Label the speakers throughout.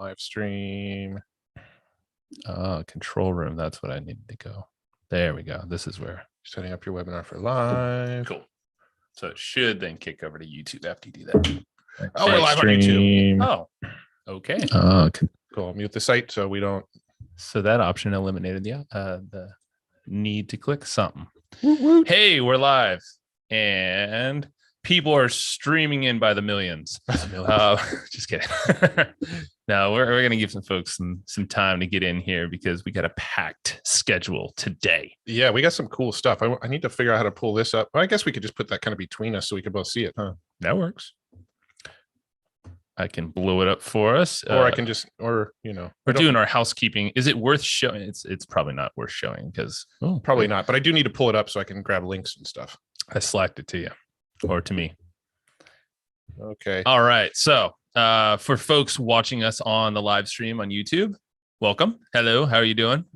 Speaker 1: Live stream.
Speaker 2: Control room. That's what I needed to go. There we go. This is where
Speaker 1: Setting up your webinar for live.
Speaker 2: cool. So it should then kick over to YouTube after you do that.
Speaker 1: Oh, we're live on YouTube.
Speaker 2: Oh, okay.
Speaker 1: Cool. I'll mute the site so we don't.
Speaker 2: So that option eliminated the need to click something.
Speaker 1: Woot, woot.
Speaker 2: Hey, we're live, and people are streaming in by the millions. Just kidding. No, we're going to give some folks some time to get in here because we got a packed schedule today.
Speaker 1: Yeah, we got some cool stuff. I need to figure out how to pull this up. I guess we could just put that kind of between us so we can both see it, huh?
Speaker 2: That works. I can blow it up for us.
Speaker 1: Or I can just, or, you know.
Speaker 2: We're doing our housekeeping. Is it worth showing? It's probably not worth showing because.
Speaker 1: Probably not, but I do need to pull it up so I can grab links and stuff.
Speaker 2: I slacked it to you or to me.
Speaker 1: Okay.
Speaker 2: All right. So for folks watching us on the live stream on YouTube, welcome. Hello. How are you doing?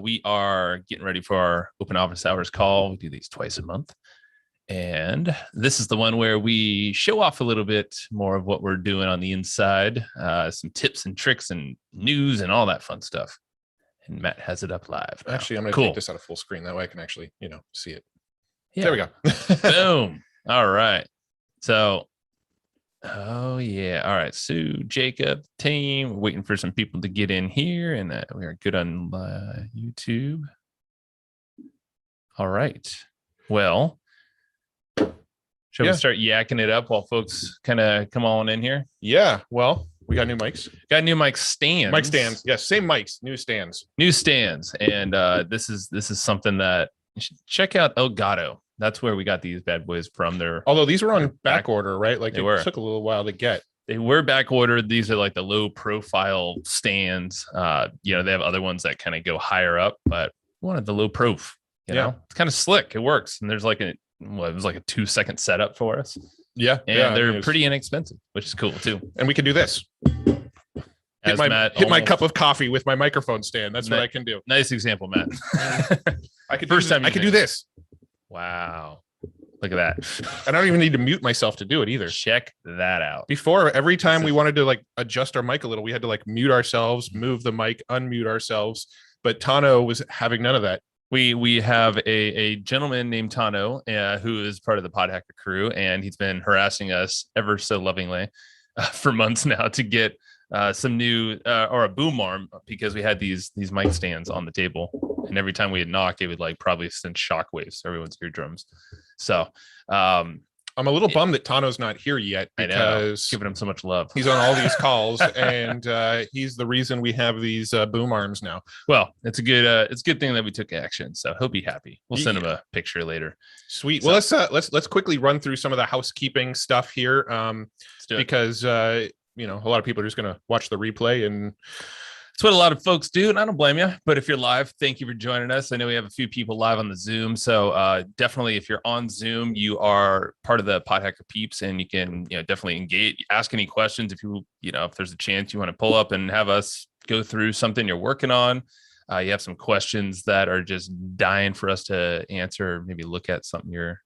Speaker 2: We are getting ready for our open office hours call. We do these twice a month. And this is the one where we show off a little bit more of what we're doing on the inside, some tips and tricks and news and all that fun stuff. And Matt has it up live now.
Speaker 1: Actually, I'm going to take this out of full screen. That way I can actually, see it.
Speaker 2: Yeah.
Speaker 1: There we go.
Speaker 2: Boom. All right. So, oh, yeah. All right. Sue, Jacob, team, we're waiting for some people to get in here, and we are good on YouTube. All right. Well, shall we start yakking it up while folks kind of come on in here?
Speaker 1: Yeah. Well, we got new mics.
Speaker 2: Got new mic stands.
Speaker 1: Mic stands. Yes. Same mics. New stands.
Speaker 2: New stands. And this is something that you should check out Elgato. That's where we got these bad boys from.
Speaker 1: Although these were on back order, right? Like it took a little while to get.
Speaker 2: They were back ordered. These are like the low profile stands. They have other ones that kind of go higher up, but we wanted the low prof. You know, it's kind of slick. It works. And there's like it was like a 2-second setup for us.
Speaker 1: Yeah.
Speaker 2: And they're pretty inexpensive, which is cool too.
Speaker 1: And we can do this. Hit my cup of coffee with my microphone stand. That's what I can do.
Speaker 2: Nice example, Matt.
Speaker 1: I could do this.
Speaker 2: Wow. Look at that.
Speaker 1: And I don't even need to mute myself to do it either.
Speaker 2: Check that out.
Speaker 1: Before, every time we wanted to like adjust our mic a little, we had to like mute ourselves, move the mic, unmute ourselves. But Tano was having none of that.
Speaker 2: We have a gentleman named Tano who is part of the PodHacker crew, and he's been harassing us ever so lovingly for months now to get some new or a boom arm, because we had these mic stands on the table, and every time we would knock, it would like probably send shockwaves to everyone's eardrums. So
Speaker 1: I'm a little bummed that Tano's not here yet, because
Speaker 2: giving him so much love.
Speaker 1: He's on all these calls, and he's the reason we have these boom arms now.
Speaker 2: Well, it's a good thing that we took action, so he'll be happy. We'll send him a picture later.
Speaker 1: Sweet. So, well, let's quickly run through some of the housekeeping stuff here, because a lot of people are just going to watch the replay, and
Speaker 2: it's what a lot of folks do, and I don't blame you. But if you're live, thank you for joining us. I know we have a few people live on the Zoom, so definitely, if you're on Zoom, you are part of the PodHacker peeps, and you can definitely engage, ask any questions. If there's a chance you want to pull up and have us go through something you're working on, you have some questions that are just dying for us to answer, maybe look at something you're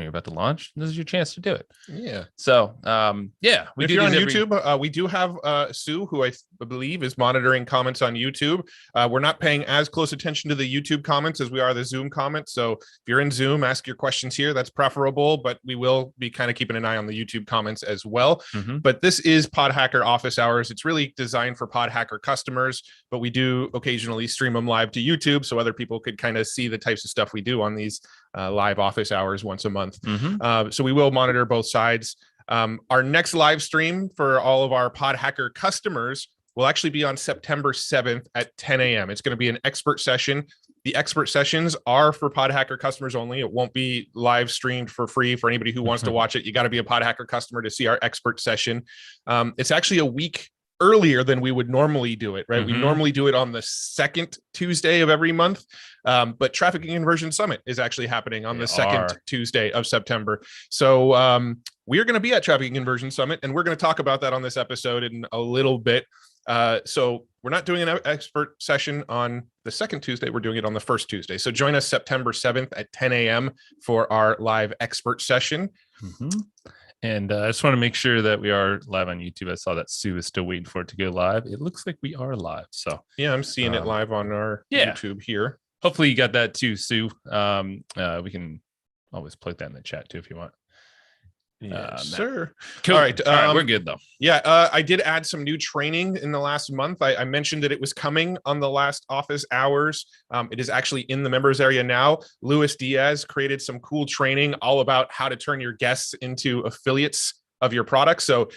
Speaker 2: about to launch. This is your chance to do it.
Speaker 1: Yeah.
Speaker 2: So,
Speaker 1: if you're on YouTube, we do have Sue, who I believe is monitoring comments on YouTube. We're not paying as close attention to the YouTube comments as we are the Zoom comments. So if you're in Zoom, ask your questions here. That's preferable, but we will be kind of keeping an eye on the YouTube comments as well. Mm-hmm. But this is PodHacker office hours. It's really designed for PodHacker customers, but we do occasionally stream them live to YouTube so other people could kind of see the types of stuff we do on these live office hours once a month. Mm-hmm. So we will monitor both sides. Our next live stream for all of our PodHacker customers will actually be on September 7th at 10 a.m. It's going to be an expert session. The expert sessions are for PodHacker customers only. It won't be live streamed for free for anybody who wants to watch it. You got to be a PodHacker customer to see our expert session. It's actually a week earlier than we would normally do it, right? Mm-hmm. We normally do it on the second Tuesday of every month. But Traffic and Conversion Summit is actually happening on the second Tuesday of September. So we're going to be at Traffic and Conversion Summit, and we're going to talk about that on this episode in a little bit. So we're not doing an expert session on the second Tuesday. We're doing it on the first Tuesday. So join us September 7th at 10 a.m. for our live expert session.
Speaker 2: Mm-hmm. And I just want to make sure that we are live on YouTube. I saw that Sue is still waiting for it to go live. It looks like we are live. So
Speaker 1: yeah, I'm seeing it live on our YouTube here.
Speaker 2: Hopefully you got that too, Sue. We can always plug that in the chat too if you want.
Speaker 1: Yes, sir.
Speaker 2: Cool.
Speaker 1: All right,
Speaker 2: we're good though.
Speaker 1: Yeah, I did add some new training in the last month. I mentioned that it was coming on the last office hours. It is actually in the members area now. Luis Diaz created some cool training all about how to turn your guests into affiliates of your product. So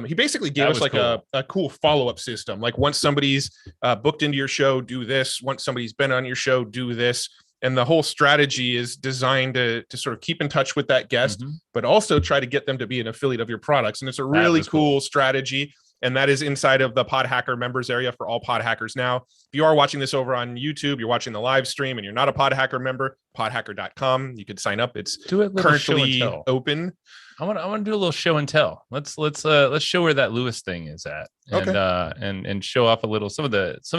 Speaker 1: he basically gave us like cool. a cool follow-up system. Like once somebody's booked into your show, do this. Once somebody's been on your show, do this. And the whole strategy is designed to sort of keep in touch with that guest, but also try to get them to be an affiliate of your products. And it's a really cool strategy. And that is inside of the PodHacker members area for all PodHackers now. If you are watching this over on YouTube, you're watching the live stream and you're not a PodHacker member, podhacker.com. You could sign up. It's currently open.
Speaker 2: I want to do a little show and tell. Let's show where that Lewis thing is at, and show off a little some of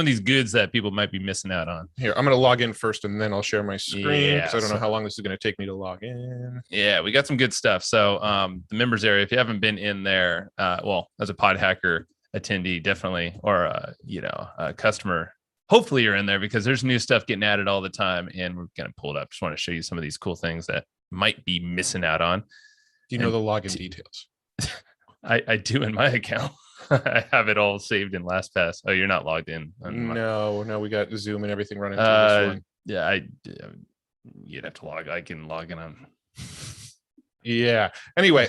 Speaker 2: these goods that people might be missing out on.
Speaker 1: Here, I'm going to log in first, and then I'll share my screen because I don't know how long this is going to take me to log in.
Speaker 2: Yeah, we got some good stuff. So the members area, if you haven't been in there, well, as a PodHacker attendee, definitely, or a customer. Hopefully you're in there because there's new stuff getting added all the time, and we're going to pull it up. Just want to show you some of these cool things that might be missing out on.
Speaker 1: Do you know the login details?
Speaker 2: I do in my account. I have it all saved in LastPass. Oh, you're not logged in.
Speaker 1: No, we got Zoom and everything running through this one.
Speaker 2: Yeah, you'd have to log. I can log in on.
Speaker 1: Yeah. Anyway,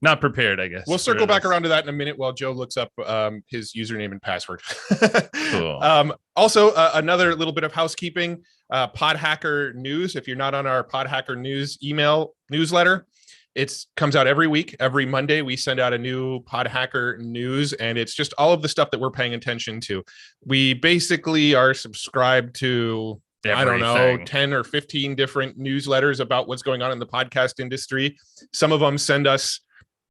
Speaker 2: not prepared, I guess.
Speaker 1: We'll circle back around to that in a minute while Joe looks up his username and password.
Speaker 2: Cool.
Speaker 1: Also, another little bit of housekeeping. PodHacker News. If you're not on our PodHacker News email newsletter, it comes out every week. Every Monday, we send out a new PodHacker News, and it's just all of the stuff that we're paying attention to. We basically are subscribed to, I don't know, 10 or 15 different newsletters about what's going on in the podcast industry. Some of them send us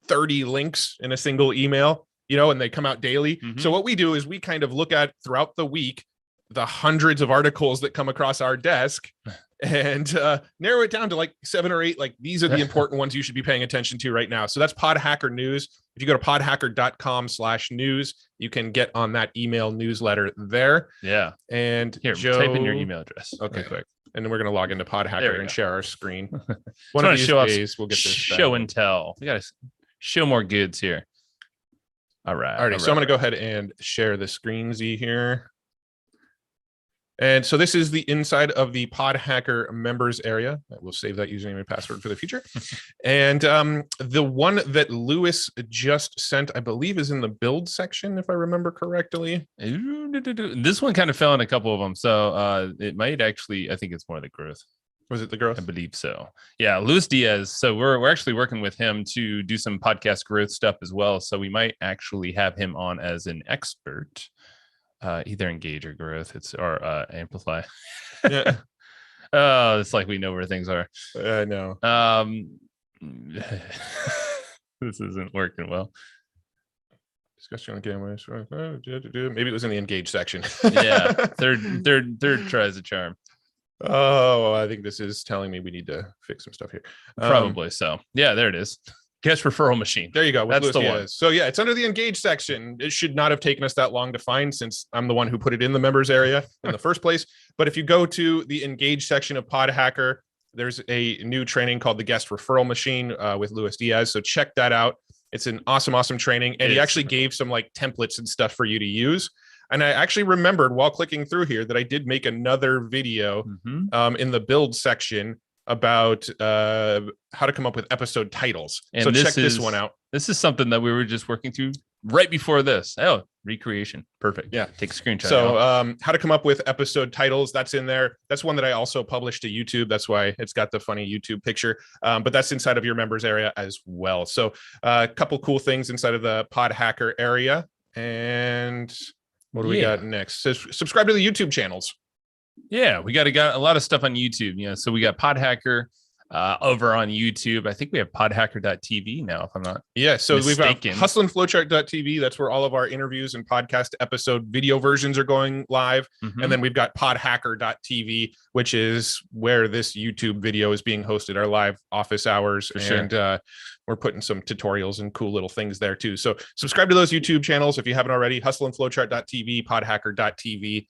Speaker 1: 30 links in a single email, and they come out daily. So what we do is we kind of look at throughout the week the hundreds of articles that come across our desk and narrow it down to like 7 or 8. Like these are the important ones you should be paying attention to right now. So that's PodHacker News. If you go to podhacker.com/news, you can get on that email newsletter there.
Speaker 2: Yeah.
Speaker 1: And
Speaker 2: here,
Speaker 1: Joe,
Speaker 2: type in your email address.
Speaker 1: Okay, quick. And then we're going to log into PodHacker and share our screen.
Speaker 2: One of these days, we'll get this show and tell. We got to show more goods here. All right.
Speaker 1: So I'm going to go ahead and share the screen Z here. And so this is the inside of the PodHacker members area. We'll save that username and password for the future. And the one that Lewis just sent, I believe, is in the build section, if I remember correctly.
Speaker 2: This one kind of fell in a couple of them. So it might actually, I think it's more the growth.
Speaker 1: Was it the growth?
Speaker 2: I believe so. Yeah, Luis Diaz. So we're actually working with him to do some podcast growth stuff as well. So we might actually have him on as an expert. Either engage or growth, or amplify.
Speaker 1: Yeah.
Speaker 2: Oh, it's like we know where things are.
Speaker 1: I know.
Speaker 2: This isn't working well.
Speaker 1: Discussion on cameras. Maybe it was in the engage section.
Speaker 2: Yeah, third tries a charm.
Speaker 1: Oh, I think this is telling me we need to fix some stuff here.
Speaker 2: Probably so. Yeah, there it is. Guest referral machine.
Speaker 1: There you go.
Speaker 2: That's the one.
Speaker 1: So yeah, it's under the engage section. It should not have taken us that long to find since I'm the one who put it in the members area in the first place. But if you go to the engage section of PodHacker, there's a new training called the guest referral machine with Luis Diaz. So check that out. It's an awesome training. And he actually gave some like templates and stuff for you to use. And I actually remembered while clicking through here that I did make another video in the build section about how to come up with episode titles. And so check this one out.
Speaker 2: This is something that we were just working through right before this. Oh, recreation. Perfect.
Speaker 1: Yeah.
Speaker 2: Take a screenshot.
Speaker 1: So how to come up with episode titles. That's in there. That's one that I also published to YouTube. That's why it's got the funny YouTube picture. But that's inside of your members area as well. So a couple cool things inside of the PodHacker area. And what do we got next? So subscribe to the YouTube channels.
Speaker 2: Yeah, we got a lot of stuff on YouTube. So we got PodHacker over on YouTube. I think we have podhacker.tv now, if I'm not
Speaker 1: so
Speaker 2: mistaken.
Speaker 1: We've got hustlandflowchart.tv. That's where all of our interviews and podcast episode video versions are going live. And then we've got podhacker.tv, which is where this YouTube video is being hosted, our live office hours. And we're putting some tutorials and cool little things there too. So subscribe to those YouTube channels if you haven't already. hustleandflowchart.tv, podhacker.tv.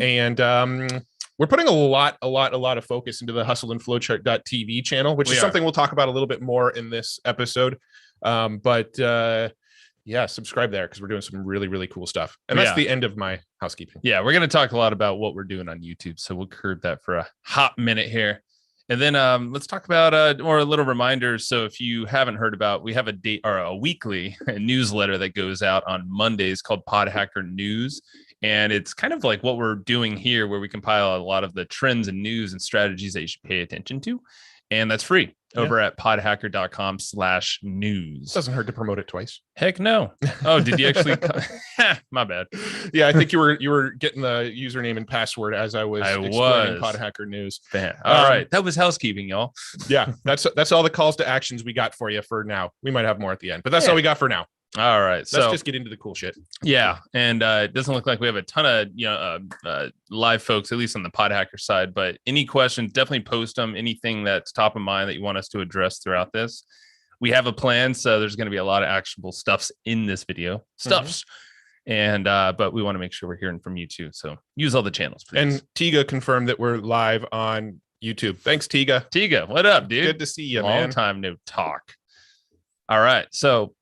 Speaker 1: And we're putting a lot of focus into the hustleandflowchart.tv channel, which is something we'll talk about a little bit more in this episode. Yeah, subscribe there because we're doing some really cool stuff. And that's the end of my housekeeping.
Speaker 2: Yeah, we're going to talk a lot about what we're doing on YouTube. So we'll curb that for a hot minute here. And then let's talk about more little reminders. So if you haven't heard about, we have a weekly newsletter that goes out on Mondays called PodHacker News. And it's kind of like what we're doing here, where we compile a lot of the trends and news and strategies that you should pay attention to. And that's free over at podhacker.com/news.
Speaker 1: Doesn't hurt to promote it twice.
Speaker 2: Heck no. Oh, did you actually? My bad.
Speaker 1: Yeah, I think you were getting the username and password as I was explaining PodHacker News.
Speaker 2: All right, that was housekeeping, y'all.
Speaker 1: Yeah, that's all the calls to actions we got for you for now. We might have more at the end, but that's all we got for now.
Speaker 2: All right,
Speaker 1: let's just get into the cool shit.
Speaker 2: Yeah, and it doesn't look like we have a ton of live folks, at least on the PodHacker side. But any questions, definitely post them. Anything that's top of mind that you want us to address throughout this, we have a plan. So there's going to be a lot of actionable stuffs in this video. And but we want to make sure we're hearing from you too. So use all the channels, please.
Speaker 1: And Tiga confirmed that we're live on YouTube. Thanks, Tiga.
Speaker 2: Tiga, what up, dude?
Speaker 1: Good to see you,
Speaker 2: man. Long time no talk. All right, so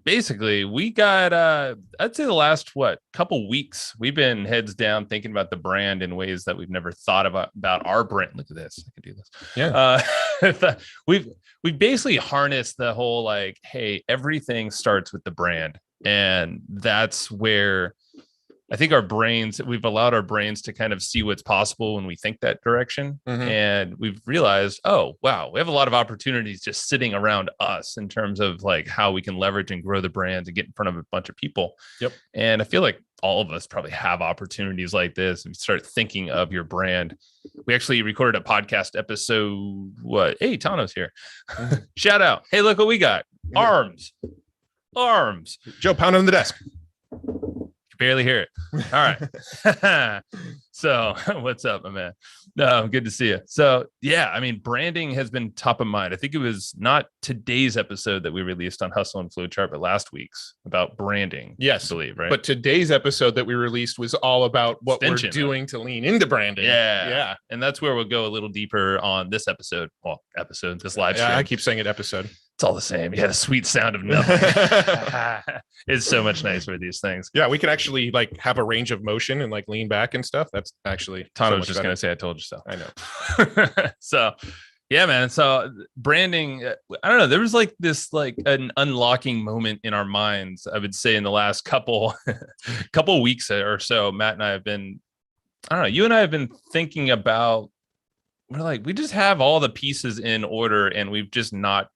Speaker 2: basically we got I'd say the last couple weeks we've been heads down thinking about the brand in ways that we've never thought about our brand. Look at this, I could do this. We've basically harnessed the whole like, hey, everything starts with the brand, and that's where I think we've allowed our brains to kind of see what's possible when we think that direction. And we've realized, oh, wow, we have a lot of opportunities just sitting around us in terms of like how we can leverage and grow the brand and get in front of a bunch of people.
Speaker 1: Yep.
Speaker 2: And I feel like all of us probably have opportunities like this. And start thinking of your brand. We actually recorded a podcast episode. Hey, Tano's here. Shout out. Hey, look what we got. Arms.
Speaker 1: Joe pounding on the desk.
Speaker 2: Barely hear it. All right. So what's up, my man? No, good to see you. So yeah, I mean, branding has been top of mind. I think it was not today's episode that we released on Hustle and Flowchart, but last week's about branding.
Speaker 1: Yes,
Speaker 2: I believe, right?
Speaker 1: But today's episode that we released was all about what we're doing to lean into branding.
Speaker 2: Yeah. And that's where we'll go a little deeper on this episode. Well, this live stream.
Speaker 1: Yeah, I keep saying it episode.
Speaker 2: It's all the same. Yeah, the sweet sound of nothing. It's so much nicer with these things.
Speaker 1: Yeah, we can actually like have a range of motion and like lean back and stuff. That's actually
Speaker 2: Tano was just going to say, I told you so.
Speaker 1: I know.
Speaker 2: So yeah, man. So branding, I don't know. There was like this, like an unlocking moment in our minds, I would say in the last couple weeks or so. Matt and I have been, you and I have been thinking about, we just have all the pieces in order and we've just not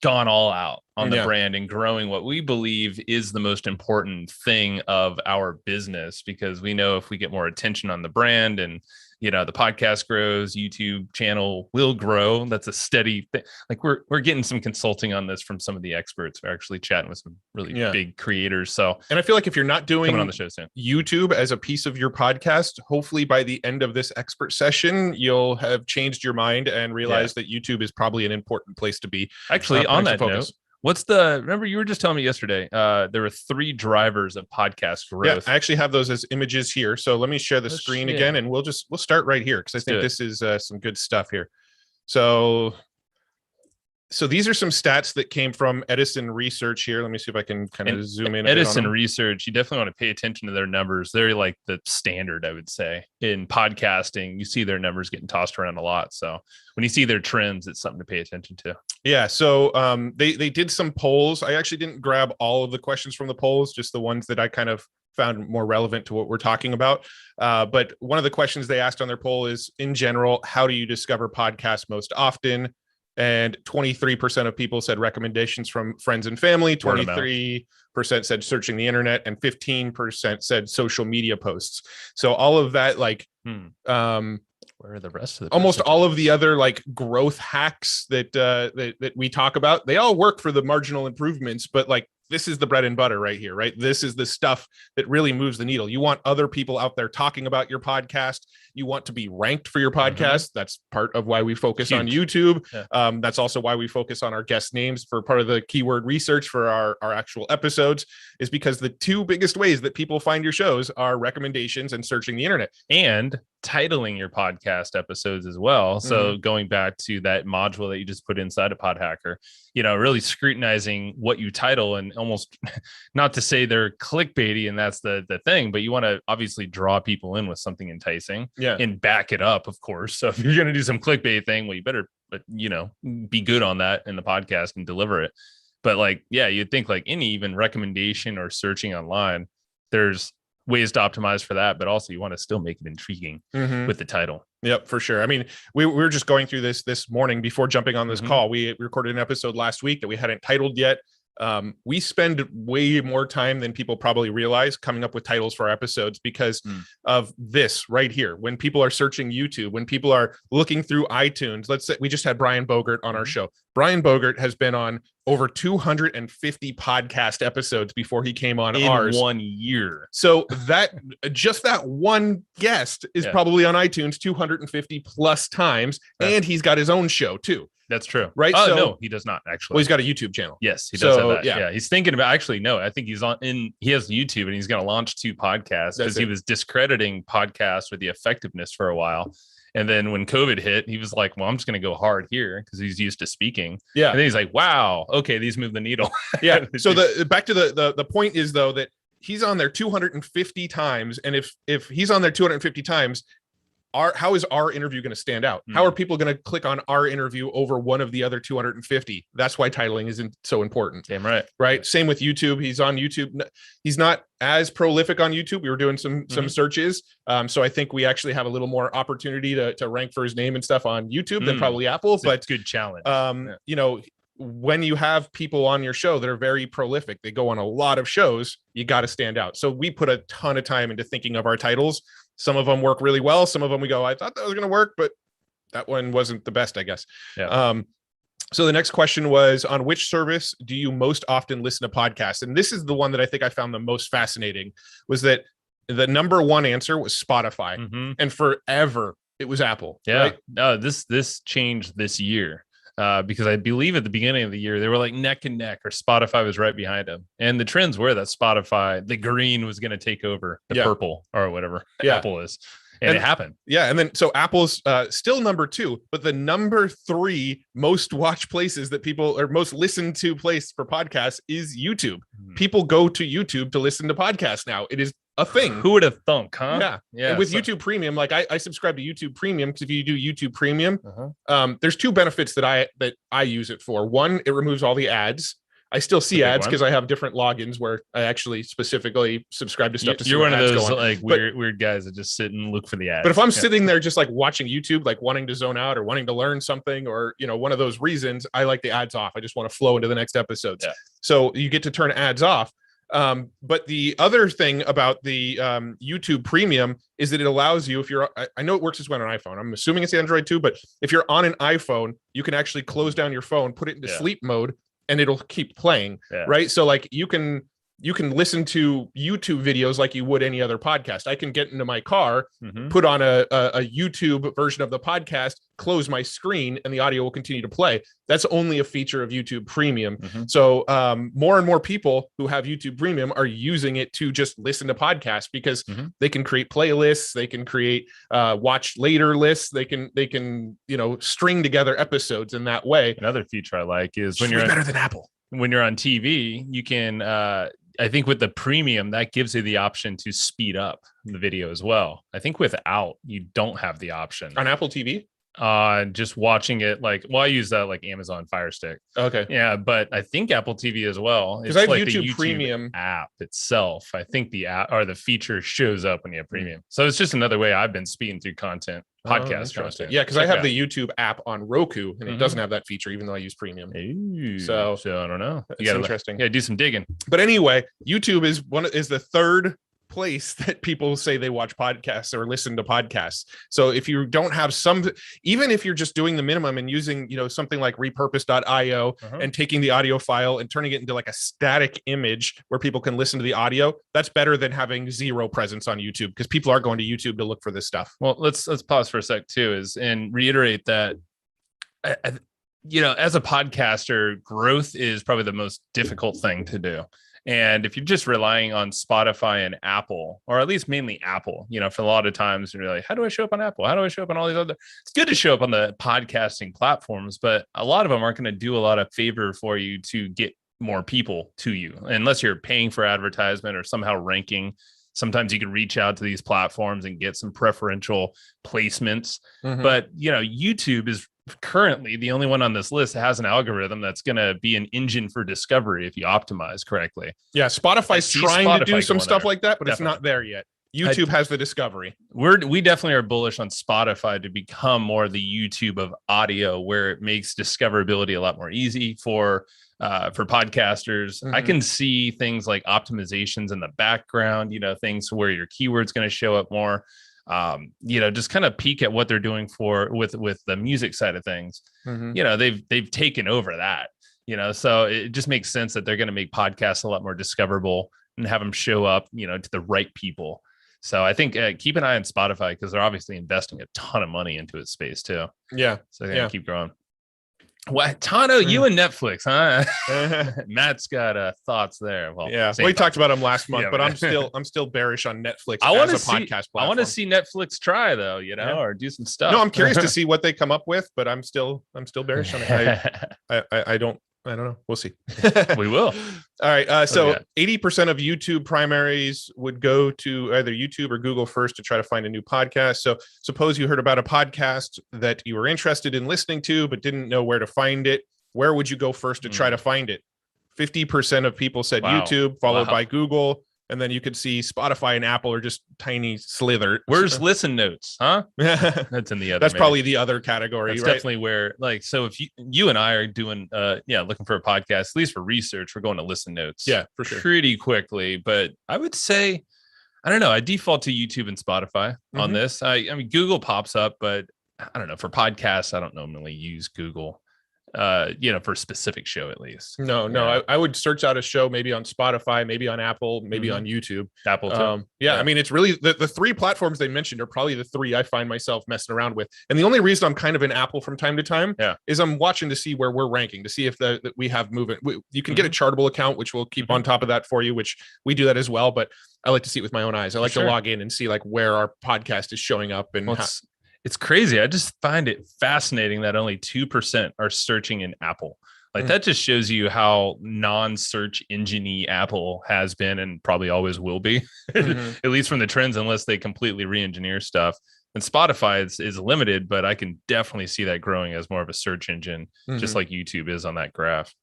Speaker 2: gone all out on the brand and growing what we believe is the most important thing of our business, because we know if we get more attention on the brand and the podcast grows, YouTube channel will grow. That's a steady thing. Like we're getting some consulting on this from some of the experts. We're actually chatting with some really big creators. So,
Speaker 1: and I feel like if you're not doing
Speaker 2: on the show soon,
Speaker 1: YouTube as a piece of your podcast, hopefully by the end of this expert session, you'll have changed your mind and realized that YouTube is probably an important place to be.
Speaker 2: Actually, on that note, remember you were just telling me yesterday, there were 3 drivers of podcast growth.
Speaker 1: Yeah, I actually have those as images here. So let me share the screen again and we'll start right here because I think this is some good stuff here. So these are some stats that came from Edison Research here. Let me see if I can kind of zoom in.
Speaker 2: Edison Research, you definitely want to pay attention to their numbers. They're like the standard, I would say. In podcasting, you see their numbers getting tossed around a lot. So when you see their trends, it's something to pay attention to.
Speaker 1: Yeah. So they did some polls. I actually didn't grab all of the questions from the polls, just the ones that I kind of found more relevant to what we're talking about. But one of the questions they asked on their poll is, in general, how do you discover podcasts most often? And 23% of people said recommendations from friends and family, 23% said searching the internet, and 15% said social media posts. So all of that, like,
Speaker 2: where are the rest of the
Speaker 1: almost all of the other like growth hacks that we talk about, they all work for the marginal improvements, but like this is the bread and butter right here, right? This is the stuff that really moves the needle. You want other people out there talking about your podcast. You want to be ranked for your podcast. That's part of why we focus on YouTube. That's also why we focus on our guest names for part of the keyword research for our actual episodes, is because the two biggest ways that people find your shows are recommendations and searching the internet.
Speaker 2: And titling your podcast episodes as well. So going back to that module that you just put inside of PodHacker, really scrutinizing what you title, and almost not to say they're clickbaity and that's the thing, but you want to obviously draw people in with something enticing and back it up, of course. So if you're going to do some clickbait thing, well, you better, be good on that in the podcast and deliver it. But you'd think like any even recommendation or searching online, there's ways to optimize for that, but also you want to still make it intriguing with the title.
Speaker 1: Yep, for sure. I mean, we were just going through this morning before jumping on this call. We recorded an episode last week that we hadn't titled yet. We spend way more time than people probably realize coming up with titles for our episodes because of this right here. When people are searching YouTube, when people are looking through iTunes, let's say we just had Brian Bogert on our show. Brian Bogert has been on over 250 podcast episodes before he came on ours
Speaker 2: in 1 year.
Speaker 1: So that one guest is probably on iTunes 250 plus times, and he's got his own show too.
Speaker 2: That's true.
Speaker 1: Right.
Speaker 2: Oh, no, he does not actually.
Speaker 1: Well, he's got a YouTube channel.
Speaker 2: Yes, he does have that. Yeah. He's thinking about, actually, no, I think he has YouTube and he's going to launch 2 podcasts because he was discrediting podcasts with the effectiveness for a while. And then when COVID hit, he was like, well, I'm just going to go hard here because he's used to speaking. Yeah. And then he's like, wow, okay, these move the needle.
Speaker 1: Yeah. So back to the point is, though, that he's on there 250 times. And if he's on there 250 times, how is our interview going to stand out? How are people going to click on our interview over one of the other 250? That's why titling isn't so important.
Speaker 2: Damn right.
Speaker 1: Right. Same with YouTube. He's on YouTube. He's not as prolific on YouTube. We were doing some searches. So I think we actually have a little more opportunity to rank for his name and stuff on YouTube than probably Apple. But
Speaker 2: good challenge.
Speaker 1: When you have people on your show that are very prolific, they go on a lot of shows, you got to stand out. So we put a ton of time into thinking of our titles. Some of them work really well. Some of them we go, I thought that was going to work, but that one wasn't the best, I guess. Yeah. So the next question was, on which service do you most often listen to podcasts? And this is the one that I think I found the most fascinating, was that the number one answer was Spotify. And forever it was Apple.
Speaker 2: Yeah.
Speaker 1: Right?
Speaker 2: No, this changed this year. Because I believe at the beginning of the year, they were like neck and neck, or Spotify was right behind them. And the trends were that Spotify, the green was going to take over the purple or whatever Apple is. And it happened.
Speaker 1: Yeah. And then so Apple's still number 2, but the number 3 most watched places that people, or most listened to place for podcasts, is YouTube. People go to YouTube to listen to podcasts now. It is a thing.
Speaker 2: Who would have thunk, huh?
Speaker 1: Yeah. Yeah. And with YouTube Premium, like I subscribe to YouTube Premium, because if you do YouTube Premium, there's 2 benefits that I use it for. One, it removes all the ads. I still see ads because I have different logins where I actually specifically subscribe to stuff.
Speaker 2: You're one of those weird guys that just sit and look for the ads.
Speaker 1: But if I'm sitting there just like watching YouTube, like wanting to zone out or wanting to learn something, or one of those reasons, I like the ads off. I just want to flow into the next episodes. Yeah. So you get to turn ads off. But the other thing about the YouTube Premium is that it allows you, if you're, I know it works as well on an iPhone. I'm assuming it's Android too, but if you're on an iPhone, you can actually close down your phone, put it into sleep mode, and it'll keep playing, right? So like you can listen to YouTube videos like you would any other podcast. I can get into my car, put on a YouTube version of the podcast, close my screen, and the audio will continue to play. That's only a feature of YouTube Premium. So more and more people who have YouTube Premium are using it to just listen to podcasts, because they can create playlists, they can create watch later lists, they can string together episodes in that way.
Speaker 2: Another feature I like is
Speaker 1: when you're better than Apple.
Speaker 2: When you're on TV, you can I think with the premium, that gives you the option to speed up the video as well. I think without, you don't have the option
Speaker 1: on Apple TV.
Speaker 2: Just watching it, I use that like Amazon Fire Stick.
Speaker 1: Okay.
Speaker 2: Yeah, but I think Apple TV as well.
Speaker 1: Because I have YouTube Premium
Speaker 2: app itself. I think the app or the feature shows up when you have premium. So it's just another way I've been speeding through podcast content.
Speaker 1: Yeah, because I have the YouTube app on Roku, and it doesn't have that feature, even though I use premium.
Speaker 2: Ooh, so I don't know.
Speaker 1: It's interesting.
Speaker 2: Yeah, do some digging.
Speaker 1: But anyway, YouTube is the third place that people say they watch podcasts or listen to podcasts. So if you don't have even if you're just doing the minimum and using, something like repurpose.io and taking the audio file and turning it into like a static image where people can listen to the audio, that's better than having zero presence on YouTube, because people are going to YouTube to look for this stuff.
Speaker 2: Well, let's pause for a sec too, and reiterate that, as a podcaster, growth is probably the most difficult thing to do. And if you're just relying on Spotify and Apple, or at least mainly Apple, for a lot of times you're like, how do I show up on Apple? How do I show up on all these other? It's good to show up on the podcasting platforms, but a lot of them aren't going to do a lot of favor for you to get more people to you, unless you're paying for advertisement or somehow ranking. Sometimes you can reach out to these platforms and get some preferential placements. But, YouTube is currently the only one on this list that has an algorithm that's going to be an engine for discovery if you optimize correctly.
Speaker 1: Yeah, Spotify's trying to do some stuff like that, but it's not there yet. YouTube has the discovery. We definitely are bullish on Spotify to become more the YouTube of audio, where it makes discoverability a lot more easy for podcasters. I can see things like optimizations in the background, things where your keyword's going to show up more. Just kind of peek at what they're doing with the music side of things. They've taken over that, so it just makes sense that they're going to make podcasts a lot more discoverable and have them show up, to the right people. So I think keep an eye on Spotify, because they're obviously investing a ton of money into its space too. Yeah.
Speaker 2: So they're going to keep growing. What, Tano, you and Netflix, huh? Matt's got thoughts there. Well,
Speaker 1: we talked about them last month, but I'm still bearish on Netflix as a podcast platform.
Speaker 2: I want to see Netflix try though, or do some stuff.
Speaker 1: No, I'm curious to see what they come up with, but I'm still bearish on it. I don't know. We'll see.
Speaker 2: We will.
Speaker 1: All right. So 80% of YouTube primaries would go to either YouTube or Google first to try to find a new podcast. So suppose you heard about a podcast that you were interested in listening to, but didn't know where to find it. Where would you go first to try to find it? 50% of people said YouTube, followed by Google. And then you could see Spotify and Apple are just tiny slither.
Speaker 2: Where's listen notes, huh? That's in the other.
Speaker 1: That's probably the other category.
Speaker 2: That's definitely where, so if you and I are doing, looking for a podcast, at least for research, we're going to listen notes.
Speaker 1: Yeah, for sure.
Speaker 2: Pretty quickly. But I would say, I don't know. I default to YouTube and Spotify on this. I mean, Google pops up, but I don't know. For podcasts, I don't normally use Google. For a specific show, at least. No.
Speaker 1: I would search out a show maybe on Spotify, maybe on Apple, maybe on YouTube.
Speaker 2: Apple too.
Speaker 1: I mean, it's really the three platforms they mentioned are probably the three I find myself messing around with. And the only reason I'm kind of in Apple from time to time is I'm watching to see where we're ranking, to see if that we have movement. You can get a Chartable account, which will keep on top of that for you, which we do that as well. But I like to see it with my own eyes. I like to log in and see like where our podcast is showing up and
Speaker 2: It's crazy. I just find it fascinating that only 2% are searching in Apple. Like that just shows you how non-search engine-y Apple has been and probably always will be, at least from the trends, unless they completely re-engineer stuff. And Spotify is limited, but I can definitely see that growing as more of a search engine, just like YouTube is on that graph.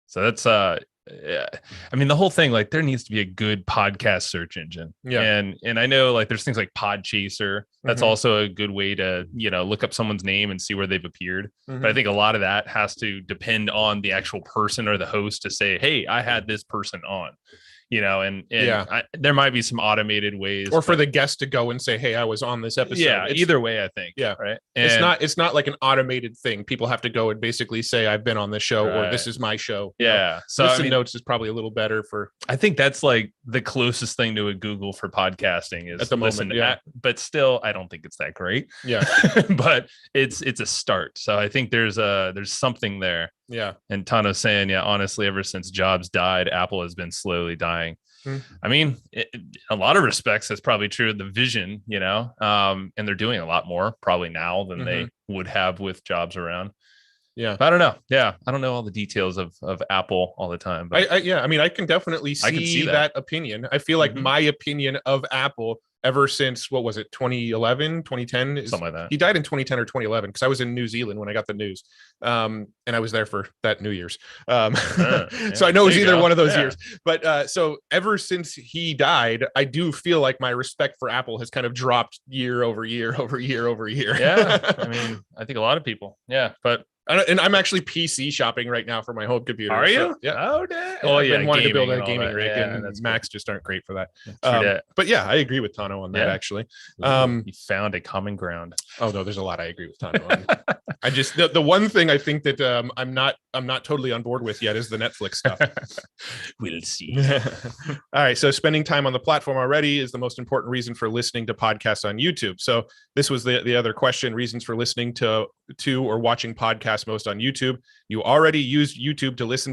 Speaker 2: So that's I mean, the whole thing, like there needs to be a good podcast search engine. And I know like there's things like Podchaser. That's also a good way to, look up someone's name and see where they've appeared. But I think a lot of that has to depend on the actual person or the host to say, hey, I had this person on. There might be some automated ways,
Speaker 1: or for the guest to go and say, hey, I was on this episode.
Speaker 2: Either way, I think.
Speaker 1: Right. And it's not like an automated thing. People have to go and basically say, I've been on this show, or this is my show.
Speaker 2: So
Speaker 1: listen notes is probably a little better for.
Speaker 2: I think that's like the closest thing to a Google for podcasting is
Speaker 1: at the moment.
Speaker 2: But still, I don't think it's that great. But it's a start. So I think there's something there. And Tano's saying, honestly, ever since Jobs died, Apple has been slowly dying. I mean, a lot of respects, that's probably true of the vision, and they're doing a lot more probably now than they would have with Jobs around. But I don't know. I don't know all the details of Apple all the time. But
Speaker 1: I mean, I can definitely see that opinion. I feel like my opinion of Apple ever since, what was it, 2011, 2010?
Speaker 2: Something like that.
Speaker 1: He died in 2010 or 2011 because I was in New Zealand when I got the news. And I was there for that New Year's. So I know it was either one of those years. But so ever since he died, I do feel like my respect for Apple has kind of dropped year over year over year over year.
Speaker 2: I mean, I think a lot of people. But
Speaker 1: And I'm actually PC shopping right now for my home computer.
Speaker 2: Are you?
Speaker 1: So, yeah.
Speaker 2: Oh, damn.
Speaker 1: Oh, I've been wanting to build a
Speaker 2: and
Speaker 1: gaming rig,
Speaker 2: Yeah,
Speaker 1: and Macs just aren't great for that.
Speaker 2: True
Speaker 1: But yeah, I agree with Tano on that, actually.
Speaker 2: You found a common ground.
Speaker 1: Oh no, there's a lot I agree with Tano on. I just the one thing I think that I'm not totally on board with yet is the Netflix stuff.
Speaker 2: We'll see.
Speaker 1: All right, so spending time on the platform already is the most important reason for listening to podcasts on YouTube. So this was the other question: reasons for listening to or watching podcasts most on YouTube. You already use YouTube to listen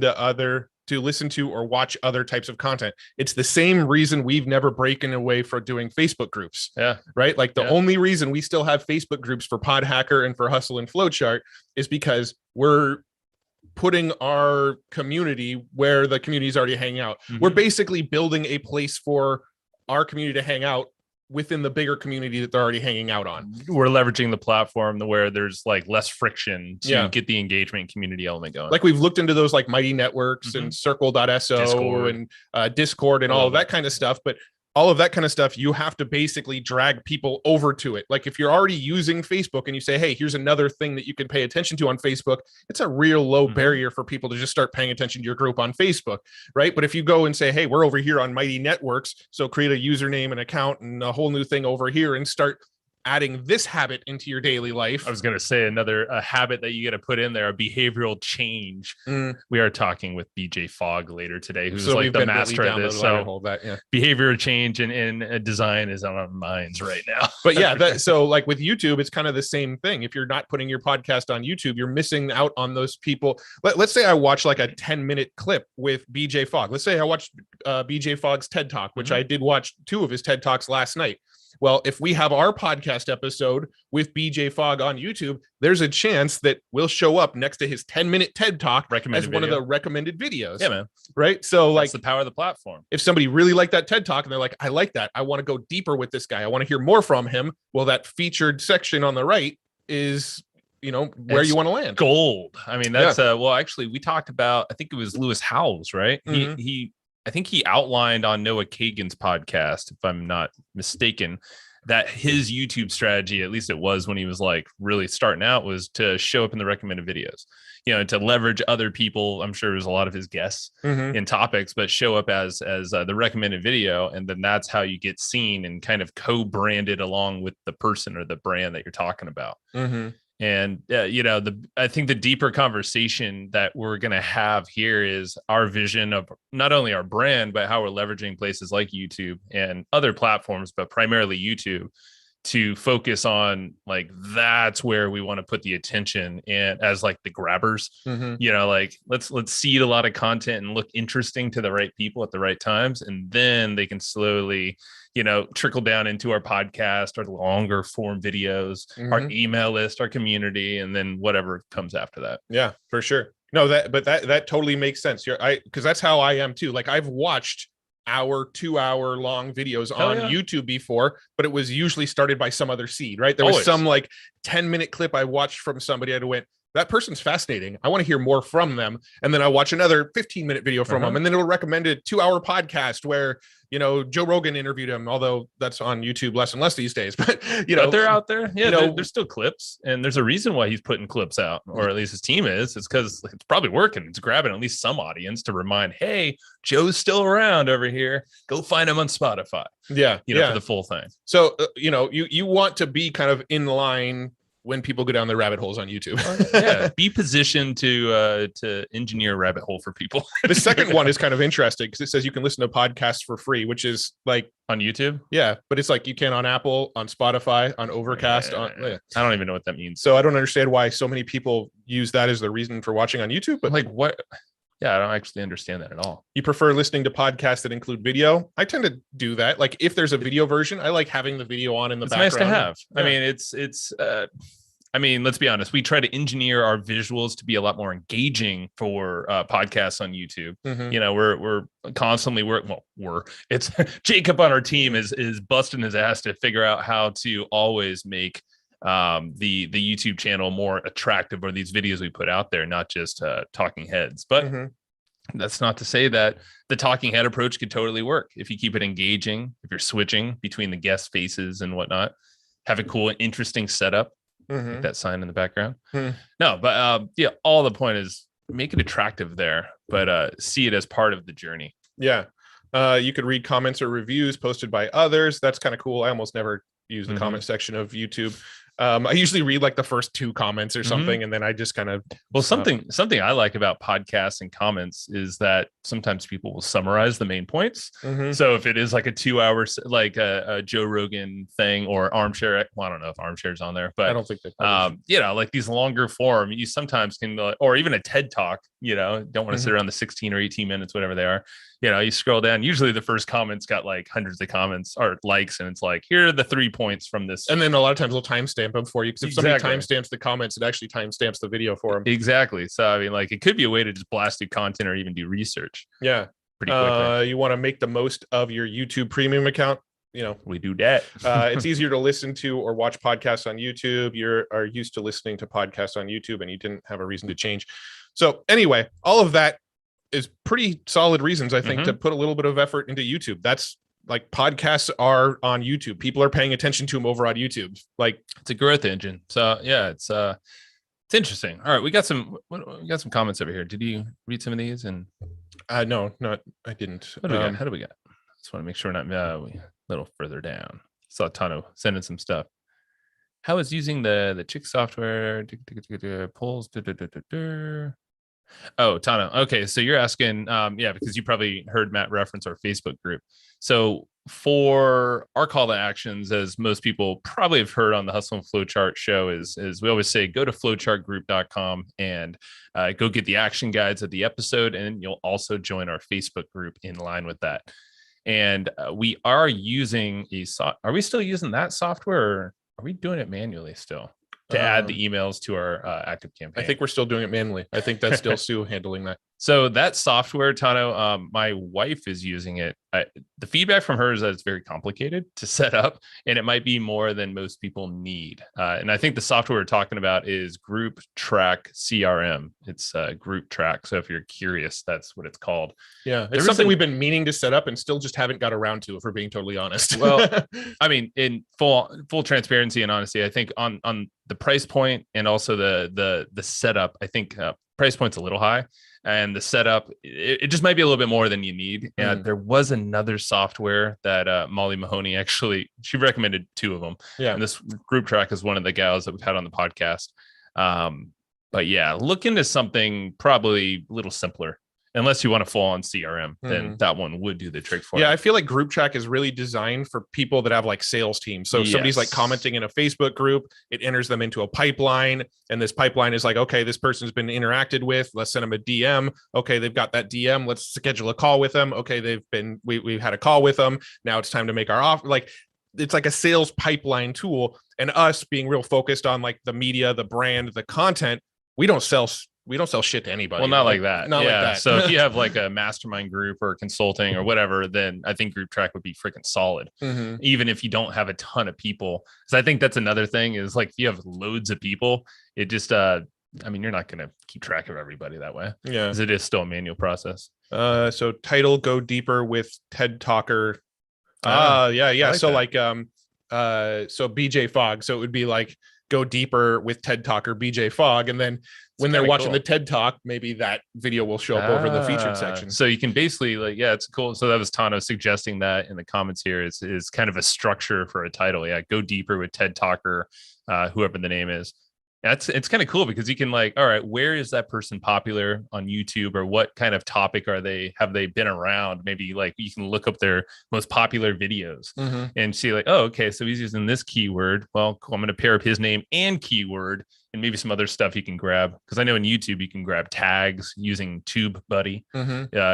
Speaker 1: to or watch other types of content. It's the same reason we've never broken away from doing Facebook groups.
Speaker 2: Yeah.
Speaker 1: Right. Like the only reason we still have Facebook groups for PodHacker and for Hustle and Flowchart is because we're putting our community where the community is already hanging out. Mm-hmm. We're basically building a place for our community to hang out within the bigger community that they're already hanging out on.
Speaker 2: We're leveraging the platform where there's like less friction to get the engagement and community element going.
Speaker 1: Like we've looked into those like Mighty Networks and Circle.so
Speaker 2: Discord.
Speaker 1: And Discord and all of that kind of stuff. But all of that kind of stuff, you have to basically drag people over to it. Like if you're already using Facebook and you say, hey, here's another thing that you can pay attention to on Facebook, it's a real low barrier for people to just start paying attention to your group on Facebook, right? But if you go and say, hey, we're over here on Mighty Networks, so create a username and account and a whole new thing over here and start adding this habit into your daily life.
Speaker 2: I was going to say a habit that you got to put in there, a behavioral change. We are talking with BJ Fogg later today, who's like the master of this. So behavioral change and design is on our minds right now.
Speaker 1: But yeah, so like with YouTube, it's kind of the same thing. If you're not putting your podcast on YouTube, you're missing out on those people. Let's say I watch like a 10-minute clip with BJ Fogg. Let's say I watched BJ Fogg's TED Talk, which I did watch 2 of his TED Talks last night. Well, if we have our podcast episode with BJ Fogg on YouTube, there's a chance that we'll show up next to his 10-minute TED Talk as one of the recommended videos.
Speaker 2: Yeah, man.
Speaker 1: Right. So
Speaker 2: that's the power of the platform.
Speaker 1: If somebody really liked that TED Talk and they're like, I like that, I want to go deeper with this guy, I want to hear more from him. Well, that featured section on the right is, where you want to land.
Speaker 2: Gold. I mean, that's well, actually, we talked about, I think it was Lewis Howes, right? I think he outlined on Noah Kagan's podcast, if I'm not mistaken, that his YouTube strategy, at least it was when he was like really starting out, was to show up in the recommended videos, to leverage other people. I'm sure there's a lot of his guests in topics, but show up as the recommended video. And then that's how you get seen and kind of co-branded along with the person or the brand that you're talking about. And, I think the deeper conversation that we're going to have here is our vision of not only our brand, but how we're leveraging places like YouTube and other platforms, but primarily YouTube, to focus on like, that's where we want to put the attention and as like the grabbers, like let's seed a lot of content and look interesting to the right people at the right times. And then they can slowly, trickle down into our podcast, our longer form videos, our email list, our community, and then whatever comes after that.
Speaker 1: Yeah, for sure. No, that totally makes sense. Because that's how I am too. Like I've watched 2-hour long videos on YouTube before, but it was usually started by some other seed, right? There was some like 10-minute clip I watched from somebody. I went, that person's fascinating, I want to hear more from them. And then I watch another 15-minute video from them. And then it'll recommend a 2-hour podcast where, Joe Rogan interviewed him, although that's on YouTube less and less these days. But,
Speaker 2: but they're out there. Yeah, there's still clips. And there's a reason why he's putting clips out, or at least his team is. It's because it's probably working. It's grabbing at least some audience to remind, hey, Joe's still around over here. Go find him on Spotify.
Speaker 1: Yeah.
Speaker 2: For the full thing.
Speaker 1: So, you want to be kind of in line when people go down the rabbit holes on YouTube.
Speaker 2: Be positioned to engineer a rabbit hole for people.
Speaker 1: The second one is kind of interesting because it says you can listen to podcasts for free, which is like
Speaker 2: on YouTube.
Speaker 1: Yeah, but it's like you can on Apple, on Spotify, on Overcast.
Speaker 2: I don't even know what that means.
Speaker 1: So I don't understand why so many people use that as the reason for watching on YouTube. But
Speaker 2: like what? Yeah, I don't actually understand that at all.
Speaker 1: You prefer listening to podcasts that include video? I tend to do that. Like if there's a video version, I like having the video on in the background.
Speaker 2: It's nice to have. Yeah. I mean, let's be honest. We try to engineer our visuals to be a lot more engaging for podcasts on YouTube. We're constantly it's Jacob on our team is busting his ass to figure out how to always make the YouTube channel more attractive, or these videos we put out there, not just talking heads. But that's not to say that the talking head approach could totally work if you keep it engaging, if you're switching between the guest faces and whatnot, have a cool and interesting setup. like that sign in the background. No, but yeah, all the point is make it attractive there, but see it as part of the journey.
Speaker 1: Yeah. You could read comments or reviews posted by others. That's kind of cool. I almost never use the comment section of YouTube. I usually read like the first 2 comments or something, and then I just kind of
Speaker 2: something I like about podcasts and comments is that sometimes people will summarize the main points. So if it is like a 2 hours, like a Joe Rogan thing or Armchair, well, I don't know if Armchair's on there, but
Speaker 1: I don't think they
Speaker 2: like these longer form, you sometimes can, or even a TED talk, don't want to sit around the 16 or 18 minutes, whatever they are. You scroll down, usually the first comments got like hundreds of comments or likes, and it's like, here are the 3 points from this.
Speaker 1: And then a lot of times they'll timestamp them for you, because if somebody timestamps the comments, it actually timestamps the video for them.
Speaker 2: Exactly. So I mean, like, it could be a way to just blast through content or even do research.
Speaker 1: Yeah. Pretty quickly. You want to make the most of your YouTube premium account.
Speaker 2: We do that.
Speaker 1: It's easier to listen to or watch podcasts on YouTube. You are used to listening to podcasts on YouTube, and you didn't have a reason to change. So anyway, all of that is pretty solid reasons, I think, to put a little bit of effort into YouTube. That's like, podcasts are on YouTube. People are paying attention to them over on YouTube. Like, it's
Speaker 2: a growth engine. So yeah, it's interesting. All right, we got some comments over here. Did you read some of these? And
Speaker 1: no, I didn't.
Speaker 2: What do we got? How do we got? Just want to make sure we're not a little further down. Saw Tano sending some stuff. How is using the chick software polls? Oh, Tano. Okay, so you're asking, because you probably heard Matt reference our Facebook group. So for our call to actions, as most people probably have heard on the Hustle and Flowchart show, is we always say, go to flowchartgroup.com and go get the action guides of the episode, and you'll also join our Facebook group in line with that. And we are using are we still using that software, or are we doing it manually still to add the emails to our active campaign?
Speaker 1: I think we're still doing it manually. I think that's still Sue handling that.
Speaker 2: So that software, Tano, my wife is using it. The feedback from her is that it's very complicated to set up, and it might be more than most people need. And I think the software we're talking about is Group Track CRM. It's Group Track. So if you're curious, that's what it's called.
Speaker 1: Yeah, it's something we've been meaning to set up and still just haven't got around to, if we're being totally honest.
Speaker 2: Well, I mean, in full transparency and honesty, I think on the price point and also the setup, I think price point's a little high. And the setup, it just might be a little bit more than you need. And there was another software that Molly Mahoney, actually, she recommended 2 of them.
Speaker 1: Yeah.
Speaker 2: And this Group Track is one of the gals that we've had on the podcast. But yeah, look into something probably a little simpler. Unless you want to fall on CRM, then that one would do the trick for you.
Speaker 1: Yeah, I feel like Group Track is really designed for people that have like sales teams. So if somebody's like commenting in a Facebook group, it enters them into a pipeline, and this pipeline is like, okay, this person's been interacted with. Let's send them a DM. Okay, they've got that DM. Let's schedule a call with them. Okay, we've had a call with them. Now it's time to make our offer. Like, it's like a sales pipeline tool. And us being real focused on like the media, the brand, the content, we don't sell shit to anybody.
Speaker 2: Well, not like that.
Speaker 1: Not like that.
Speaker 2: So if you have like a mastermind group or consulting or whatever, then I think Group Track would be freaking solid. Even if you don't have a ton of people. So I think that's another thing, is like, if you have loads of people, it just, I mean, you're not going to keep track of everybody that way.
Speaker 1: Yeah.
Speaker 2: Because it is still a manual process.
Speaker 1: So title, go deeper with TED Talker. Yeah. Like so that. So BJ Fogg. So it would be like, go deeper with TED Talker BJ Fogg, and then when they're watching the TED Talk, maybe that video will show up over the featured section.
Speaker 2: So you can basically it's cool. So that was Tano suggesting that in the comments here is kind of a structure for a title. Yeah, go deeper with TED Talker, whoever the name is. It's kind of cool, because you can like, all right, where is that person popular on YouTube, or what kind of topic have they been around? Maybe like you can look up their most popular videos and see like, oh, okay, so he's using this keyword. Well, cool, I'm going to pair up his name and keyword, and maybe some other stuff you can grab. Because I know in YouTube, you can grab tags using TubeBuddy.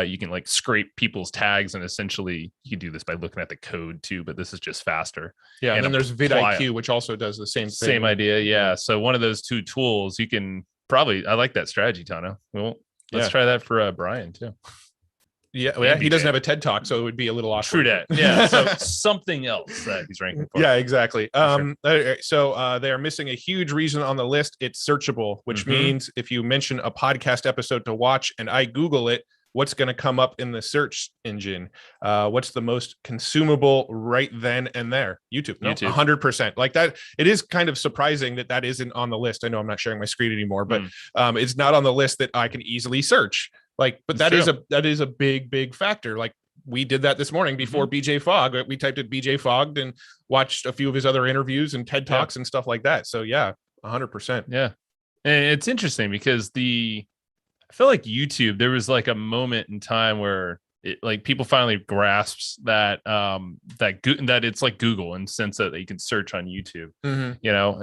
Speaker 2: You can like scrape people's tags, and essentially you can do this by looking at the code too, but this is just faster.
Speaker 1: Yeah. And then there's vidIQ, which also does the same thing.
Speaker 2: Same idea. Yeah. So one of those 2 tools, you can I like that strategy, Tano. Well, let's try that for Brian too.
Speaker 1: Yeah, he doesn't have a TED Talk, so it would be a little awkward.
Speaker 2: True that. Yeah, so something else that he's ranking for.
Speaker 1: Yeah, exactly. So they are missing a huge reason on the list. It's searchable, which means if you mention a podcast episode to watch and I Google it, what's going to come up in the search engine, what's the most consumable right then and there. YouTube. 100%. Like that. It is kind of surprising that isn't on the list. I know I'm not sharing my screen anymore, but it's not on the list that I can easily search. Like, but that is a big factor. Like, we did that this morning before BJ Fogg. We typed in BJ Fogg and watched a few of his other interviews and TED Talks and stuff like that. So yeah, 100%.
Speaker 2: Yeah. And it's interesting because I feel like YouTube, there was like a moment in time where like people finally grasps that that it's like Google in the sense that you can search on YouTube. You know,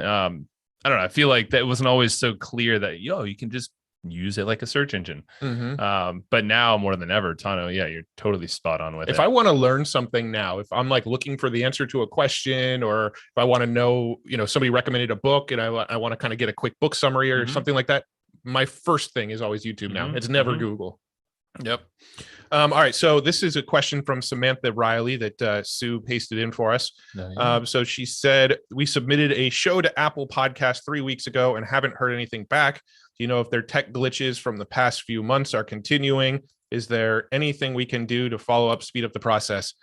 Speaker 2: I don't know. I feel like that wasn't always so clear that you can just use it like a search engine. But now more than ever, Tano, you're totally spot on with it.
Speaker 1: If I want to learn something now, if I'm like looking for the answer to a question, or if I want to know, somebody recommended a book and I want to kind of get a quick book summary or something like that, my first thing is always YouTube now. It's never Google.
Speaker 2: Yep.
Speaker 1: All right. So this is a question from Samantha Riley that Sue pasted in for us. So she said, we submitted a show to Apple Podcast 3 weeks ago and haven't heard anything back. Do you know if their tech glitches from the past few months are continuing? Is there anything we can do to follow up, speed up the process?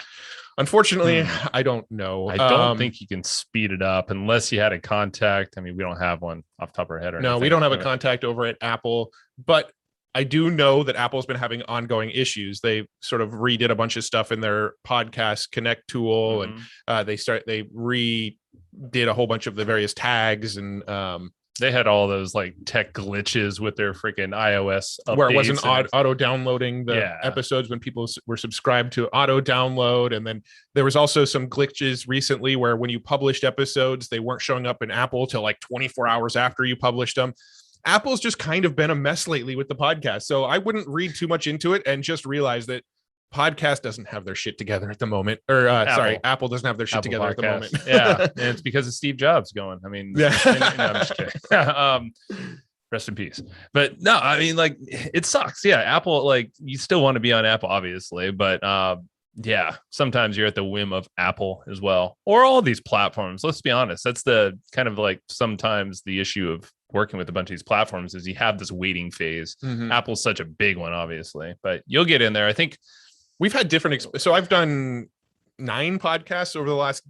Speaker 1: Unfortunately, I don't know.
Speaker 2: I don't think you can speed it up unless you had a contact. I mean, we don't have one off the top of our head.
Speaker 1: No, we don't have a contact over at Apple, but I do know that Apple's been having ongoing issues. They sort of redid a bunch of stuff in their Podcast Connect tool, and they redid a whole bunch of the various tags, and
Speaker 2: they had all those like tech glitches with their freaking iOS updates,
Speaker 1: where it wasn't auto downloading the episodes when people were subscribed to auto download. And then there was also some glitches recently where when you published episodes, they weren't showing up in Apple till like 24 hours after you published them. Apple's just kind of been a mess lately with the podcast. So I wouldn't read too much into it, and just realize that podcast doesn't have their shit together at the moment. Or Apple doesn't have their shit together at the moment.
Speaker 2: And it's because of Steve Jobs going. I mean, I'm just kidding. Rest in peace. But no, I mean, like, it sucks. Yeah, Apple, like, you still want to be on Apple, obviously, but sometimes you're at the whim of Apple as well, or all these platforms. Let's be honest. That's the kind of like sometimes the issue of working with a bunch of these platforms is you have this waiting phase. Apple's such a big one, obviously, but you'll get in there. I think
Speaker 1: we've had different. So I've done 9 podcasts over the last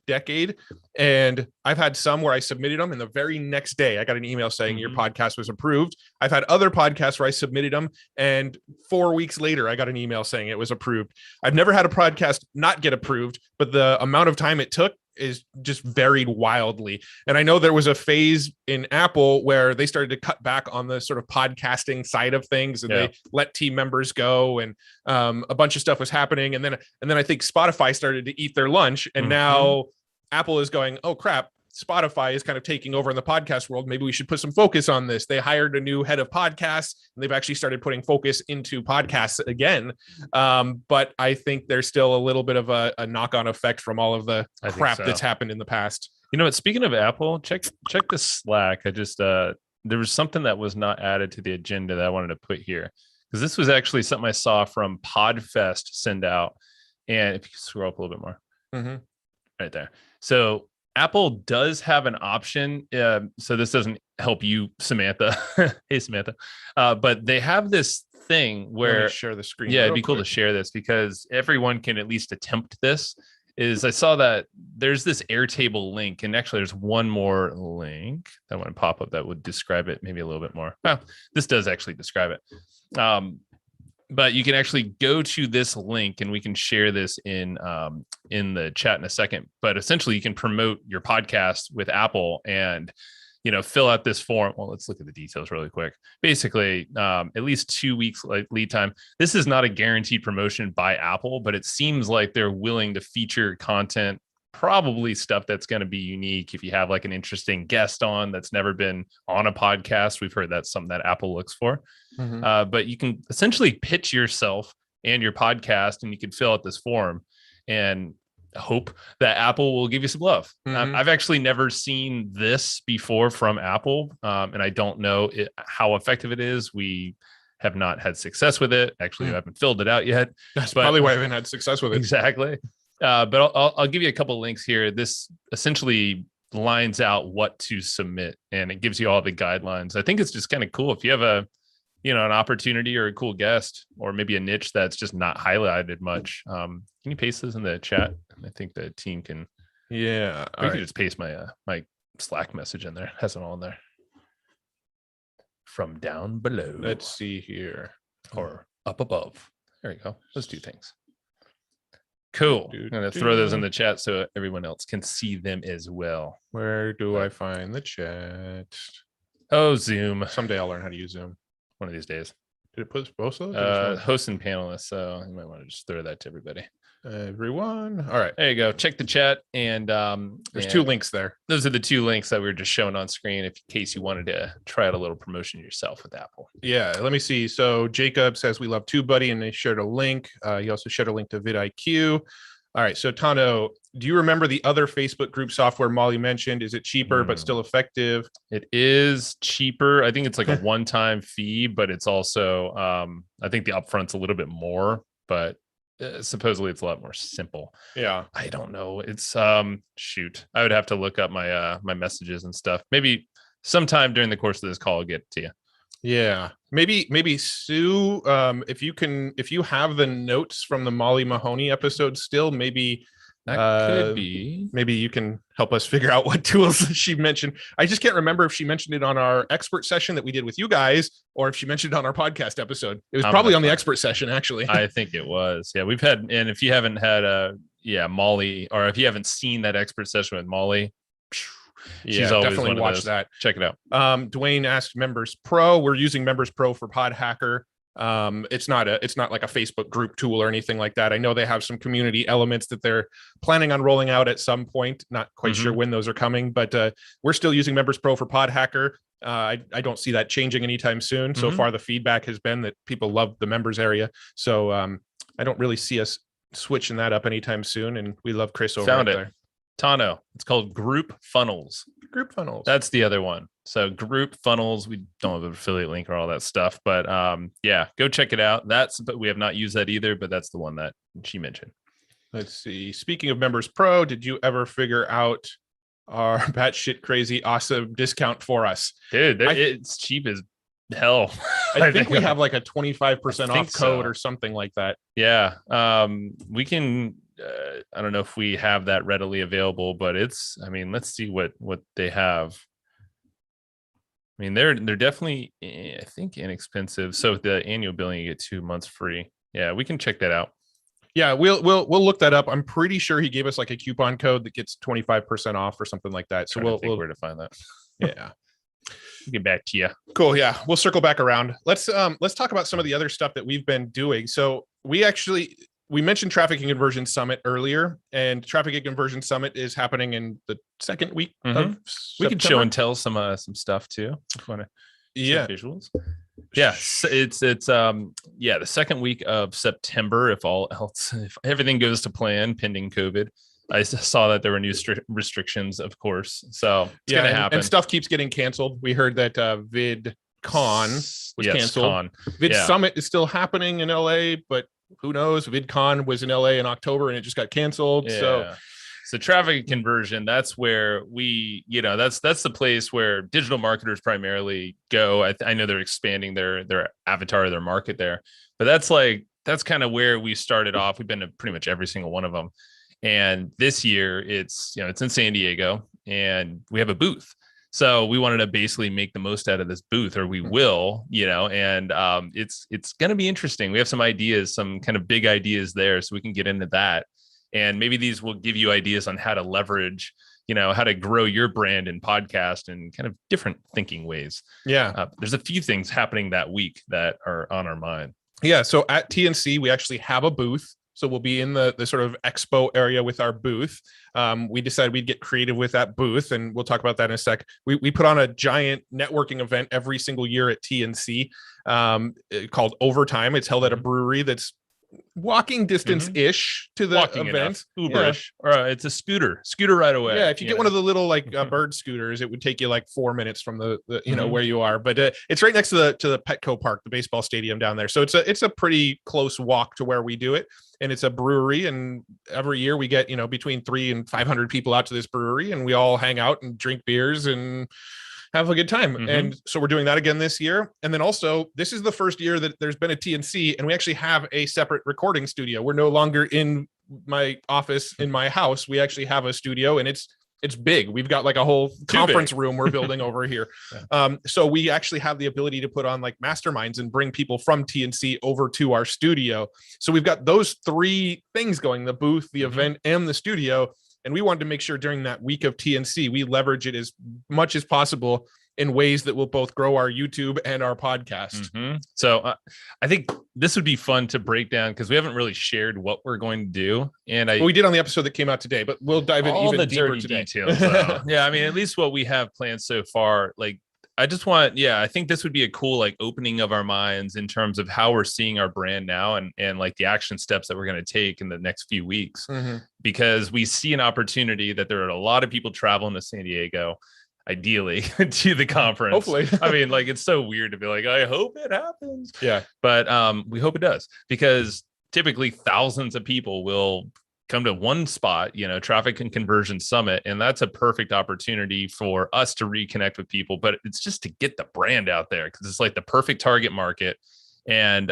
Speaker 1: decade, and I've had some where I submitted them and the very next day I got an email saying your podcast was approved. I've had other podcasts where I submitted them and 4 weeks later I got an email saying it was approved. I've never had a podcast not get approved, but the amount of time it took is just varied wildly. And I know there was a phase in Apple where they started to cut back on the sort of podcasting side of things, and they let team members go, and a bunch of stuff was happening. And then I think Spotify started to eat their lunch, and now Apple is going, oh crap, Spotify is kind of taking over in the podcast world. Maybe we should put some focus on this. They hired a new head of podcasts, and they've actually started putting focus into podcasts again. But I think there's still a little bit of a knock-on effect from all of the crap that's happened in the past.
Speaker 2: You know what? Speaking of Apple, check the Slack. I just there was something that was not added to the agenda that I wanted to put here, because this was actually something I saw from Podfest send out. And if you scroll up a little bit more, right there. So Apple does have an option. So this doesn't help you, Samantha. Hey, Samantha. But they have this thing where
Speaker 1: share the screen.
Speaker 2: Yeah, it'd be cool to share this because everyone can at least attempt this. I saw that there's this Airtable link, and actually there's one more link that want to pop up that would describe it maybe a little bit more. Well, this does actually describe it. But you can actually go to this link, and we can share this in the chat in a second. But essentially, you can promote your podcast with Apple and, fill out this form. Well, let's look at the details really quick. Basically, at least 2 weeks lead time. This is not a guaranteed promotion by Apple, but it seems like they're willing to feature content, probably stuff that's going to be unique. If you have like an interesting guest on that's never been on a podcast, we've heard that's something that Apple looks for. But you can essentially pitch yourself and your podcast, and you can fill out this form and hope that Apple will give you some love. I've actually never seen this before from Apple, and I don't know how effective it is. We have not had success with it. Actually, I haven't filled it out yet.
Speaker 1: That's probably why I haven't had success with it.
Speaker 2: Exactly. But I'll give you a couple of links here. This essentially lines out what to submit, and it gives you all the guidelines. I think it's just kind of cool. If you have an opportunity or a cool guest, or maybe a niche that's just not highlighted much, can you paste this in the chat? I think the team can.
Speaker 1: Yeah.
Speaker 2: I can just paste my my Slack message in there. It has it all in there. From down below.
Speaker 1: Let's see here.
Speaker 2: Or up above. There you go. Those two things. Cool. I'm going to throw those in the chat so everyone else can see them as well.
Speaker 1: Where do I find the chat?
Speaker 2: Oh, Zoom.
Speaker 1: Someday I'll learn how to use Zoom.
Speaker 2: One of these days.
Speaker 1: Did it put both of those?
Speaker 2: Hosts and panelists. So you might want to just throw that to everybody.
Speaker 1: Everyone. All right.
Speaker 2: There you go. Check the chat. And
Speaker 1: there's 2 links there.
Speaker 2: Those are the 2 links that we were just showing on screen in case you wanted to try out a little promotion yourself with Apple.
Speaker 1: Yeah. Let me see. So Jacob says we love TubeBuddy, and they shared a link. He also shared a link to vidIQ. All right. So Tano, do you remember the other Facebook group software Molly mentioned? Is it cheaper but still effective?
Speaker 2: It is cheaper. I think it's like a one-time fee, but it's also I think the upfront's a little bit more, but supposedly it's a lot more simple.
Speaker 1: Yeah.
Speaker 2: I don't know. It's shoot. I would have to look up my my messages and stuff. Maybe sometime during the course of this call I'll get to you.
Speaker 1: Yeah. Maybe Sue, if you have the notes from the Molly Mahoney episode still, maybe
Speaker 2: that could be.
Speaker 1: Maybe you can help us figure out what tools she mentioned. I just can't remember if she mentioned it on our expert session that we did with you guys, or if she mentioned it on our podcast episode. It was probably on the expert session, actually.
Speaker 2: I think it was. Yeah, we've had, and if you haven't had Molly, or if you haven't seen that expert session with Molly, she's always
Speaker 1: definitely watch that.
Speaker 2: Check it out.
Speaker 1: Dwayne asked Members Pro. We're using Members Pro for PodHacker. It's not like a Facebook group tool or anything like that. I know they have some community elements that they're planning on rolling out at some point. Not quite sure when those are coming, but we're still using Members Pro for PodHacker. I don't see that changing anytime soon. So far, the feedback has been that people love the members area. So I don't really see us switching that up anytime soon. And we love Chris over there.
Speaker 2: Tano. It's called Group Funnels.
Speaker 1: Group Funnels.
Speaker 2: That's the other one. So Group Funnels, we don't have an affiliate link or all that stuff, but yeah, go check it out. But we have not used that either, but that's the one that she mentioned.
Speaker 1: Let's see. Speaking of Members Pro, did you ever figure out our batshit crazy awesome discount for us?
Speaker 2: Dude, it's cheap as hell.
Speaker 1: I think we have like a 25% off code or something like that.
Speaker 2: Yeah. We can I don't know if we have that readily available, but let's see what they have. I mean, they're definitely, I think, inexpensive. So the annual billing, you get 2 months free. Yeah, we can check that out.
Speaker 1: Yeah, we'll look that up. I'm pretty sure he gave us like a coupon code that gets 25% off or something like that. So we'll think
Speaker 2: where to find that.
Speaker 1: Yeah.
Speaker 2: Get back to you.
Speaker 1: Cool. Yeah, we'll circle back around. Let's talk about some of the other stuff that we've been doing. So we mentioned Traffic and Conversion Summit earlier, and Traffic and Conversion Summit is happening in the second week of September.
Speaker 2: We can show and tell some stuff too. If you want to visuals. Yeah, it's the second week of September. If everything goes to plan, pending COVID. I saw that there were new restrictions, of course. So it's going to happen.
Speaker 1: And stuff keeps getting canceled. We heard that VidCon was canceled. Summit is still happening in LA, but who knows? VidCon was in LA in October and it just got canceled.
Speaker 2: Yeah. So traffic conversion, that's where that's the place where digital marketers primarily go. I know they're expanding their avatar, their market there, but that's kind of where we started off. We've been to pretty much every single one of them. And this year it's in San Diego and we have a booth. So we wanted to basically make the most out of this booth, or we will, and it's going to be interesting. We have some ideas, some kind of big ideas there, so we can get into that. And maybe these will give you ideas on how to leverage, how to grow your brand and podcast in kind of different thinking ways.
Speaker 1: Yeah.
Speaker 2: There's a few things happening that week that are on our mind.
Speaker 1: Yeah. So at TNC, we actually have a booth. So we'll be in the sort of expo area with our booth. We decided we'd get creative with that booth, and we'll talk about that in a sec. We put on a giant networking event every single year at TNC called Overtime. It's held at a brewery that's walking distance-ish to the event.
Speaker 2: Uberish. Yeah. Or it's a scooter right away.
Speaker 1: Yeah, if you get one of the little bird scooters, it would take you like 4 minutes from the where you are. But it's right next to the Petco Park, the baseball stadium down there. So it's a pretty close walk to where we do it. And it's a brewery, and every year we get between 300 and 500 people out to this brewery, and we all hang out and drink beers and have a good time. And so we're doing that again this year. And then also, this is the first year that there's been a TNC, and we actually have a separate recording studio. We're no longer in my office in my house. We actually have a studio, and it's big. We've got like a whole conference room we're building over here. So we actually have the ability to put on like masterminds and bring people from TNC over to our studio. So we've got those three things going: the booth, the event, and the studio. And we wanted to make sure during that week of TNC, we leverage it as much as possible in ways that will both grow our YouTube and our podcast.
Speaker 2: So I think this would be fun to break down, because we haven't really shared what we're going to do. And
Speaker 1: we did on the episode that came out today, but we'll dive in even deeper today.
Speaker 2: Details. Yeah, I mean, at least what we have planned so far. Like, I just want, I think this would be a cool like opening of our minds in terms of how we're seeing our brand now, and like the action steps that we're going to take in the next few weeks, because we see an opportunity that there are a lot of people traveling to San Diego, ideally to the conference.
Speaker 1: Hopefully.
Speaker 2: I mean, like, it's so weird to be like, I hope it happens.
Speaker 1: Yeah.
Speaker 2: But we hope it does, because typically thousands of people will come to one spot, Traffic and Conversion Summit. And that's a perfect opportunity for us to reconnect with people. But it's just to get the brand out there, because it's like the perfect target market. And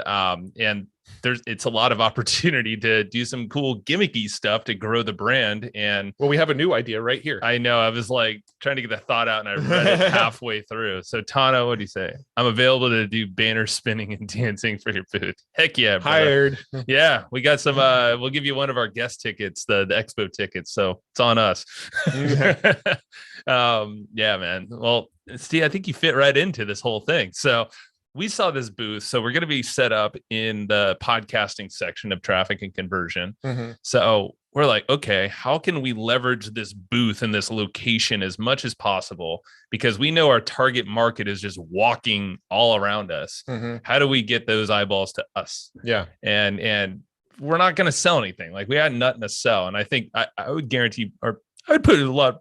Speaker 2: it's a lot of opportunity to do some cool gimmicky stuff to grow the brand. And
Speaker 1: well, we have a new idea right here.
Speaker 2: I know, I was like trying to get the thought out, and I read it halfway through. So Tana, what do you say? I'm available to do banner spinning and dancing for your booth. Heck yeah, brother.
Speaker 1: Hired.
Speaker 2: Yeah, we got some. We'll give you one of our guest tickets, the expo tickets. So it's on us. Yeah, man. Well, Steve, I think you fit right into this whole thing. So we saw this booth. So we're going to be set up in the podcasting section of Traffic and Conversion. So we're like, okay, how can we leverage this booth and this location as much as possible? Because we know our target market is just walking all around us. How do we get those eyeballs to us?
Speaker 1: Yeah.
Speaker 2: And we're not going to sell anything. Like, we had nothing to sell. And I think I would guarantee, or I would put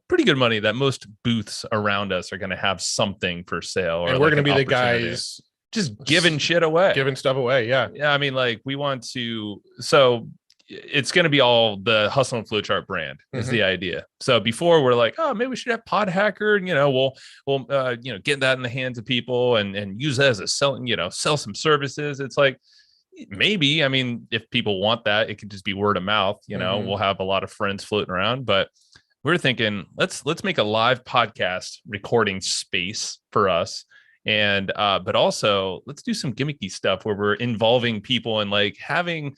Speaker 2: pretty good money that most booths around us are going to have something for sale. Or
Speaker 1: and we're going to be the guys
Speaker 2: just giving shit away,
Speaker 1: giving stuff away. Yeah.
Speaker 2: I mean, like, we want to, so it's going to be all the Hustle and Flowchart brand is the idea. So before, we're like, oh, maybe we should have PodHacker, and we'll get that in the hands of people and use that as a sell some services. It's like, maybe, I mean, if people want that, it could just be word of mouth. We'll have a lot of friends floating around, but we're thinking, let's make a live podcast recording space for us. And but also, let's do some gimmicky stuff where we're involving people and like having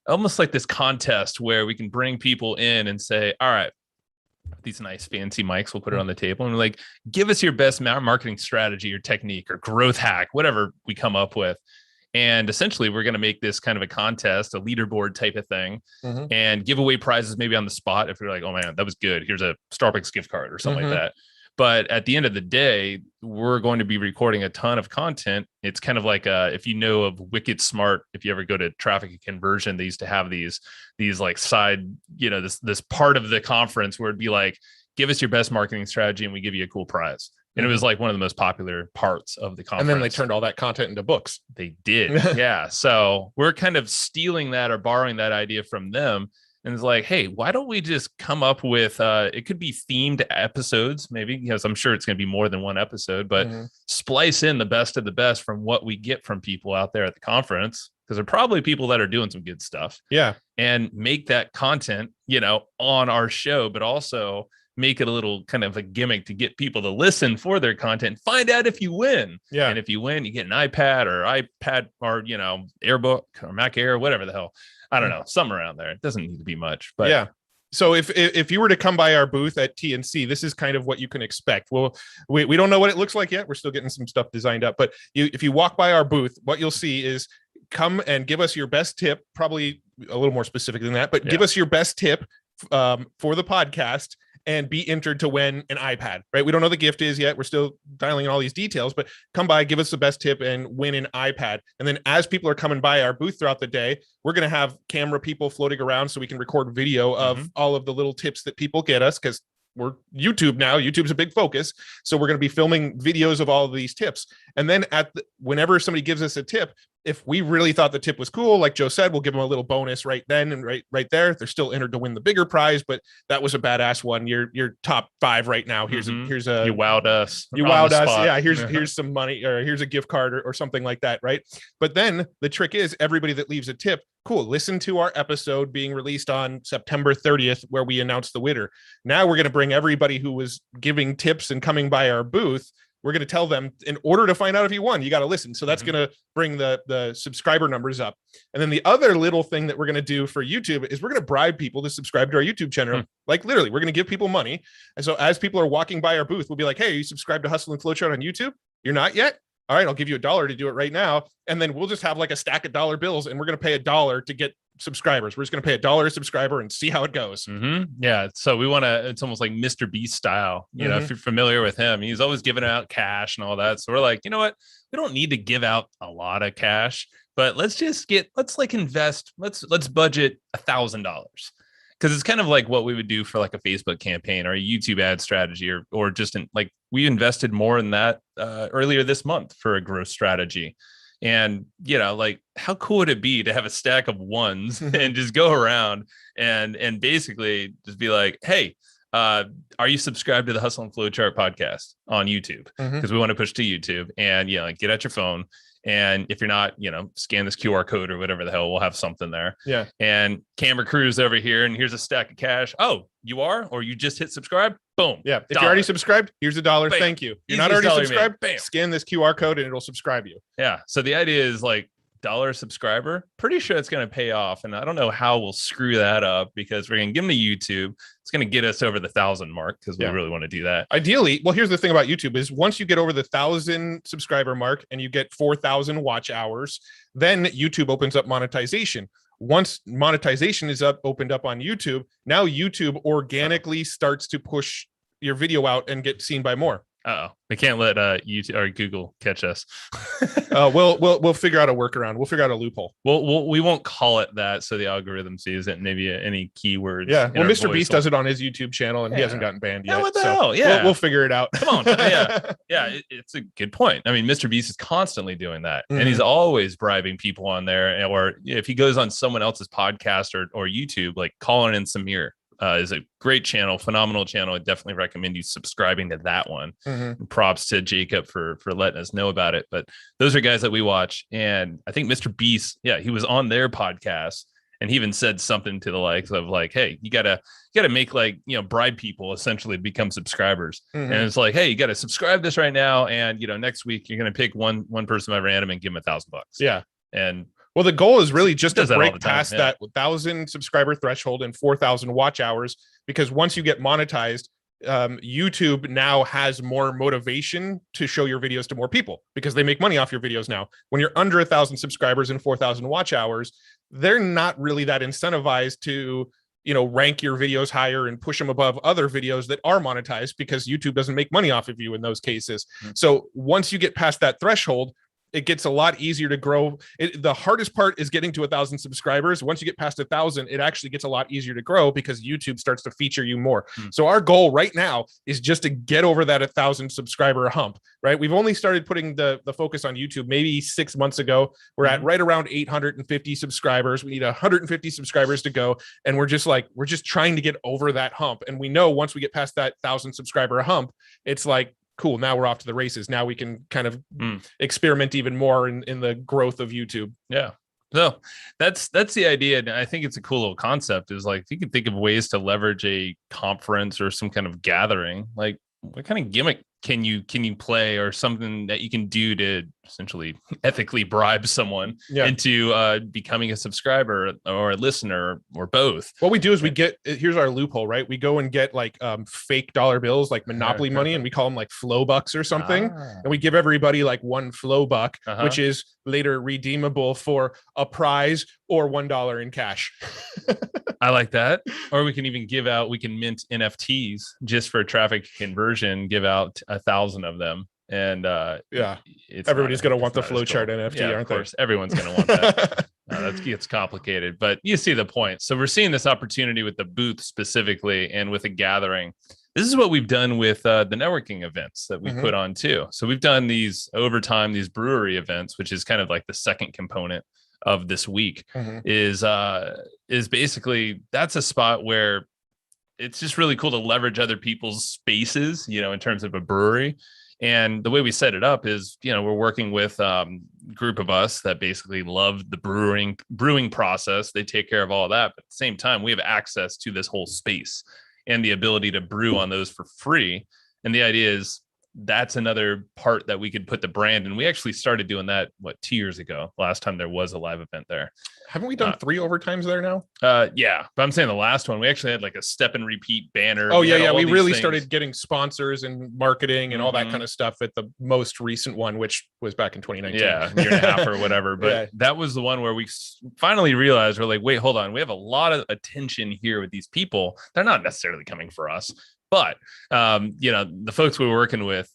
Speaker 2: almost like this contest where we can bring people in and say, all right, these nice fancy mics, we'll put it on the table, and we're like, give us your best marketing strategy or technique or growth hack, whatever we come up with. And essentially, we're going to make this kind of a contest, a leaderboard type of thing, and give away prizes maybe on the spot. If you're like, oh man, that was good, here's a Starbucks gift card or something like that. But at the end of the day, we're going to be recording a ton of content. It's kind of like if you know of Wicked Smart, if you ever go to Traffic and Conversion, they used to have these like side, this part of the conference where it'd be like, give us your best marketing strategy and we give you a cool prize. And it was like one of the most popular parts of the conference.
Speaker 1: And then they turned all that content into books.
Speaker 2: They did. Yeah. So we're kind of stealing that or borrowing that idea from them. And it's like, hey, why don't we just come up with, it could be themed episodes, maybe, because I'm sure it's going to be more than one episode, but splice in the best of the best from what we get from people out there at the conference, because there are probably people that are doing some good stuff.
Speaker 1: Yeah.
Speaker 2: And make that content, on our show, but also make it a little kind of a gimmick to get people to listen for their content, find out if you win.
Speaker 1: Yeah.
Speaker 2: And if you win, you get an iPad or, AirBook or Mac Air, whatever the hell. I don't know, somewhere around there. It doesn't need to be much, but
Speaker 1: yeah. So if you were to come by our booth at TNC, this is kind of what you can expect. Well, we don't know what it looks like yet. We're still getting some stuff designed up, but if you walk by our booth, what you'll see is come and give us your best tip, probably a little more specific than that, but give us your best tip for the podcast and be entered to win an iPad, right? We don't know the gift is yet. We're still dialing in all these details, but come by, give us the best tip and win an iPad. And then as people are coming by our booth throughout the day, we're going to have camera people floating around so we can record video of all of the little tips that people get us, because we're YouTube now. YouTube's a big focus. So we're going to be filming videos of all of these tips. And then whenever somebody gives us a tip, if we really thought the tip was cool, like Joe said, we'll give them a little bonus right then and right there. They're still entered to win the bigger prize, but that was a badass one. You're top 5 right now. Here's a
Speaker 2: you wowed us.
Speaker 1: You wowed us. Yeah, here's some money, or here's a gift card or something like that, right? But then the trick is everybody that leaves a tip, cool, listen to our episode being released on September 30th where we announced the winner. Now we're going to bring everybody who was giving tips and coming by our booth. We're going to tell them, in order to find out if you won, you got to listen. So that's going to bring the subscriber numbers up. And then the other little thing that we're going to do for YouTube is we're going to bribe people to subscribe to our YouTube channel. Like literally, we're going to give people money. And so as people are walking by our booth, we'll be like, hey, you subscribe to Hustle and Flowchart on YouTube? You're not yet? All right, I'll give you $1 to do it right now. And then we'll just have like a stack of dollar bills, and we're going to pay $1 to get subscribers. We're just going to pay $1 a subscriber and see how it goes.
Speaker 2: Yeah. So we want to, it's almost like Mr. Beast style, you know, if you're familiar with him, he's always giving out cash and all that. So we're like, you know what? We don't need to give out a lot of cash, but let's invest. Let's budget $1,000. Because it's kind of like what we would do for like a Facebook campaign or a YouTube ad strategy, or just like we invested more in that earlier this month for a growth strategy. And, you know, like how cool would it be to have a stack of ones and just go around and basically just be like, hey, are you subscribed to the Hustle and Flowchart podcast on YouTube? Because we want to push to YouTube, and, you know, like get out your phone. And if you're not, you know, scan this QR code or whatever the hell, we'll have something there.
Speaker 1: Yeah.
Speaker 2: And camera crew's over here, and here's a stack of cash. Oh, you are, or you just hit subscribe. Boom.
Speaker 1: Yeah. If you're already subscribed, here's $1. Bam. Thank you. You're not already subscribed.
Speaker 2: Bam.
Speaker 1: Scan this QR code and it'll subscribe you.
Speaker 2: Yeah. So the idea is like $1 subscriber. Pretty sure it's going to pay off. And I don't know how we'll screw that up, because we're going to give them to YouTube. It's going to get us over the 1,000 mark, because we really want to do that.
Speaker 1: Ideally, well, here's the thing about YouTube is once you get over the 1,000 subscriber mark and you get 4,000 watch hours, then YouTube opens up monetization. Once monetization is opened up on YouTube, now YouTube organically starts to push your video out and get seen by more.
Speaker 2: We can't let YouTube or Google catch us.
Speaker 1: We'll figure out a workaround. We'll figure out a loophole.
Speaker 2: We won't call it that, so the algorithm sees it. Maybe any keywords.
Speaker 1: Yeah. Well, Mr. Beast does it on his YouTube channel, and he hasn't gotten banned yet.
Speaker 2: What the hell? Yeah.
Speaker 1: We'll figure it out.
Speaker 2: Come on. Yeah. It's a good point. I mean, Mr. Beast is constantly doing that, and he's always bribing people on there. Or if he goes on someone else's podcast or YouTube, like Colin and Samir. Is a great channel, phenomenal channel. I definitely recommend you subscribing to that one. Props to Jacob for letting us know about it. But those are guys that we watch. And I think Mr. Beast, he was on their podcast, and he even said something to the likes of like, hey, you gotta make like, you know, bribe people essentially to become subscribers. And it's like, hey, you got to subscribe this right now. And, you know, next week you're going to pick one person by random and give him $1,000. Yeah. And
Speaker 1: well, the goal is really just to break past that 1,000 subscriber threshold and 4,000 watch hours, because once you get monetized, YouTube now has more motivation to show your videos to more people, because they make money off your videos now. When you're under 1,000 subscribers and 4,000 watch hours, they're not really that incentivized to, you know, rank your videos higher and push them above other videos that are monetized, because YouTube doesn't make money off of you in those cases. So once you get past that threshold, it gets a lot easier to grow. The hardest part is getting to 1,000 subscribers. Once you get past 1,000, it actually gets a lot easier to grow, because YouTube starts to feature you more. So our goal right now is just to get over that 1,000 subscriber hump, right? We've only started putting the focus on YouTube maybe 6 months ago. We're at right around 850 subscribers. We need 150 subscribers to go. And we're just trying to get over that hump. And we know once we get past that 1,000 subscriber hump, it's like, cool, now we're off to the races. Now we can kind of experiment even more in the growth of YouTube. Yeah.
Speaker 2: So that's the idea. And I think it's a cool little concept, is like, if you can think of ways to leverage a conference or some kind of gathering, like what kind of gimmick can you play, or something that you can do to essentially ethically bribe someone into becoming a subscriber or a listener, or both?
Speaker 1: What we do is here's our loophole, right? We go and get like fake dollar bills, like Monopoly money, and we call them like flow bucks or something. And we give everybody like one flow buck, which is later redeemable for a prize or $1 in cash.
Speaker 2: I like that. Or we can even we can mint NFTs just for traffic conversion, give out 1,000 of them. And
Speaker 1: everybody's going to want the Flowchart NFT, aren't they? Of course,
Speaker 2: everyone's going to want that. That gets complicated, but you see the point. So we're seeing this opportunity with the booth specifically, and with a gathering. This is what we've done with the networking events that we put on too. So we've done these over time, these brewery events, which is kind of like the second component of this week. Is basically, that's a spot where it's just really cool to leverage other people's spaces, in terms of a brewery. And the way we set it up is, we're working with group of us that basically love the brewing process. They take care of all of that. But at the same time, we have access to this whole space and the ability to brew on those for free. And the idea is that's another part that we could put the brand. And we actually started doing that, 2 years ago, last time there was a live event there.
Speaker 1: Haven't we done 3 overtimes there now?
Speaker 2: Yeah. But I'm saying the last one, we actually had like a step and repeat banner.
Speaker 1: Oh, yeah. We really started getting sponsors and marketing and all that kind of stuff at the most recent one, which was back in 2019.
Speaker 2: Yeah, a year and a half or whatever. But that was the one where we finally realized, we're like, wait, hold on. We have a lot of attention here with these people. They're not necessarily coming for us. But, the folks we were working with,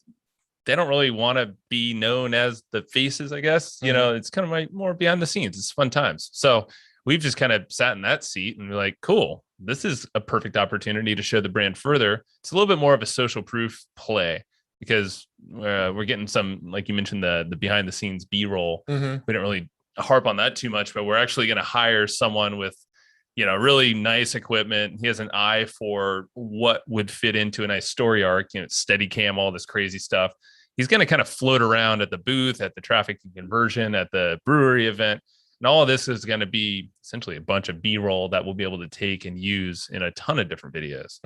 Speaker 2: they don't really want to be known as the faces, I guess. It's kind of like more behind the scenes. It's fun times. So we've just kind of sat in that seat and we're like, cool, this is a perfect opportunity to show the brand further. It's a little bit more of a social proof play because we're getting some, like you mentioned, the behind the scenes B-roll. We didn't really harp on that too much, but we're actually going to hire someone with really nice equipment. He has an eye for what would fit into a nice story arc, steady cam, all this crazy stuff. He's going to kind of float around at the booth, at the traffic and conversion, at the brewery event. And all of this is going to be essentially a bunch of B-roll that we'll be able to take and use in a ton of different videos.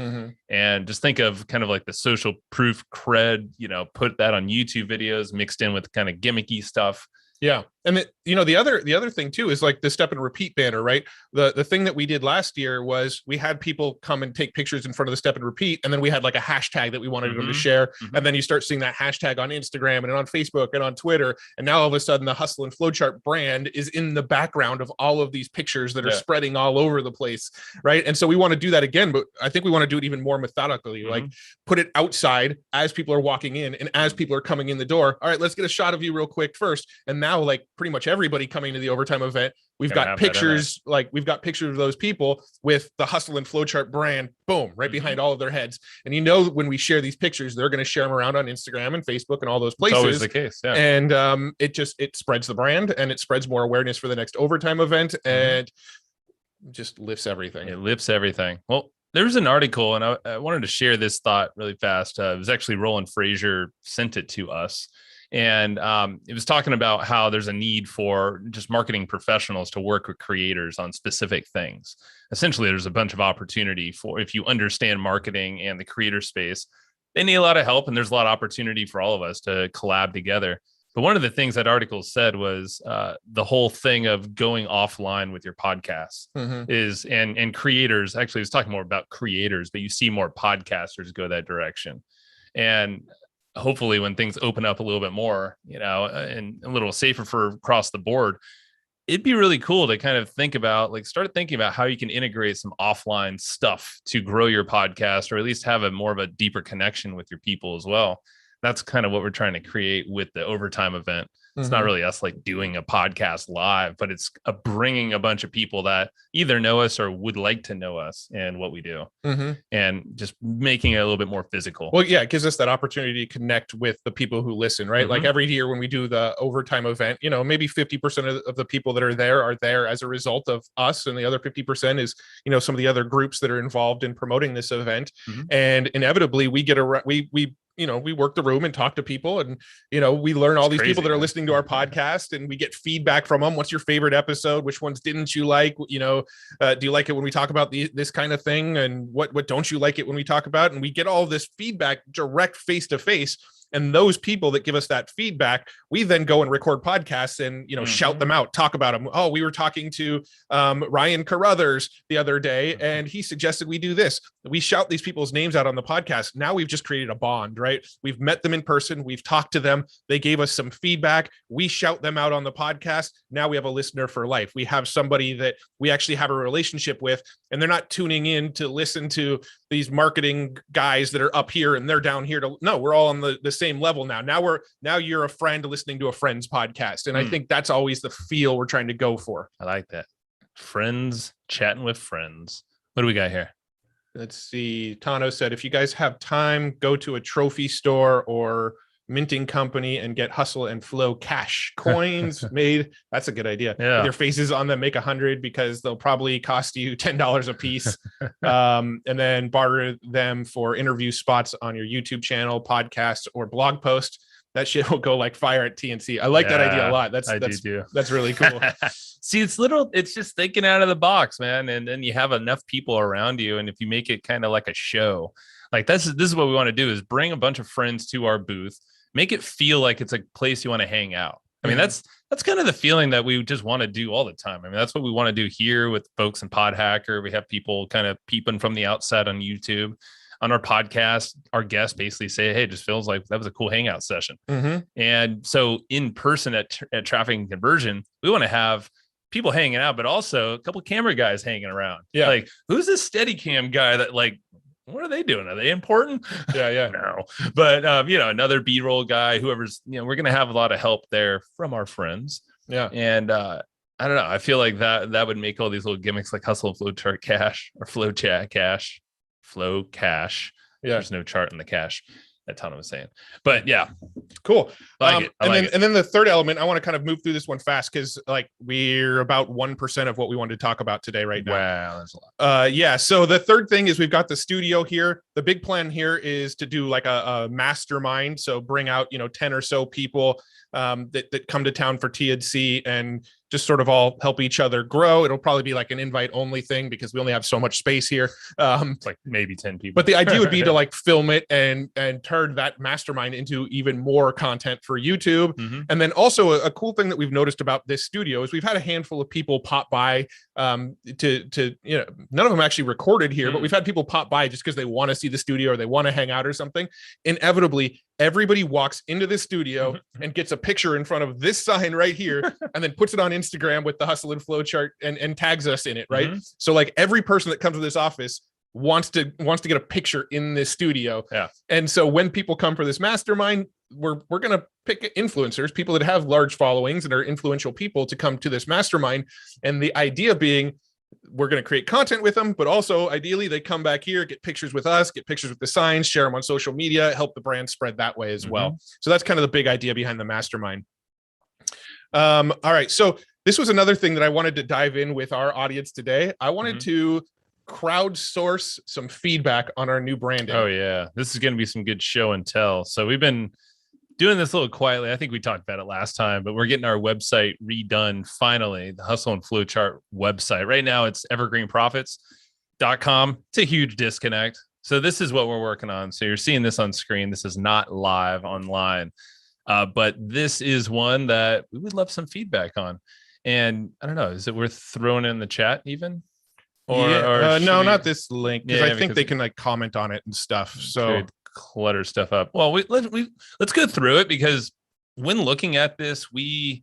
Speaker 2: And just think of kind of like the social proof cred, put that on YouTube videos mixed in with kind of gimmicky stuff.
Speaker 1: Yeah. And the other thing too is like the step and repeat banner, right? The thing that we did last year was we had people come and take pictures in front of the step and repeat, and then we had like a hashtag that we wanted them to share, and then you start seeing that hashtag on Instagram and on Facebook and on Twitter, and now all of a sudden the Hustle and Flowchart brand is in the background of all of these pictures that are spreading all over the place, right? And so we want to do that again, but I think we want to do it even more methodically, like put it outside as people are walking in and as people are coming in the door. All right, let's get a shot of you real quick first, and now like pretty much everybody coming to the overtime event, we've got pictures, we've got pictures of those people with the Hustle and Flowchart brand, boom, right behind all of their heads. And when we share these pictures, they're going to share them around on Instagram and Facebook and all those places.
Speaker 2: It's always the case, yeah.
Speaker 1: And it spreads the brand and it spreads more awareness for the next overtime event and just lifts everything.
Speaker 2: It lifts everything. Well, there was an article, and I wanted to share this thought really fast. It was actually Roland Frazier sent it to us. And it was talking about how there's a need for just marketing professionals to work with creators on specific things. Essentially, there's a bunch of opportunity for, if you understand marketing and the creator space, they need a lot of help, and there's a lot of opportunity for all of us to collab together. But one of the things that article said was the whole thing of going offline with your podcasts is, and creators, actually, I was talking more about creators, but you see more podcasters go that direction. And hopefully when things open up a little bit more, and a little safer for across the board, it'd be really cool to kind of start thinking about how you can integrate some offline stuff to grow your podcast, or at least have more of a deeper connection with your people as well. That's kind of what we're trying to create with the overtime event. It's not really us like doing a podcast live, but it's bringing a bunch of people that either know us or would like to know us and what we do, and just making it a little bit more physical.
Speaker 1: Well, yeah, it gives us that opportunity to connect with the people who listen, right? Like every year when we do the overtime event, maybe 50% of the people that are there as a result of us, and the other 50% is, some of the other groups that are involved in promoting this event. And inevitably we get we work the room and talk to people, and we learn all these people that are listening to our podcast, and we get feedback from them. What's your favorite episode? Which ones didn't you like? Do you like it when we talk about this kind of thing? And what don't you like it when we talk about? And we get all this feedback direct face to face. And those people that give us that feedback, we then go and record podcasts and, shout them out, talk about them. Oh, we were talking to Ryan Carruthers the other day, and he suggested we do this. We shout these people's names out on the podcast. Now we've just created a bond, right? We've met them in person. We've talked to them. They gave us some feedback. We shout them out on the podcast. Now we have a listener for life. We have somebody that we actually have a relationship with, and they're not tuning in to listen to these marketing guys that are up here and they're down here no, we're all on the same level now. Now you're a friend listening to a friend's podcast. And I think that's always the feel we're trying to go for.
Speaker 2: I like that. Friends chatting with friends. What do we got here?
Speaker 1: let's see. Tano said, if you guys have time, go to a trophy store or minting company and get Hustle and Flow cash coins made. That's a good idea.
Speaker 2: Yeah.
Speaker 1: With your faces on them, make 100 because they'll probably cost you $10 a piece. And then barter them for interview spots on your YouTube channel, podcast, or blog post. That shit will go like fire at TNC. I like that idea a lot. That's really cool.
Speaker 2: See, it's just thinking out of the box, man. And then you have enough people around you. And if you make it kind of like a show, like this is what we want to do, is bring a bunch of friends to our booth, make it feel like it's a place you want to hang out. I mean, that's kind of the feeling that we just want to do all the time. I mean, that's what we want to do here with folks in PodHacker. We have people kind of peeping from the outside on YouTube. On our podcast, our guests basically say, hey, it just feels like that was a cool hangout session. And so in person at Traffic and Conversion, we want to have people hanging out, but also a couple of camera guys hanging around.
Speaker 1: Yeah.
Speaker 2: Like, who's this Steadicam guy that, like, what are they doing? Are they important?
Speaker 1: Yeah.
Speaker 2: No. But, another B-roll guy, whoever's, we're going to have a lot of help there from our friends.
Speaker 1: Yeah.
Speaker 2: And I don't know. I feel like that would make all these little gimmicks like Hustle and Flowchart cash or Flowchat cash. Flow cash.
Speaker 1: Yeah.
Speaker 2: There's no chart in the cash that Tana was saying, but yeah,
Speaker 1: cool.
Speaker 2: I like it.
Speaker 1: And then the third element, I want to kind of move through this one fast because like we're about 1% of what we wanted to talk about today right now.
Speaker 2: Wow, that's a lot.
Speaker 1: Yeah. So the third thing is we've got the studio here. The big plan here is to do like a mastermind. So bring out 10 or so people that come to town for TNC and just sort of all help each other grow. It'll probably be like an invite only thing because we only have so much space here.
Speaker 2: It's like maybe 10 people.
Speaker 1: But the idea would be to like film it and turn that mastermind into even more content for YouTube. And then also a cool thing that we've noticed about this studio is we've had a handful of people pop by to none of them actually recorded here, but we've had people pop by just because they want to see the studio or they want to hang out or something. Inevitably, everybody walks into the studio and gets a picture in front of this sign right here and then puts it on Instagram with the Hustle and Flow chart and tags us in it, right? So like every person that comes to this office wants to get a picture in this studio.
Speaker 2: Yeah.
Speaker 1: And so when people come for this mastermind, we're going to pick influencers, people that have large followings and are influential people to come to this mastermind. And the idea being we're going to create content with them, but also ideally they come back here, get pictures with us, get pictures with the signs, share them on social media, help the brand spread that way as well. So that's kind of the big idea behind the mastermind. All right. So this was another thing that I wanted to dive in with our audience today. I wanted to crowdsource some feedback on our new branding.
Speaker 2: Oh yeah. This is going to be some good show and tell. So we've been doing this a little quietly. I think we talked about it last time, but we're getting our website redone finally, the Hustle and Flowchart website. Right now it's evergreenprofits.com. It's a huge disconnect. So this is what we're working on. So you're seeing this on screen. This is not live online, but this is one that we would love some feedback on. And I don't know, is it worth throwing in the chat even?
Speaker 1: Or no, not this link, because I think they can like comment on it and stuff. So
Speaker 2: clutter stuff up. Well, let's go through it, because when looking at this, we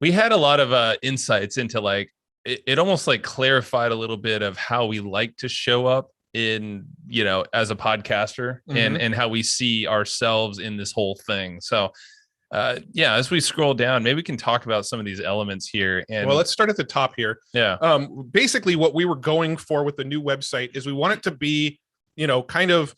Speaker 2: had a lot of insights into like it almost like clarified a little bit of how we like to show up in, as a podcaster and how we see ourselves in this whole thing. So as we scroll down, maybe we can talk about some of these elements here. And
Speaker 1: well, let's start at the top here.
Speaker 2: Yeah.
Speaker 1: Basically what we were going for with the new website is we want it to be, kind of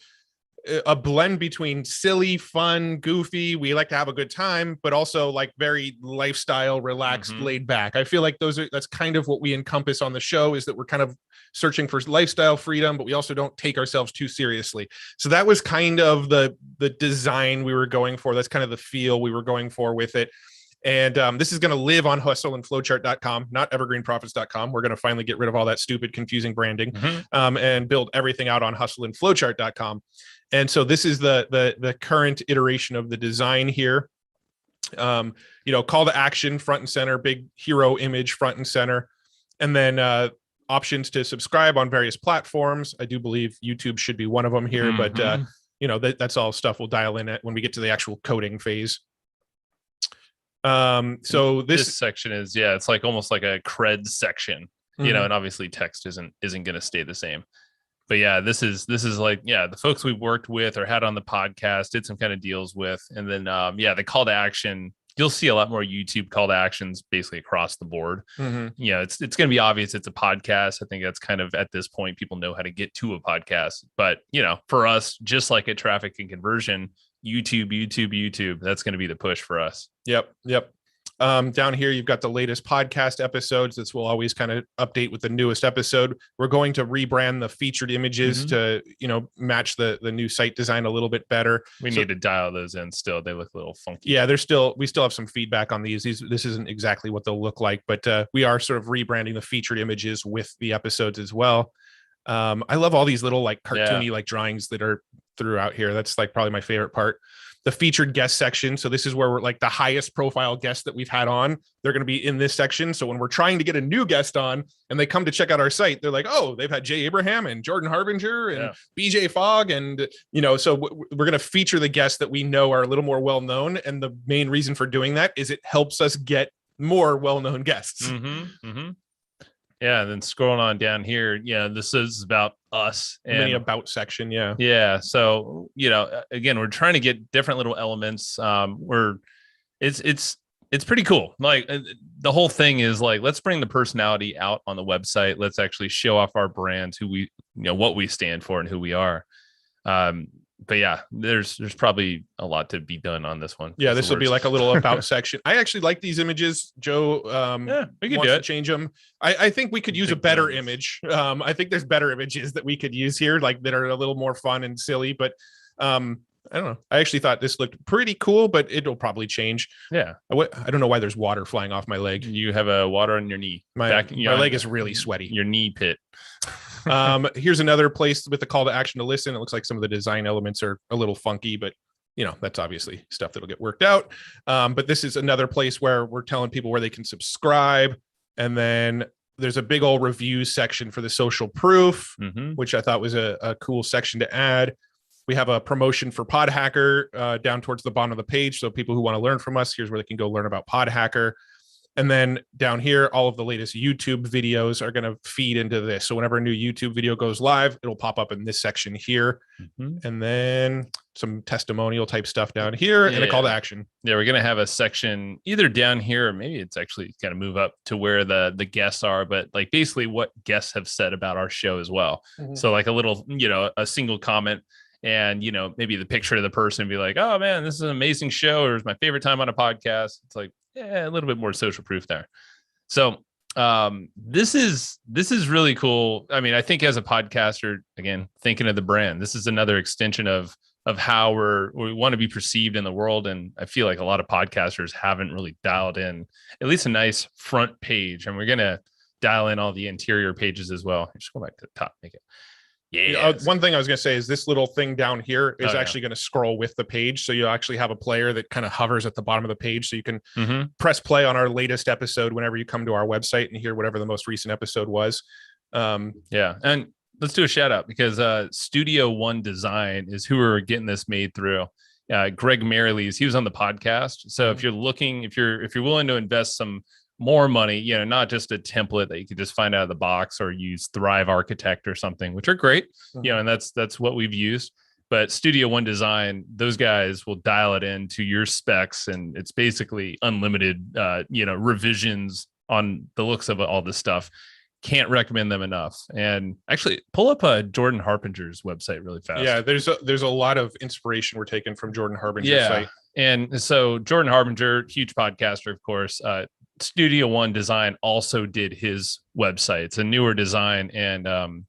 Speaker 1: a blend between silly, fun, goofy. We like to have a good time, but also like very lifestyle, relaxed, laid back. I feel like that's kind of what we encompass on the show, is that we're kind of searching for lifestyle freedom, but we also don't take ourselves too seriously. So that was kind of the design we were going for. That's kind of the feel we were going for with it. And this is going to live on hustleandflowchart.com, not evergreenprofits.com. We're going to finally get rid of all that stupid, confusing branding and build everything out on hustleandflowchart.com. And so this is the current iteration of the design here. Call to action, front and center, big hero image, front and center. And then options to subscribe on various platforms. I do believe YouTube should be one of them here, but that's all stuff we'll dial in at when we get to the actual coding phase. So this
Speaker 2: section is, it's like almost like a cred section, and obviously text isn't going to stay the same. But this is like, the folks we've worked with or had on the podcast, did some kind of deals with. And then, the call to action you'll see a lot more YouTube call to actions basically across the board.
Speaker 1: Mm-hmm.
Speaker 2: You know, it's going to be obvious it's a podcast. I think that's kind of at this point, people know how to get to a podcast. But, you know, for us, just like at traffic and conversion, YouTube, that's going to be the push for us.
Speaker 1: Yep. Down here, you've got the latest podcast episodes. This will always kind of update with the newest episode. We're going to rebrand the featured images to, you know, match the new site design a little bit better.
Speaker 2: We need to dial those in still. They look a little funky.
Speaker 1: Yeah, we still have some feedback on these. This isn't exactly what they'll look like, but we are sort of rebranding the featured images with the episodes as well. I love all these little like cartoony like drawings that are throughout here. That's like probably my favorite part. The featured guest section. So this is where we're like the highest profile guests that we've had on. They're going to be in this section. So when we're trying to get a new guest on and they come to check out our site, they're like, oh, they've had Jay Abraham and Jordan Harbinger and BJ Fogg. And, you know, so we're going to feature the guests that we know are a little more well-known. And the main reason for doing that is it helps us get more well-known guests.
Speaker 2: Yeah, and then scrolling on down here, this is about us and
Speaker 1: mini about section.
Speaker 2: Yeah. So, you know, again, we're trying to get different little elements. It's pretty cool. Like the whole thing is like, let's bring the personality out on the website. Let's actually show off our brands, who we, you know, what we stand for and who we are. But yeah, there's probably a lot to be done on this one.
Speaker 1: Yeah, this will be like a little about section. I actually like these images. Joe
Speaker 2: we could
Speaker 1: wants to change them. I think we could use a better image. I think there's better images that we could use here, like that are a little more fun and silly. But I don't know. I actually thought this looked pretty cool, but it'll probably change.
Speaker 2: Yeah.
Speaker 1: I don't know why there's water flying off my leg.
Speaker 2: You have a water on your knee.
Speaker 1: My leg is really sweaty.
Speaker 2: Your knee pit.
Speaker 1: Here's another place with the call to action to listen. It looks like some of the design elements are a little funky, but you know, that's obviously stuff that'll get worked out. But this is another place where we're telling people where they can subscribe. And then there's a big old review section for the social proof, which I thought was a cool section to add. We have a promotion for PodHacker down towards the bottom of the page. So people who want to learn from us, here's where they can go learn about PodHacker. And then down here, all of the latest YouTube videos are going to feed into this. So whenever a new YouTube video goes live, it'll pop up in this section here. And then some testimonial type stuff down here and a call to action.
Speaker 2: Yeah, we're going to have a section either down here, or maybe it's actually going to move up to where the guests are, but like basically what guests have said about our show as well. So like a little, you know, a single comment. And, you know, maybe the picture of the person be like, oh, man, this is an amazing show, or it's my favorite time on a podcast. It's like, a little bit more social proof there. So this is really cool. I mean, I think as a podcaster, again, thinking of the brand, this is another extension of how we want to be perceived in the world. And I feel like a lot of podcasters haven't really dialed in at least a nice front page. And we're going to dial in all the interior pages as well. Just go back to the top, make it. Yeah.
Speaker 1: One thing I was going to say is this little thing down here is actually going to scroll with the page. So you actually have a player that kind of hovers at the bottom of the page. So you can press play on our latest episode whenever you come to our website and hear whatever the most recent episode was.
Speaker 2: Yeah. And let's do a shout out because Studio One Design is who we're getting this made through. Greg Merrilees, he was on the podcast. So if you're looking, if you're willing to invest some more money, you know, not just a template that you could just find out of the box or use Thrive Architect or something, which are great, you know, and that's what we've used. But Studio One Design, those guys will dial it into your specs, and it's basically unlimited, you know, revisions on the looks of all this stuff. Can't recommend them enough. And actually, pull up Jordan Harpinger's website really fast.
Speaker 1: Yeah, there's a lot of inspiration we're taking from Jordan Harbinger's site.
Speaker 2: And so Jordan Harbinger, huge podcaster, of course. Studio One Design also did his website. It's a newer design, and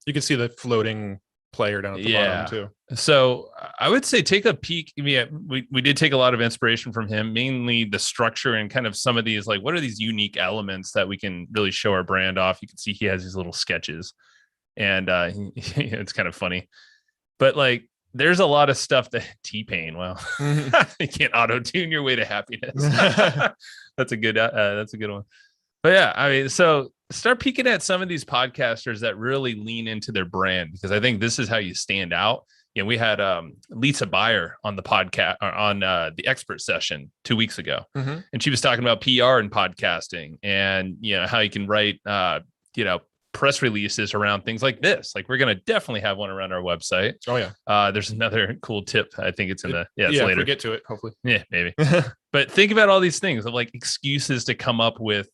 Speaker 1: you can see the floating player down at the bottom too.
Speaker 2: So I would say take a peek. Yeah, we did take a lot of inspiration from him, mainly the structure and kind of some of these, like, what are these unique elements that we can really show our brand off. You can see he has these little sketches, and it's kind of funny, but like there's a lot of stuff that T-Pain, well, you can't auto-tune your way to happiness. That's a good one. But yeah, I mean, so start peeking at some of these podcasters that really lean into their brand, because I think this is how you stand out. You know, we had Lisa Beyer on the podcast, on the expert session 2 weeks ago, and she was talking about PR and podcasting, and you know how you can write, you know, press releases around things like this. Like we're going to definitely have one around our website.
Speaker 1: Oh yeah.
Speaker 2: There's another cool tip. I think it's in the, it's
Speaker 1: later.
Speaker 2: If
Speaker 1: we get to it, hopefully.
Speaker 2: Yeah, maybe. But think about all these things of like excuses to come up with,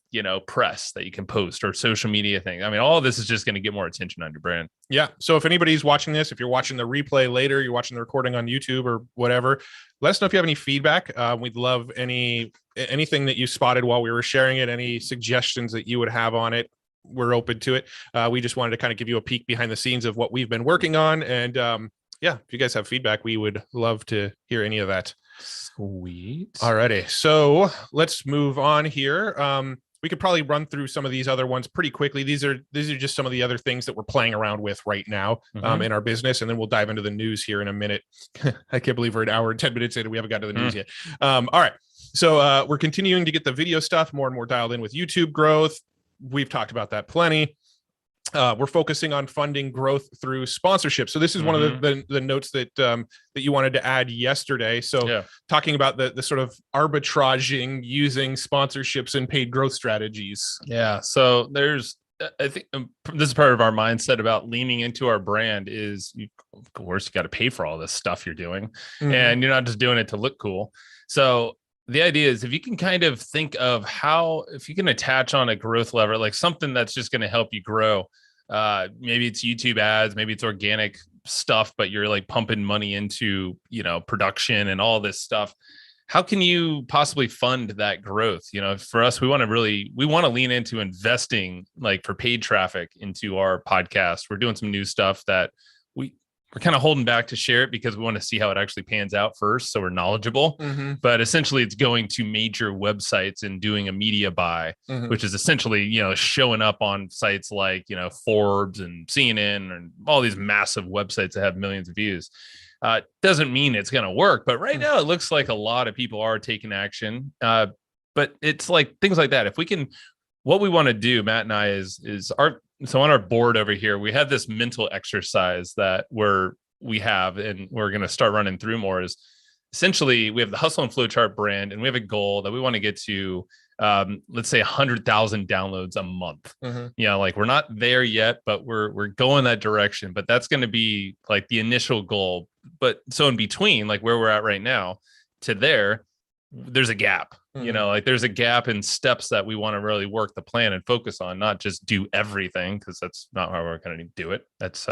Speaker 2: press that you can post or social media things. I mean, all of this is just going to get more attention on your brand.
Speaker 1: Yeah. So if anybody's watching this, if you're watching the replay later, you're watching the recording on YouTube or whatever, let us know if you have any feedback. We'd love anything that you spotted while we were sharing it, any suggestions that you would have on it. We're open to it. We just wanted to kind of give you a peek behind the scenes of what we've been working on. And yeah, if you guys have feedback, we would love to hear any of that.
Speaker 2: Sweet.
Speaker 1: Alrighty. So let's move on here. We could probably run through some of these other ones pretty quickly. These are just some of the other things that we're playing around with right now in our business. And then we'll dive into the news here in a minute. I can't believe we're an hour and 10 minutes in and we haven't got to the news yet. All right. So we're continuing to get the video stuff more and more dialed in with YouTube growth. We've talked about that plenty. We're focusing on funding growth through sponsorship. So this is one of the notes that that you wanted to add yesterday. So talking about the sort of arbitraging using sponsorships and paid growth strategies.
Speaker 2: Yeah. So I think this is part of our mindset about leaning into our brand is, of course, you got to pay for all this stuff you're doing, and you're not just doing it to look cool. So the idea is if you can kind of think of if you can attach on a growth lever, like something that's just going to help you grow, maybe it's YouTube ads, maybe it's organic stuff, but you're like pumping money into, production and all this stuff. How can you possibly fund that growth? For us, we want to lean into investing like for paid traffic into our podcast. We're doing some new stuff that we're kind of holding back to share it because we want to see how it actually pans out first. So we're knowledgeable, but essentially it's going to major websites and doing a media buy, which is essentially, showing up on sites like, Forbes and CNN and all these massive websites that have millions of views. Doesn't mean it's going to work, but right now it looks like a lot of people are taking action. But it's like things like that. What we want to do, Matt and I, so on our board over here, we have this mental exercise that we have, and we're going to start running through more, is essentially we have the Hustle and Flowchart brand, and we have a goal that we want to get to, let's say 100,000 downloads a month. Like we're not there yet, but we're going that direction, but that's going to be like the initial goal. But so in between, like where we're at right now to there's a gap. Like there's a gap in steps that we want to really work the plan and focus on, not just do everything, because that's not how we're going to do it. That's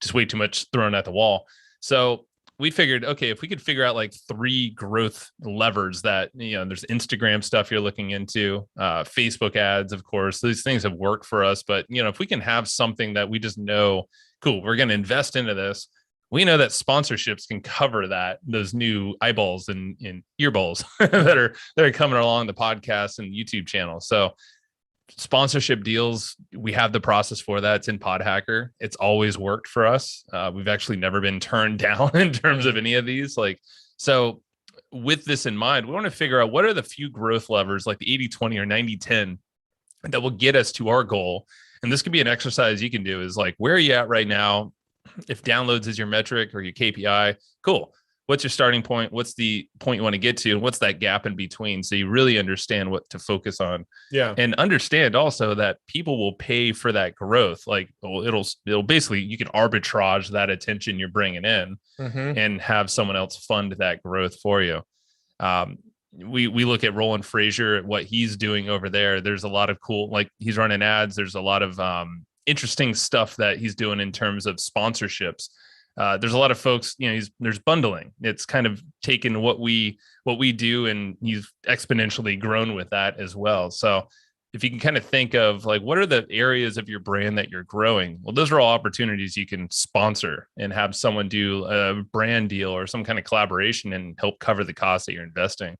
Speaker 2: just way too much thrown at the wall. So we figured, okay, if we could figure out like 3 growth levers that, there's Instagram stuff you're looking into, Facebook ads, of course, these things have worked for us. But, if we can have something that we just know, cool, we're going to invest into this. We know that sponsorships can cover those new eyeballs and earballs that are coming along the podcast and YouTube channel. So sponsorship deals, we have the process for that. It's in PodHacker. It's always worked for us. We've actually never been turned down in terms of any of these. So with this in mind, we want to figure out what are the few growth levers, like the 80-20 or 90-10, that will get us to our goal. And this could be an exercise you can do, is like, where are you at right now? If downloads is your metric or your KPI, cool. What's your starting point? What's the point you want to get to? And what's that gap in between? So you really understand what to focus on. Yeah. And understand also that people will pay for that growth. Like it'll basically, you can arbitrage that attention you're bringing in and have someone else fund that growth for you. We look at Roland Frazier, what he's doing over there. There's a lot of cool, like he's running ads. There's a lot of interesting stuff that he's doing in terms of sponsorships. There's a lot of folks, there's bundling. It's kind of taken what we do, and he's exponentially grown with that as well. So if you can kind of think of like, what are the areas of your brand that you're growing? Well, those are all opportunities you can sponsor and have someone do a brand deal or some kind of collaboration and help cover the cost that you're investing.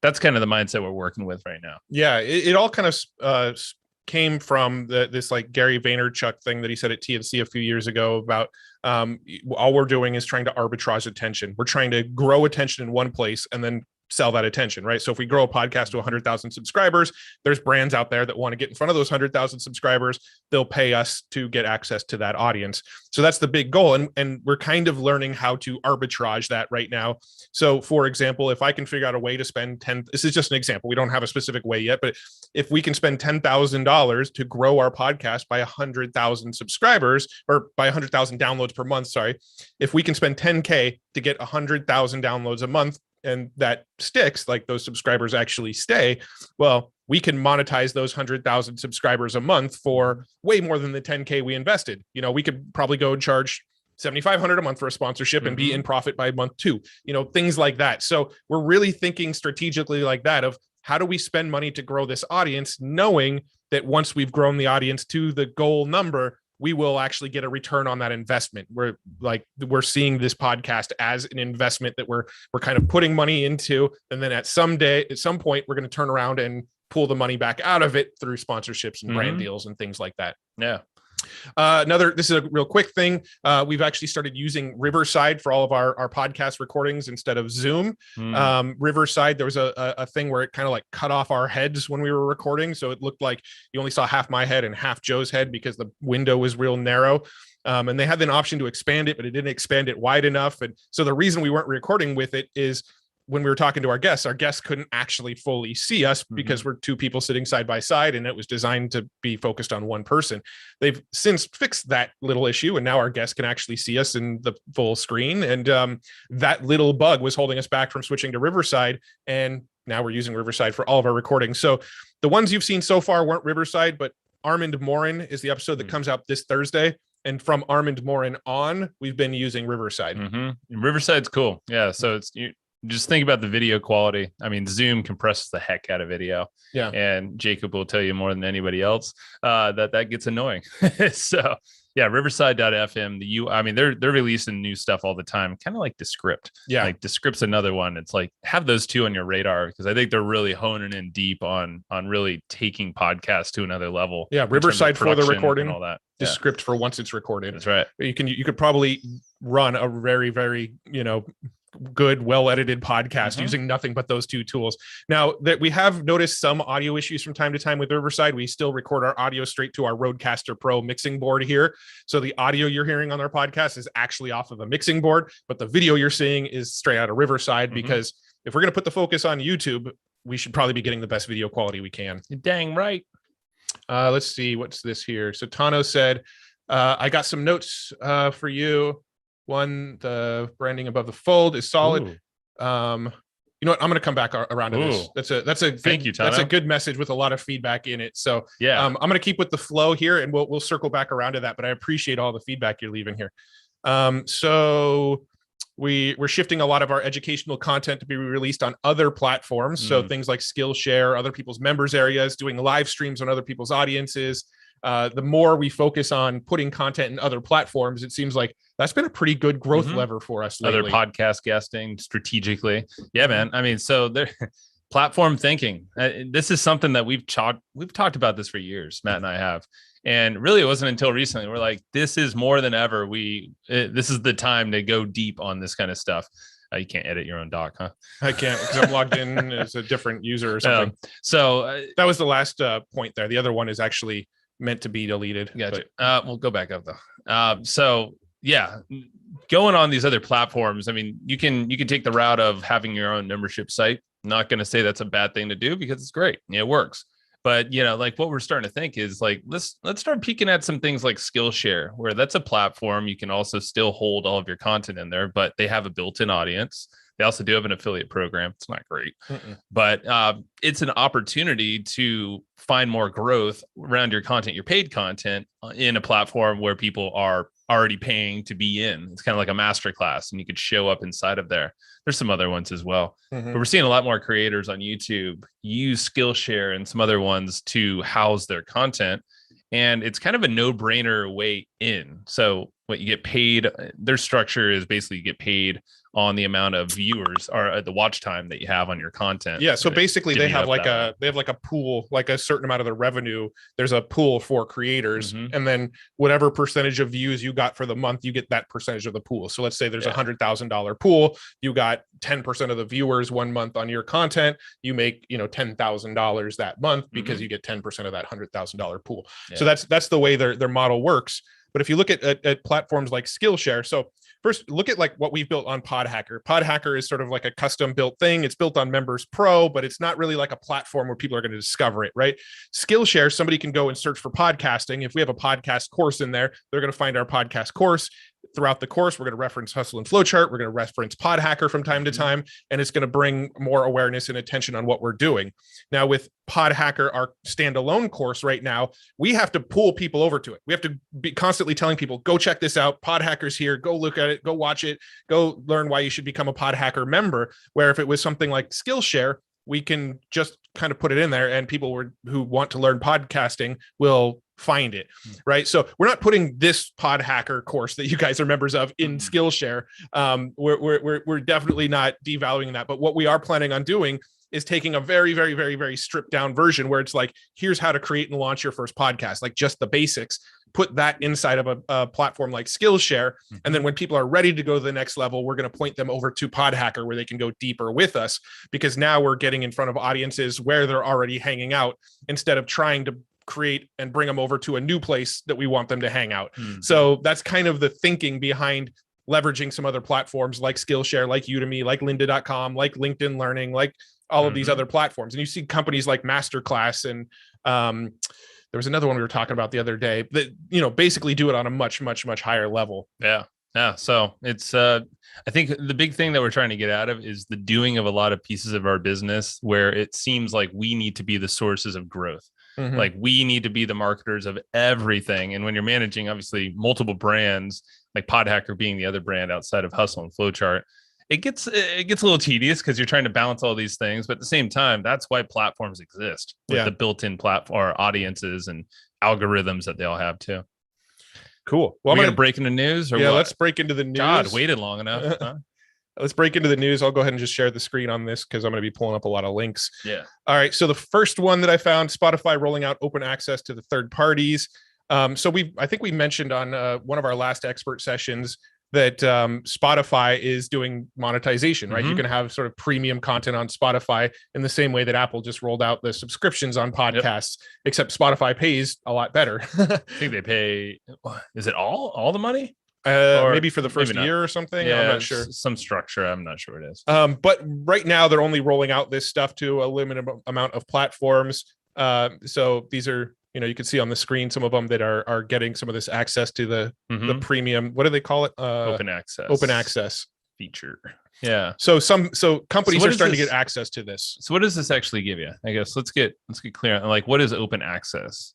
Speaker 2: That's kind of the mindset we're working with right now.
Speaker 1: Yeah. It all kind of came from this like Gary Vaynerchuk thing that he said at TNC a few years ago about all we're doing is trying to arbitrage attention. We're trying to grow attention in one place and then sell that attention, right? So if we grow a podcast to 100,000 subscribers, there's brands out there that want to get in front of those 100,000 subscribers. They'll pay us to get access to that audience. So that's the big goal. And we're kind of learning how to arbitrage that right now. So for example, if I can figure out a way to spend this is just an example. We don't have a specific way yet, but if we can spend $10,000 to grow our podcast by 100,000 subscribers, or by 100,000 downloads per month, sorry, if we can spend 10K to get 100,000 downloads a month, and that sticks, like those subscribers actually stay, well, we can monetize those 100,000 subscribers a month for way more than the 10K we invested. You know, we could probably go and charge $7,500 a month for a sponsorship and be in profit by month 2, you know, things like that. So we're really thinking strategically like that of how do we spend money to grow this audience, knowing that once we've grown the audience to the goal number, we will actually get a return on that investment. We're seeing this podcast as an investment that we're kind of putting money into. And then at some point, we're going to turn around and pull the money back out of it through sponsorships and brand deals and things like that.
Speaker 2: Yeah.
Speaker 1: This is a real quick thing. We've actually started using Riverside for all of our podcast recordings instead of Zoom. Riverside, there was a thing where it kind of like cut off our heads when we were recording. So it looked like you only saw half my head and half Joe's head because the window was real narrow. And they had an option to expand it, but it didn't expand it wide enough. And so the reason we weren't recording with it is when we were talking to our guests couldn't actually fully see us because we're two people sitting side by side, and it was designed to be focused on one person. They've since fixed that little issue, and now our guests can actually see us in the full screen. And that little bug was holding us back from switching to Riverside. And now we're using Riverside for all of our recordings. So the ones you've seen so far weren't Riverside, but Armand Morin is the episode that comes out this Thursday. And from Armand Morin on, we've been using Riverside.
Speaker 2: Riverside's cool. Yeah. So just think about the video quality. I mean, Zoom compresses the heck out of video. Yeah. And Jacob will tell you more than anybody else that gets annoying. So yeah, Riverside.fm. I mean, they're releasing new stuff all the time, kind of like Descript. Yeah. Like Descript's another one. It's like, have those two on your radar, because I think they're really honing in deep on really taking podcasts to another level.
Speaker 1: Yeah. Riverside for the recording and all that. Descript for once it's recorded.
Speaker 2: That's right.
Speaker 1: You could probably run a very, very, good, well-edited podcast using nothing but those two tools. Now that we have noticed some audio issues from time to time with Riverside, we still record our audio straight to our Rodecaster Pro mixing board here. So the audio you're hearing on our podcast is actually off of a mixing board, but the video you're seeing is straight out of Riverside, because if we're going to put the focus on YouTube, we should probably be getting the best video quality we can.
Speaker 2: You're dang right.
Speaker 1: Let's see. What's this here? So Tano said, I got some notes for you. One, the branding above the fold is solid. You know what? I'm going to come back around to this. That's a good,
Speaker 2: thank you, Tano.
Speaker 1: That's a good message with a lot of feedback in it. So yeah, I'm going to keep with the flow here, and we'll circle back around to that. But I appreciate all the feedback you're leaving here. So we're shifting a lot of our educational content to be released on other platforms. So things like Skillshare, other people's members areas, doing live streams on other people's audiences. The more we focus on putting content in other platforms, it seems like that's been a pretty good growth lever for us lately.
Speaker 2: Other podcast guesting strategically. Yeah, man. I mean, so there, platform thinking. This is something that we've talked about this for years, Matt and I have. And really, it wasn't until recently we're like, this is more than ever. This is the time to go deep on this kind of stuff. You can't edit your own doc, huh?
Speaker 1: I can't, because I'm logged in as a different user or something. That was the last point there. The other one is actually meant to be deleted.
Speaker 2: Gotcha. We'll go back up though. So yeah, going on these other platforms. I mean, you can take the route of having your own membership site. I'm not going to say that's a bad thing to do, because it's great. Yeah, it works. But like what we're starting to think is like, let's start peeking at some things like Skillshare, where that's a platform. You can also still hold all of your content in there, but they have a built-in audience. They also do have an affiliate program. It's not great, but it's an opportunity to find more growth around your content, your paid content, in a platform where people are already paying to be in. It's kind of like a masterclass, and you could show up inside of there. There's some other ones as well, but we're seeing a lot more creators on YouTube use Skillshare and some other ones to house their content. And it's kind of a no-brainer way in. So what you get paid, their structure is basically you get paid on the amount of viewers or the watch time that you have on your content.
Speaker 1: Yeah. So basically they have like a pool, like a certain amount of the revenue. There's a pool for creators. And then whatever percentage of views you got for the month, you get that percentage of the pool. So let's say there's $100,000 pool. You got 10% of the viewers 1 month on your content. You make, $10,000 that month because you get 10% of that $100,000 pool. So that's the way their model works. But if you look at platforms like Skillshare, so first look at like what we've built on PodHacker. PodHacker is sort of like a custom built thing. It's built on Members Pro, but it's not really like a platform where people are going to discover it, right? Skillshare, somebody can go and search for podcasting. If we have a podcast course in there, they're going to find our podcast course. Throughout the course, we're going to reference Hustle and Flowchart. We're going to reference PodHacker from time to time, and it's going to bring more awareness and attention on what we're doing. Now, with PodHacker, our standalone course right now, we have to pull people over to it. We have to be constantly telling people, go check this out. PodHacker's here. Go look at it. Go watch it. Go learn why you should become a PodHacker member. Where if it was something like Skillshare, we can just kind of put it in there, and people who want to learn podcasting will find it, right? So we're not putting this PodHacker course that you guys are members of in Skillshare. We're definitely not devaluing that. But what we are planning on doing is taking a very, very, very, very stripped down version where it's like, here's how to create and launch your first podcast, like just the basics. Put that inside of a platform like Skillshare. And then when people are ready to go to the next level, we're going to point them over to PodHacker where they can go deeper with us, because now we're getting in front of audiences where they're already hanging out instead of trying to create and bring them over to a new place that we want them to hang out. So that's kind of the thinking behind leveraging some other platforms like Skillshare, like Udemy, like lynda.com, like LinkedIn Learning, like all of these other platforms. And you see companies like Masterclass and there was another one we were talking about the other day that, basically do it on a much, much, much higher level.
Speaker 2: Yeah. So it's, I think the big thing that we're trying to get out of is the doing of a lot of pieces of our business where it seems like we need to be the sources of growth. Like we need to be the marketers of everything. And when you're managing obviously multiple brands, like PodHacker being the other brand outside of Hustle and Flowchart, it gets a little tedious because you're trying to balance all these things. But at the same time, that's why platforms exist with the built-in platform audiences and algorithms that they all have too.
Speaker 1: Cool.
Speaker 2: Well, I'm going to break into news. Or
Speaker 1: let's break into the news.
Speaker 2: God, waited long enough. Huh?
Speaker 1: Let's break into the news. I'll go ahead and just share the screen on this because I'm going to be pulling up a lot of links.
Speaker 2: Yeah.
Speaker 1: All right. So the first one that I found, Spotify rolling out open access to the third parties. I think we mentioned on one of our last expert sessions that Spotify is doing monetization, right? You can have sort of premium content on Spotify in the same way that Apple just rolled out the subscriptions on podcasts, except Spotify pays a lot I
Speaker 2: think they pay, is it all the money?
Speaker 1: Maybe for the first year or something.
Speaker 2: Yeah,
Speaker 1: I'm not sure.
Speaker 2: Some structure. I'm not sure what it is.
Speaker 1: But right now they're only rolling out this stuff to a limited amount of platforms. So these are, you can see on the screen some of them that are getting some of this access to the premium. What do they call it?
Speaker 2: Open access
Speaker 1: feature.
Speaker 2: Yeah.
Speaker 1: So companies are starting to get access to this.
Speaker 2: So what does this actually give you? I guess let's get clear on like what is open access.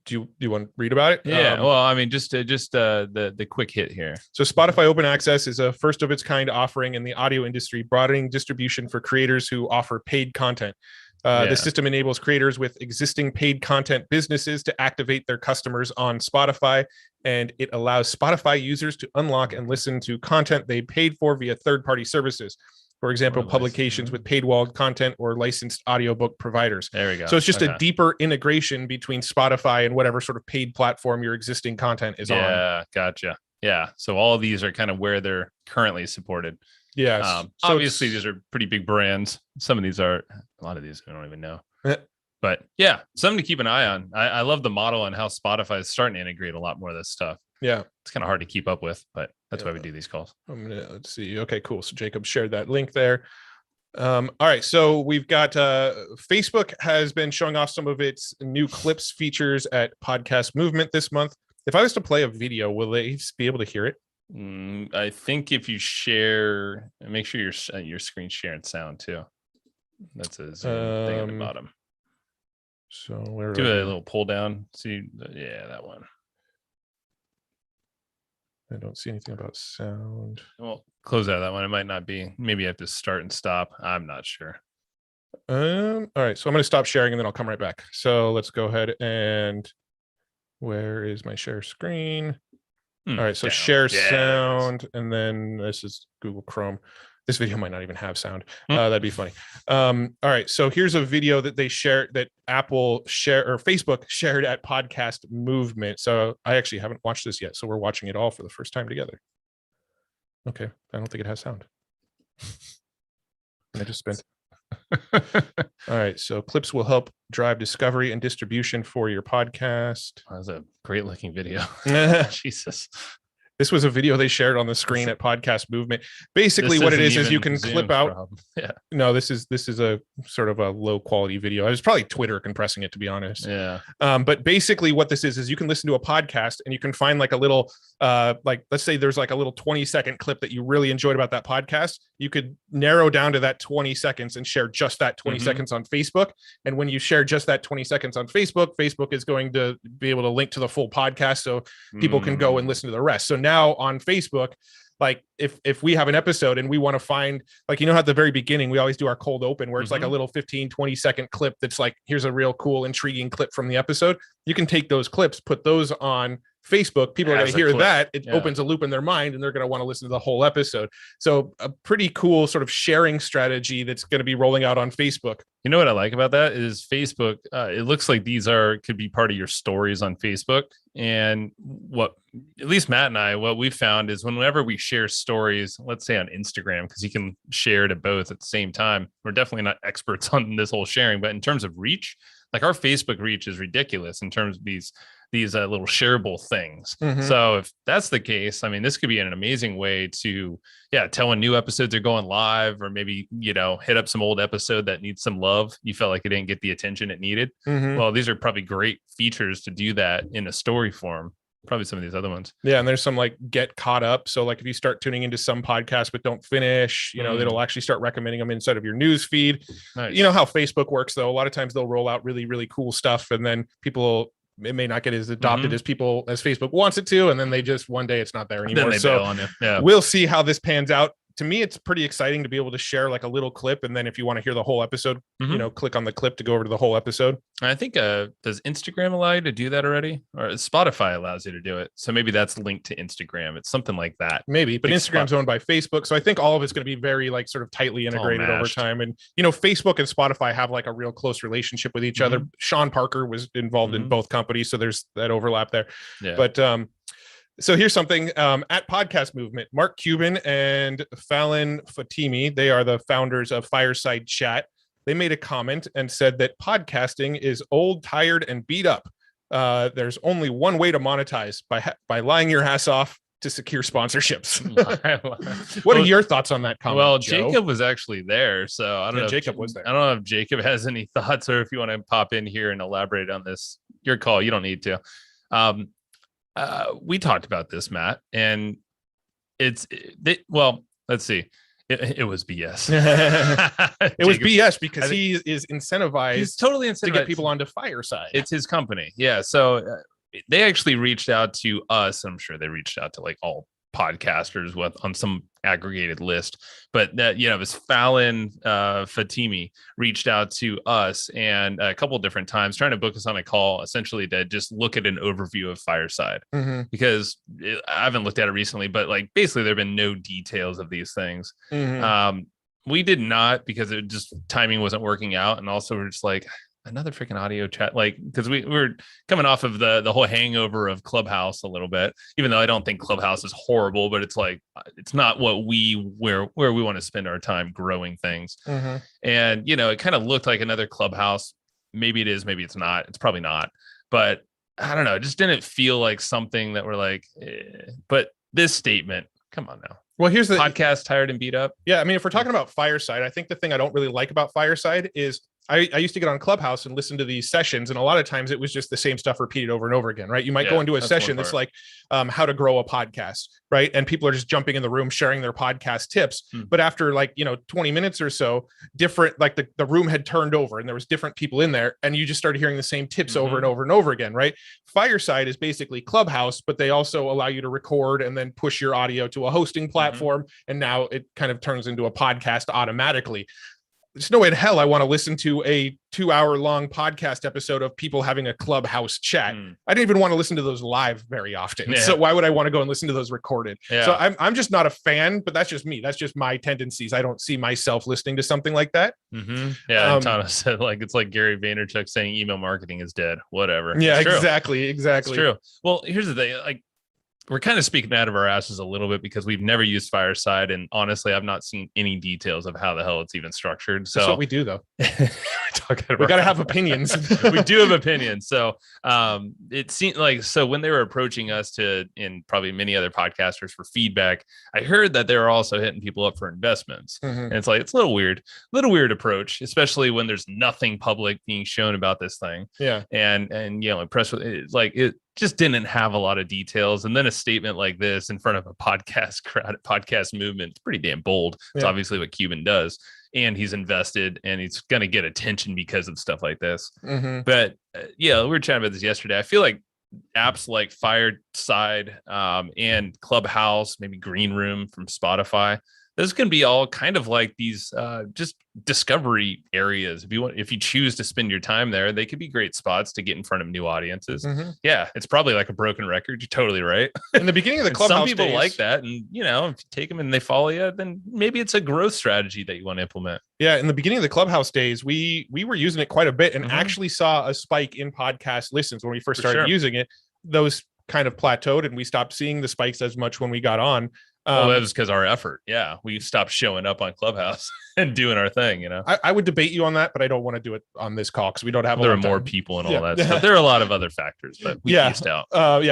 Speaker 1: Do you want to read about it?
Speaker 2: Yeah. Well, I mean, just the quick hit here.
Speaker 1: So Spotify Open Access is a first of its kind offering in the audio industry, broadening distribution for creators who offer paid content. The system enables creators with existing paid content businesses to activate their customers on Spotify, and it allows Spotify users to unlock and listen to content they paid for via third-party services. For example, publications with paid walled content or licensed audiobook providers.
Speaker 2: There we go.
Speaker 1: So it's just a deeper integration between Spotify and whatever sort of paid platform your existing content is on.
Speaker 2: Yeah, gotcha. Yeah. So all of these are kind of where they're currently supported.
Speaker 1: Yes.
Speaker 2: So obviously, these are pretty big brands. Some of these are, a lot of these I don't even know. But yeah, something to keep an eye on. I love the model and how Spotify is starting to integrate a lot more of this stuff.
Speaker 1: Yeah.
Speaker 2: It's kind of hard to keep up with, but that's why we do these calls.
Speaker 1: Let's see. Okay, cool. So Jacob shared that link there. All right. So we've got Facebook has been showing off some of its new clips features at Podcast Movement this month. If I was to play a video, will they be able to hear it?
Speaker 2: I think if you share, make sure your screen sharing sound too. That's a Zoom thing at the bottom.
Speaker 1: So where
Speaker 2: do a little pull down. See, yeah, that one.
Speaker 1: I don't see anything about sound.
Speaker 2: Well, close out of that one. It might not be. Maybe I have to start and stop. I'm not sure.
Speaker 1: All right. So I'm going to stop sharing and then I'll come right back. So let's go ahead and Where is my share screen? All right, so share sound, and then this is Google Chrome. This video might not even have sound. That'd be funny. All right, so here's a video that they shared, that Apple share or Facebook shared at Podcast Movement. So I actually haven't watched this yet, so we're watching it all for the first time together. Okay, I don't think it has sound. I just spent. All right, so clips will help drive discovery and distribution for your podcast.
Speaker 2: That was a great looking video. Jesus.
Speaker 1: This was a video they shared on the screen at Podcast Movement. Basically, what it is you can clip out.
Speaker 2: Yeah.
Speaker 1: No, this is a sort of a low quality video. It was probably Twitter compressing it, to be honest.
Speaker 2: Yeah.
Speaker 1: But basically, what this is you can listen to a podcast and you can find like a little, like let's say there's like a little 20-second clip that you really enjoyed about that podcast. You could narrow down to that 20 seconds and share just that 20 seconds on Facebook. And when you share just that 20 seconds on Facebook, Facebook is going to be able to link to the full podcast so people can go and listen to the rest. So now on Facebook, like if we have an episode and we want to find, like, you know, at the very beginning, we always do our cold open where it's like a little 15-20 second clip that's like, here's a real cool, intriguing clip from the episode. You can take those clips, put those on Facebook. People are going to hear that. It opens a loop in their mind and they're going to want to listen to the whole episode. So a pretty cool sort of sharing strategy that's going to be rolling out on Facebook.
Speaker 2: You know what I like about that is Facebook. It looks like these could be part of your stories on Facebook. And what, at least Matt and I, what we found is whenever we share stories, let's say on Instagram, because you can share to both at the same time. We're definitely not experts on this whole sharing, but in terms of reach, like our Facebook reach is ridiculous in terms of these little shareable things. So if that's the case, I mean, this could be an amazing way to, tell when new episodes are going live, or maybe, you know, hit up some old episode that needs some love. You felt like it didn't get the attention it needed. Well, these are probably great features to do that in a story form. Probably some of these other ones.
Speaker 1: Yeah. And there's some like get caught up. So like if you start tuning into some podcasts, but don't finish, you know, it'll actually start recommending them inside of your news feed.
Speaker 2: Nice.
Speaker 1: You know how Facebook works though. A lot of times they'll roll out really, really cool stuff. And then it may not get as adopted as Facebook wants it to. And then they just, one day it's not there anymore. So we'll see how this pans out. To me, it's pretty exciting to be able to share like a little clip. And then if you want to hear the whole episode, you know, click on the clip to go over to the whole episode.
Speaker 2: I think, does Instagram allow you to do that already? Or Spotify allows you to do it. So maybe that's linked to Instagram. It's something like that.
Speaker 1: Maybe, but Instagram's owned by Facebook. So I think all of it's going to be very like sort of tightly integrated over time. And, you know, Facebook and Spotify have like a real close relationship with each other. Sean Parker was involved in both companies. So there's that overlap there. Yeah. But, so here's something at Podcast Movement, Mark Cuban and Fallon Fatimi, they are the founders of Fireside Chat. They made a comment and said that podcasting is old, tired, and beat up. There's only one way to monetize, by lying your ass off to secure sponsorships. What are your thoughts on that comment?
Speaker 2: Well,
Speaker 1: Joe?
Speaker 2: Jacob was actually there, so I don't know.
Speaker 1: Jacob was there.
Speaker 2: I don't know if Jacob has any thoughts, or if you want to pop in here and elaborate on this. Your call. You don't need to. We talked about this, Matt, and let's see. It was BS.
Speaker 1: It was BS because he is incentivized.
Speaker 2: He's totally incentivized
Speaker 1: to get people onto Fireside.
Speaker 2: It's his company. Yeah. So they actually reached out to us. I'm sure they reached out to like all podcasters on some aggregated list, but that, you know, this Fallon Fatimi reached out to us and a couple of different times trying to book us on a call, essentially to just look at an overview of Fireside, because I haven't looked at it recently, but like basically there have been no details of these things. We did not, because it just timing wasn't working out, and also we're just like, another freaking audio chat, like, because we were coming off of the whole hangover of Clubhouse a little bit, even though I don't think Clubhouse is horrible, but it's like, it's not where we want to spend our time growing things. And, you know, it kind of looked like another Clubhouse. Maybe it is, maybe it's not. It's probably not, but I don't know. It just didn't feel like something that we're like, but this statement, come on now.
Speaker 1: Well, here's the
Speaker 2: podcast, tired and beat up.
Speaker 1: Yeah. I mean, if we're talking about Fireside, I think the thing I don't really like about Fireside is I used to get on Clubhouse and listen to these sessions, and a lot of times it was just the same stuff repeated over and over again, right? You might go into a session that's like how to grow a podcast, right? And people are just jumping in the room, sharing their podcast tips. But after 20 minutes or so, different, like the room had turned over and there was different people in there, and you just started hearing the same tips over and over and over again, right? Fireside is basically Clubhouse, but they also allow you to record and then push your audio to a hosting platform. And now it kind of turns into a podcast automatically. there's no way in hell I want to listen to a 2-hour long podcast episode of people having a Clubhouse chat. I didn't even want to listen to those live very often. So why would I want to go and listen to those recorded? So I'm just not a fan, but that's just me. That's just my tendencies. I don't see myself listening to something like that.
Speaker 2: Yeah. And Tana said, like, it's like Gary Vaynerchuk saying email marketing is dead. Whatever.
Speaker 1: Yeah, exactly.
Speaker 2: It's true. Well, here's the thing. Like, we're kind of speaking out of our asses a little bit because we've never used Fireside, and honestly, I've not seen any details of how the hell it's even structured. So
Speaker 1: that's what we do, though.
Speaker 2: we
Speaker 1: got to have opinions.
Speaker 2: We do have opinions. So it seemed like, so when they were approaching us and probably many other podcasters for feedback, I heard that they were also hitting people up for investments. And it's like, it's a little weird approach, especially when there's nothing public being shown about this thing.
Speaker 1: Yeah.
Speaker 2: And impressed with it, like it just didn't have a lot of details. And then a statement like this in front of a podcast movement, it's pretty damn bold. It's obviously what Cuban does. And he's invested and he's going to get attention because of stuff like this. But we were chatting about this yesterday. I feel like apps like Fireside and Clubhouse, maybe Green Room from Spotify, those can be all kind of like these just discovery areas. If you choose to spend your time there, they could be great spots to get in front of new audiences. Yeah, it's probably like a broken record. You're totally right.
Speaker 1: In the beginning of the Clubhouse
Speaker 2: some people
Speaker 1: days,
Speaker 2: like that. And, if you take them and they follow you, then maybe it's a growth strategy that you want to implement.
Speaker 1: Yeah, in the beginning of the Clubhouse days, we were using it quite a bit and actually saw a spike in podcast listens when we first started using it. Those kind of plateaued and we stopped seeing the spikes as much when we got on.
Speaker 2: That was because our effort. Yeah, we stopped showing up on Clubhouse and doing our thing.
Speaker 1: I would debate you on that, but I don't want to do it on this call because we don't have.
Speaker 2: There are more people and all that stuff. There are a lot of other factors, but we pieced out.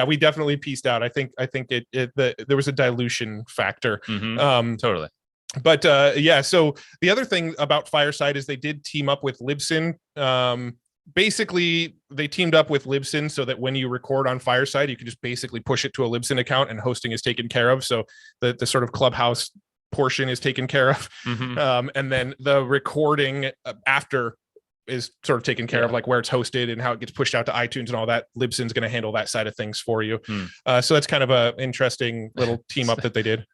Speaker 1: We definitely pieced out. I think there was a dilution factor.
Speaker 2: Totally.
Speaker 1: But so the other thing about Fireside is they did team up with Libsyn. Basically, they teamed up with Libsyn so that when you record on Fireside, you can just basically push it to a Libsyn account and hosting is taken care of. So the sort of Clubhouse portion is taken care of. And then the recording after is sort of taken care of, like where it's hosted and how it gets pushed out to iTunes and all that. Libsyn's going to handle that side of things for you. So that's kind of a interesting little team up that they did.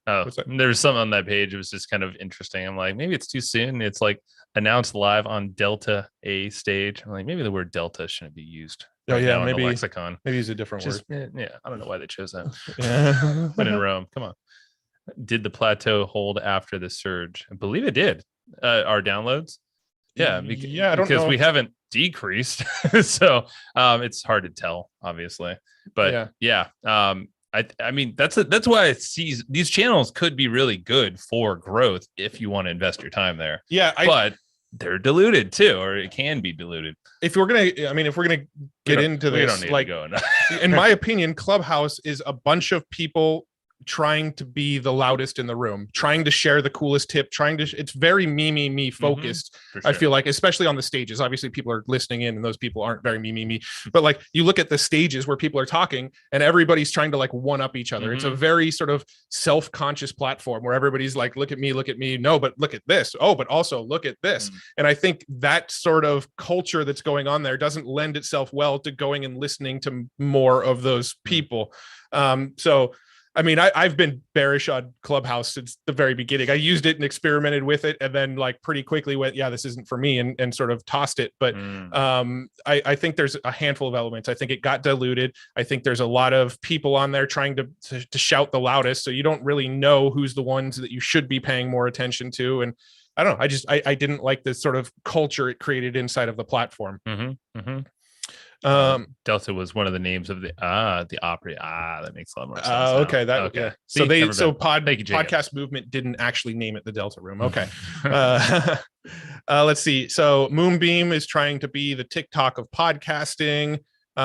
Speaker 2: There's some on that page. It was just kind of interesting. I'm like, maybe it's too soon. It's like announced live on Delta A stage. I'm like, maybe the word Delta shouldn't be used.
Speaker 1: Maybe
Speaker 2: in the lexicon.
Speaker 1: Maybe it's a different word.
Speaker 2: I don't know why they chose that. But in Rome, come on. Did the plateau hold after the surge? I believe it did. Our downloads. Yeah, because we haven't decreased, so it's hard to tell, obviously. But I mean that's why these channels could be really good for growth if you want to invest your time there. But they're diluted too, or it can be diluted.
Speaker 1: If we're gonna get into this, like, in my opinion, Clubhouse is a bunch of people trying to be the loudest in the room, trying to share the coolest tip, it's very me focused. Sure. I feel like, especially on the stages, obviously people are listening in and those people aren't very me, but like you look at the stages where people are talking and everybody's trying to like one up each other. It's a very sort of self-conscious platform where everybody's like, look at me. No, but look at this. Oh, but also look at this. And I think that sort of culture that's going on there doesn't lend itself well to going and listening to more of those people. So I mean, I've been bearish on Clubhouse since the very beginning. I used it and experimented with it and then like pretty quickly went, this isn't for me, and sort of tossed it. But I think there's a handful of elements. I think it got diluted. I think there's a lot of people on there trying to shout the loudest. So you don't really know who's the ones that you should be paying more attention to. And I don't know. I didn't like the sort of culture it created inside of the platform.
Speaker 2: Delta was one of the names of the Opry. That makes a lot more sense.
Speaker 1: Okay. So podcast movement didn't actually name it the Delta Room. Okay. Let's see. So Moonbeam is trying to be the TikTok of podcasting.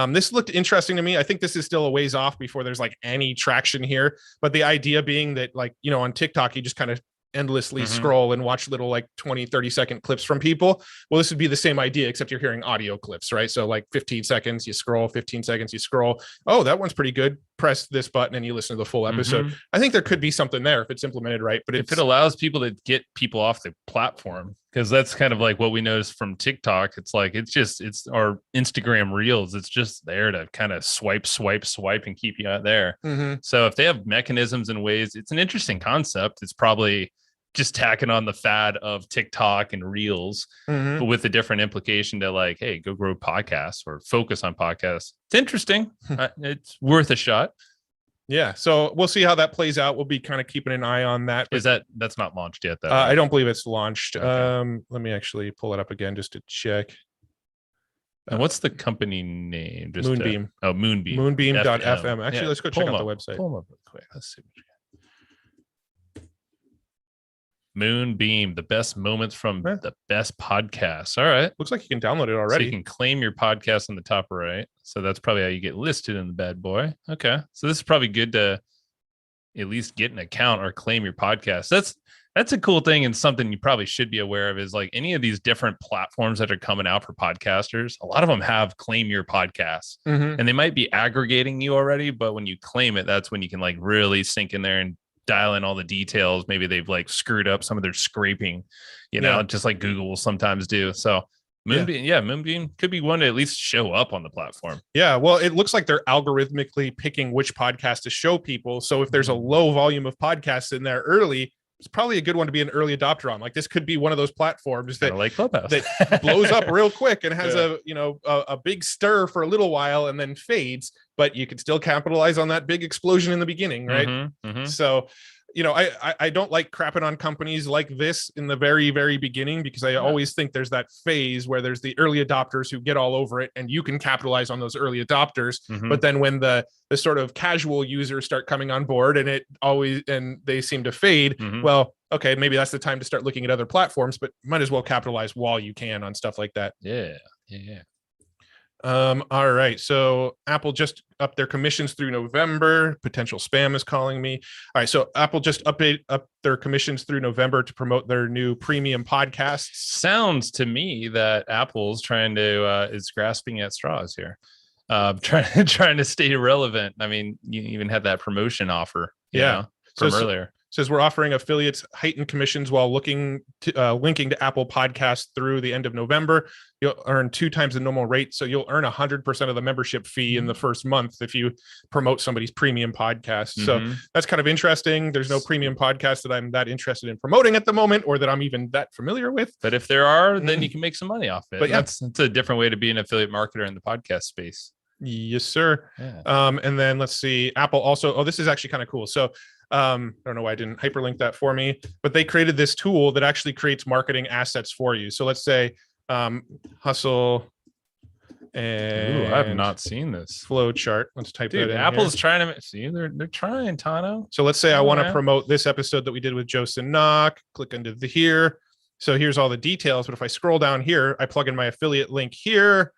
Speaker 1: This looked interesting to me. I think this is still a ways off before there's like any traction here, but the idea being that, like, on TikTok, you just kind of endlessly scroll and watch little like 20-30-second clips from people. Well, this would be the same idea, except you're hearing audio clips, right? So like 15 seconds, you scroll, 15 seconds, you scroll. Oh, that one's pretty good. Press this button and you listen to the full episode. I think there could be something there if it's implemented right. But
Speaker 2: if it allows people to get people off the platform, because that's kind of like what we noticed from TikTok. It's like, it's our Instagram Reels. It's just there to kind of swipe and keep you out there. So if they have mechanisms and ways, it's an interesting concept. It's probably just tacking on the fad of TikTok and Reels, but with a different implication to like, hey, go grow podcasts or focus on podcasts. It's interesting. It's worth a shot.
Speaker 1: Yeah, so we'll see how that plays out. We'll be kind of keeping an eye on that.
Speaker 2: That's not launched yet, though? Right?
Speaker 1: I don't believe it's launched.
Speaker 2: Okay.
Speaker 1: Let me actually pull it up again just to check.
Speaker 2: And what's the company name? Just
Speaker 1: Moonbeam.
Speaker 2: Moonbeam.
Speaker 1: Moonbeam.fm. Actually, let's go check out the website.
Speaker 2: Pull them up real quick. Let's see. Moonbeam, the best moments from the best podcasts. All right.
Speaker 1: Looks like you can download it already.
Speaker 2: So you can claim your podcast on the top right. So that's probably how you get listed in the bad boy. Okay. So this is probably good to at least get an account or claim your podcast. That's a cool thing, and something you probably should be aware of is like any of these different platforms that are coming out for podcasters. A lot of them have claim your podcast, and they might be aggregating you already, but when you claim it, that's when you can like really sink in there and dial in all the details. Maybe they've like screwed up some of their scraping, just like Google will sometimes do. So Moonbeam could be one to at least show up on the platform.
Speaker 1: Yeah, well, it looks like they're algorithmically picking which podcast to show people. So if there's a low volume of podcasts in there early, it's probably a good one to be an early adopter on. Like this could be one of those platforms that
Speaker 2: like Clubhouse
Speaker 1: that blows up real quick and has a big stir for a little while and then fades, but you can still capitalize on that big explosion in the beginning, right? So I don't like crapping on companies like this in the very, very beginning, because I always think there's that phase where there's the early adopters who get all over it and you can capitalize on those early adopters. But then when the sort of casual users start coming on board and they seem to fade, well, okay, maybe that's the time to start looking at other platforms, but might as well capitalize while you can on stuff like that.
Speaker 2: Yeah.
Speaker 1: All right. So Apple just upped their commissions through November. Potential spam is calling me. All right. So Apple just up their commissions through November to promote their new premium podcasts.
Speaker 2: Sounds to me that Apple's trying to is grasping at straws here, trying to stay relevant. I mean, you even had that promotion offer, from earlier.
Speaker 1: Says we're offering affiliates heightened commissions while linking to Apple Podcasts through the end of November. You'll earn 2 times the normal rate. So you'll earn 100% of the membership fee in the first month if you promote somebody's premium podcast. So that's kind of interesting. There's no premium podcast that I'm that interested in promoting at the moment, or that I'm even that familiar with.
Speaker 2: But if there are, then you can make some money off it.
Speaker 1: But
Speaker 2: that's a different way to be an affiliate marketer in the podcast space.
Speaker 1: Yes, sir. Yeah. And then let's see. Apple also, this is actually kind of cool. So I don't know why I didn't hyperlink that for me, but they created this tool that actually creates marketing assets for you. So let's say Hustle and
Speaker 2: I have not seen this
Speaker 1: Flowchart. Let's type that in.
Speaker 2: Apple's trying to see. They're trying, Tano.
Speaker 1: So let's say I want to promote this episode that we did with Joseph Knock. Click into here. So here's all the details. But if I scroll down here, I plug in my affiliate link here,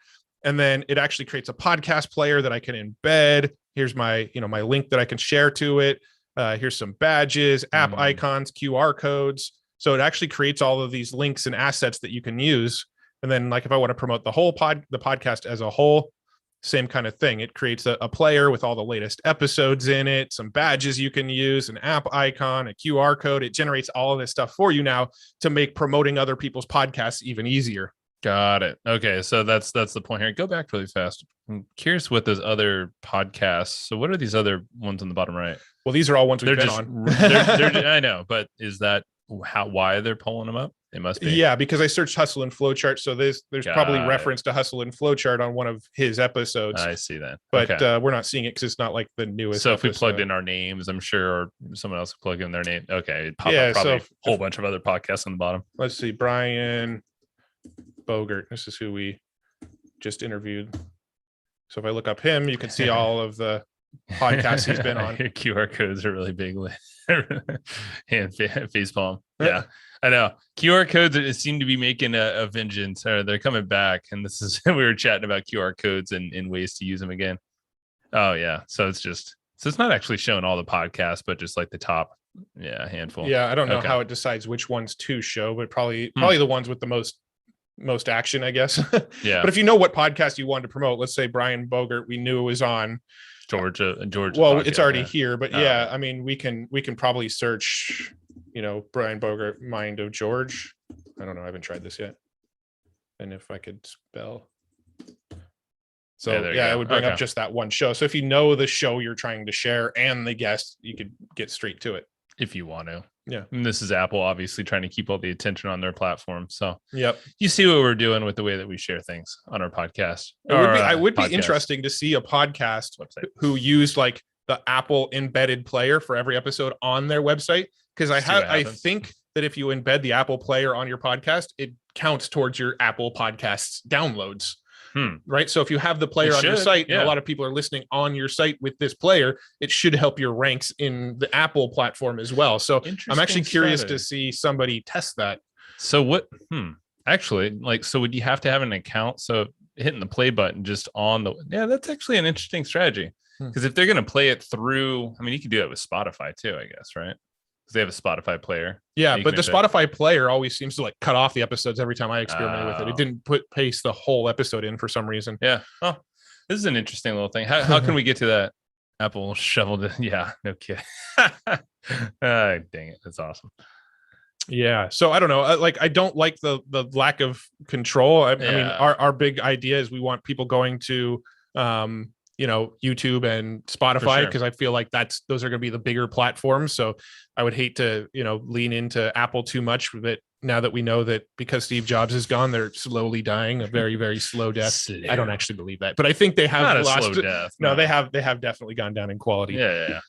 Speaker 1: and then it actually creates a podcast player that I can embed. Here's my my link that I can share to it. Here's some badges, app icons, QR codes. So it actually creates all of these links and assets that you can use. And then like if I want to promote the podcast as a whole, same kind of thing. It creates a player with all the latest episodes in it, some badges you can use, an app icon, a QR code. It generates all of this stuff for you now to make promoting other people's podcasts even easier.
Speaker 2: Got it. Okay, so that's the point here. Go back really fast. I'm curious what those other podcasts. So what are these other ones on the bottom right?
Speaker 1: Well, these are all ones we've been on.
Speaker 2: I know, but is that why they're pulling them up? It must be.
Speaker 1: Yeah, because I searched Hustle and Flowchart, so there's probably reference to Hustle and Flowchart on one of his episodes.
Speaker 2: I see that,
Speaker 1: but we're not seeing it because it's not like the newest.
Speaker 2: So if we plugged in our names, I'm sure, or someone else would plug in their name. Okay, it'd pop up probably a whole bunch of other podcasts on the bottom.
Speaker 1: Let's see, Brian Bogert. This is who we just interviewed. So if I look up him, you can see all of the podcasts he's been on.
Speaker 2: Your QR codes are really big. Hand face palm. Yeah, I know. QR codes seem to be making a vengeance. Or they're coming back. And this is, we were chatting about QR codes and ways to use them again. Oh yeah. So it's not actually showing all the podcasts, but just like the top handful.
Speaker 1: Yeah. I don't know how it decides which ones to show, but probably the ones with the most action, I guess.
Speaker 2: Yeah.
Speaker 1: But if you know what podcast you wanted to promote, let's say Brian Bogert, we knew it was on
Speaker 2: Georgia.
Speaker 1: Well, it's already here, but I mean, we can probably search, Brian Bogert, Mind of George. I don't know. I haven't tried this yet. And if I could spell. So it would bring up just that one show. So if you know the show you're trying to share and the guest, you could get straight to it.
Speaker 2: If you want to.
Speaker 1: Yeah.
Speaker 2: And this is Apple obviously trying to keep all the attention on their platform. So
Speaker 1: yep.
Speaker 2: You see what we're doing with the way that we share things on our podcast.
Speaker 1: It would be interesting to see a podcast website who used like the Apple embedded player for every episode on their website. Because I think that if you embed the Apple player on your podcast, it counts towards your Apple Podcasts downloads. Right. So if you have the player on your site and a lot of people are listening on your site with this player, it should help your ranks in the Apple platform as well. So I'm actually curious to see somebody test that.
Speaker 2: So what? Actually, like, so would you have to have an account? So hitting the play button just on the, that's actually an interesting strategy. Because if they're going to play it through, I mean, you could do it with Spotify too, I guess, right? Because they have a Spotify player.
Speaker 1: Yeah, but the Spotify player always seems to like cut off the episodes every time I experimented with it. It didn't paste the whole episode in for some reason.
Speaker 2: Yeah. Oh, this is an interesting little thing. How can we get to that? Apple shoveled it. Yeah, no kidding. Dang it. That's awesome.
Speaker 1: Yeah. So I don't know. Like, I don't like the lack of control. I mean, our big idea is we want people going to, YouTube and Spotify, because I feel like those are going to be the bigger platforms. So I would hate to, lean into Apple too much, but now that we know that because Steve Jobs is gone, they're slowly dying a very, very slow death. I don't actually believe that, but I think they have
Speaker 2: not lost. A slow death.
Speaker 1: No, they have definitely gone down in quality.
Speaker 2: Yeah.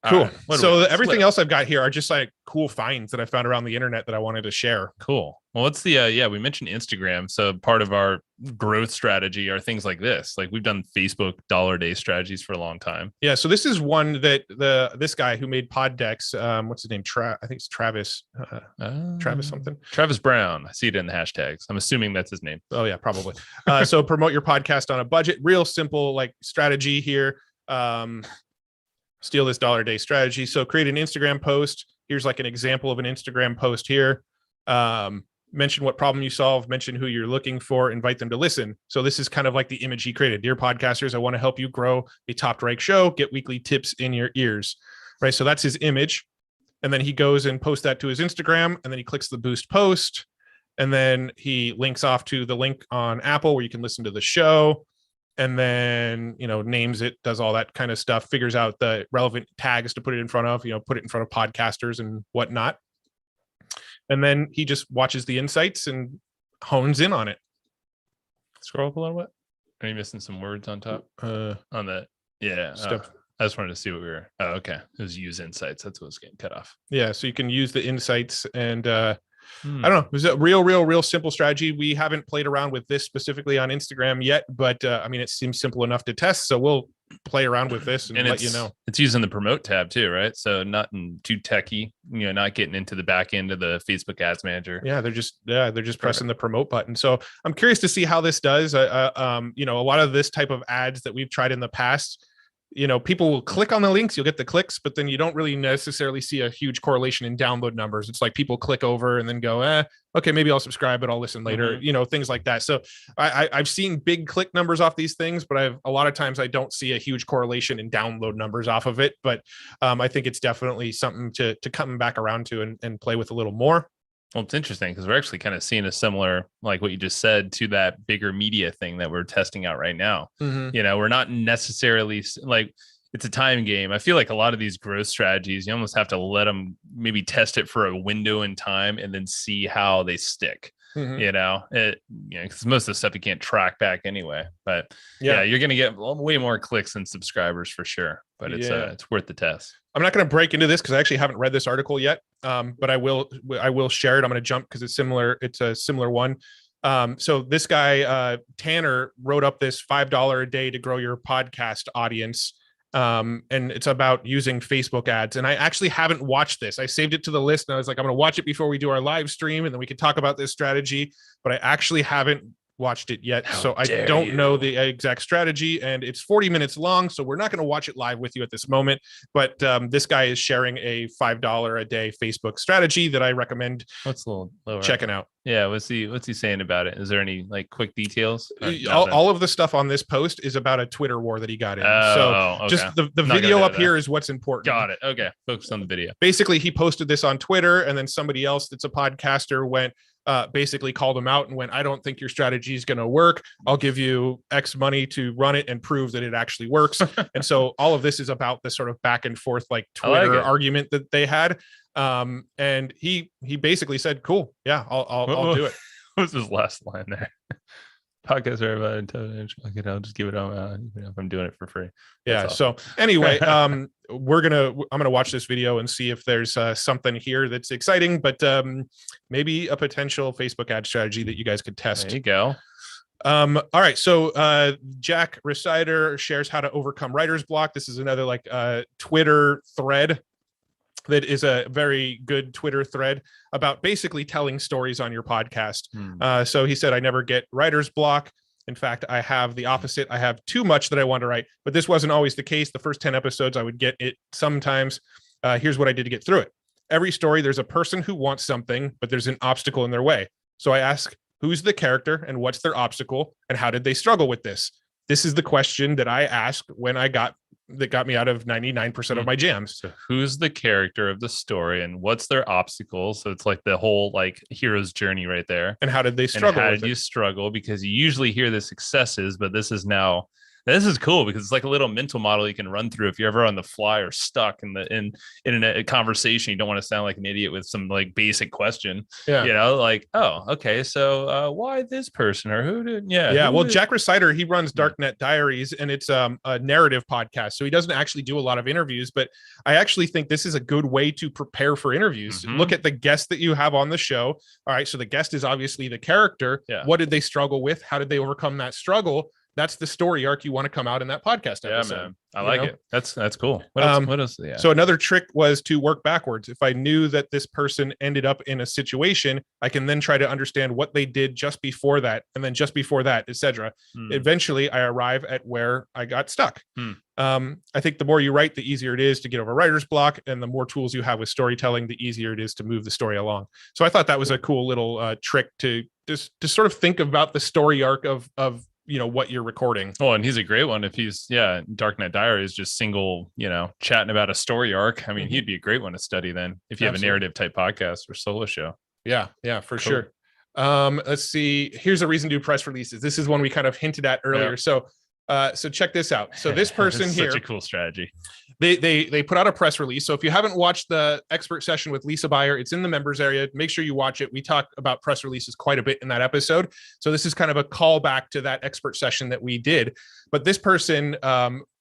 Speaker 1: Cool. Right. So everything else I've got here are just like cool finds that I found around the internet that I wanted to share.
Speaker 2: Cool. Well, what's the we mentioned Instagram. So part of our growth strategy are things like this. Like we've done Facebook $1 strategies for a long time.
Speaker 1: Yeah. So this is one that this guy who made PodDecks, what's his name? I think it's Travis. Travis something.
Speaker 2: Travis Brown. I see it in the hashtags. I'm assuming that's his name.
Speaker 1: Oh yeah, probably. So promote your podcast on a budget. Real simple like strategy here. Steal this $1 strategy. So create an Instagram post. Here's like an example of an Instagram post here. Mention what problem you solve, mention who you're looking for, invite them to listen. So this is kind of like the image he created. Dear podcasters, I want to help you grow a top-ranked show. Get weekly tips in your ears. Right. So that's his image. And then he goes and posts that to his Instagram, and then he clicks the boost post. And then he links off to the link on Apple where you can listen to the show. And then, names it, does all that kind of stuff, figures out the relevant tags to put it in front of, put it in front of podcasters and whatnot. And then he just watches the insights and hones in on it.
Speaker 2: Scroll up a little bit. Are you missing some words on top? On that? Yeah.
Speaker 1: Stuff.
Speaker 2: I just wanted to see what we were. Oh, okay. It was use insights. That's what was getting cut off.
Speaker 1: Yeah. So you can use the insights and, I don't know. It was a real simple strategy. We haven't played around with this specifically on Instagram yet, but it seems simple enough to test. So we'll play around with this and let you know.
Speaker 2: It's using the promote tab too, right? So nothing too techy, not getting into the back end of the Facebook ads manager.
Speaker 1: Yeah, they're just pressing the promote button. So I'm curious to see how this does. A lot of this type of ads that we've tried in the past, people will click on the links, you'll get the clicks, but then you don't really necessarily see a huge correlation in download numbers. It's like people click over and then go, okay, maybe I'll subscribe, but I'll listen later, things like that. So I've seen big click numbers off these things, but a lot of times I don't see a huge correlation in download numbers off of it. But I think it's definitely something to come back around to and play with a little more.
Speaker 2: Well, it's interesting because we're actually kind of seeing a similar, like what you just said, to that bigger media thing that we're testing out right now. We're not necessarily like, it's a time game. I feel like a lot of these growth strategies, you almost have to let them maybe test it for a window in time and then see how they stick. Because most of the stuff you can't track back anyway. But you're going to get way more clicks and subscribers for sure. But it's worth the test.
Speaker 1: I'm not going to break into this because I actually haven't read this article yet, but I will share it. I'm going to jump because it's similar. It's a similar one. So this guy, Tanner, wrote up this $5 a day to grow your podcast audience. And it's about using Facebook ads. And I actually haven't watched this. I saved it to the list and I was like, I'm going to watch it before we do our live stream and then we can talk about this strategy, but I actually haven't watched it yet. So I don't know the exact strategy and it's 40 minutes long. So we're not going to watch it live with you at this moment, but this guy is sharing a $5 a day Facebook strategy that I recommend
Speaker 2: What's a little lower
Speaker 1: checking out.
Speaker 2: Yeah. What's he saying about it? Is there any like quick details?
Speaker 1: All of the stuff on this post is about a Twitter war that he got in. Okay. Just the video up here is what's important.
Speaker 2: Got it. Okay. Focus on the video.
Speaker 1: Basically, he posted this on Twitter and then somebody else that's a podcaster went, basically called him out and went, I don't think your strategy is going to work. I'll give you X money to run it and prove that it actually works. And so all of this is about the sort of back and forth, like Twitter argument that they had. And he basically said, cool, yeah, I'll do it.
Speaker 2: What was his last line there? Podcasts are about intelligence. I'll just give it on if I'm doing it for free.
Speaker 1: Yeah. So anyway, I'm gonna watch this video and see if there's something here that's exciting, but maybe a potential Facebook ad strategy that you guys could test.
Speaker 2: There you go.
Speaker 1: All right. So Jack Resider shares how to overcome writer's block. This is another Twitter thread that is a very good Twitter thread about basically telling stories on your podcast. So he said, I never get writer's block. In fact, I have the opposite. I have too much that I want to write, but this wasn't always the case. The first 10 episodes, I would get it sometimes. Here's what I did to get through it. Every story, there's a person who wants something, but there's an obstacle in their way. So I ask, who's the character and what's their obstacle and how did they struggle with this? This is the question that I asked when that got me out of 99% of my jams.
Speaker 2: So who's the character of the story and what's their obstacle? So it's like the whole hero's journey right there.
Speaker 1: And how did they struggle?
Speaker 2: And how did you struggle? Because you usually hear the successes, but this is cool because it's like a little mental model you can run through if you're ever on the fly or stuck in a conversation. You don't want to sound like an idiot with some basic question.
Speaker 1: Yeah.
Speaker 2: Oh, okay. So why this person or who did? Yeah.
Speaker 1: Yeah. Well, Jack Resider, he runs Darknet Diaries and it's a narrative podcast. So he doesn't actually do a lot of interviews, but I actually think this is a good way to prepare for interviews. Look at the guests that you have on the show. All right. So the guest is obviously the character.
Speaker 2: Yeah.
Speaker 1: What did they struggle with? How did they overcome that struggle? That's the story arc you want to come out in that podcast episode.
Speaker 2: Yeah, man. I like it. That's cool. What else? Yeah.
Speaker 1: So another trick was to work backwards. If I knew that this person ended up in a situation, I can then try to understand what they did just before that, and then just before that, etc. Eventually, I arrive at where I got stuck. I think the more you write, the easier it is to get over writer's block, and the more tools you have with storytelling, the easier it is to move the story along. So I thought that was a cool little trick to sort of think about the story arc of what you're recording.
Speaker 2: Oh, and he's a great one. If he's Darknet Diary is just single, chatting about a story arc. I mean, he'd be a great one to study then if you have a narrative type podcast or solo show.
Speaker 1: Yeah, for sure. Let's see. Here's a reason to do press releases. This is one we kind of hinted at earlier. Yeah. So check this out. So this person here,
Speaker 2: such a cool strategy.
Speaker 1: They put out a press release. So if you haven't watched the expert session with Lisa Beyer, it's in the members area. Make sure you watch it. We talk about press releases quite a bit in that episode. So this is kind of a callback to that expert session that we did. But this person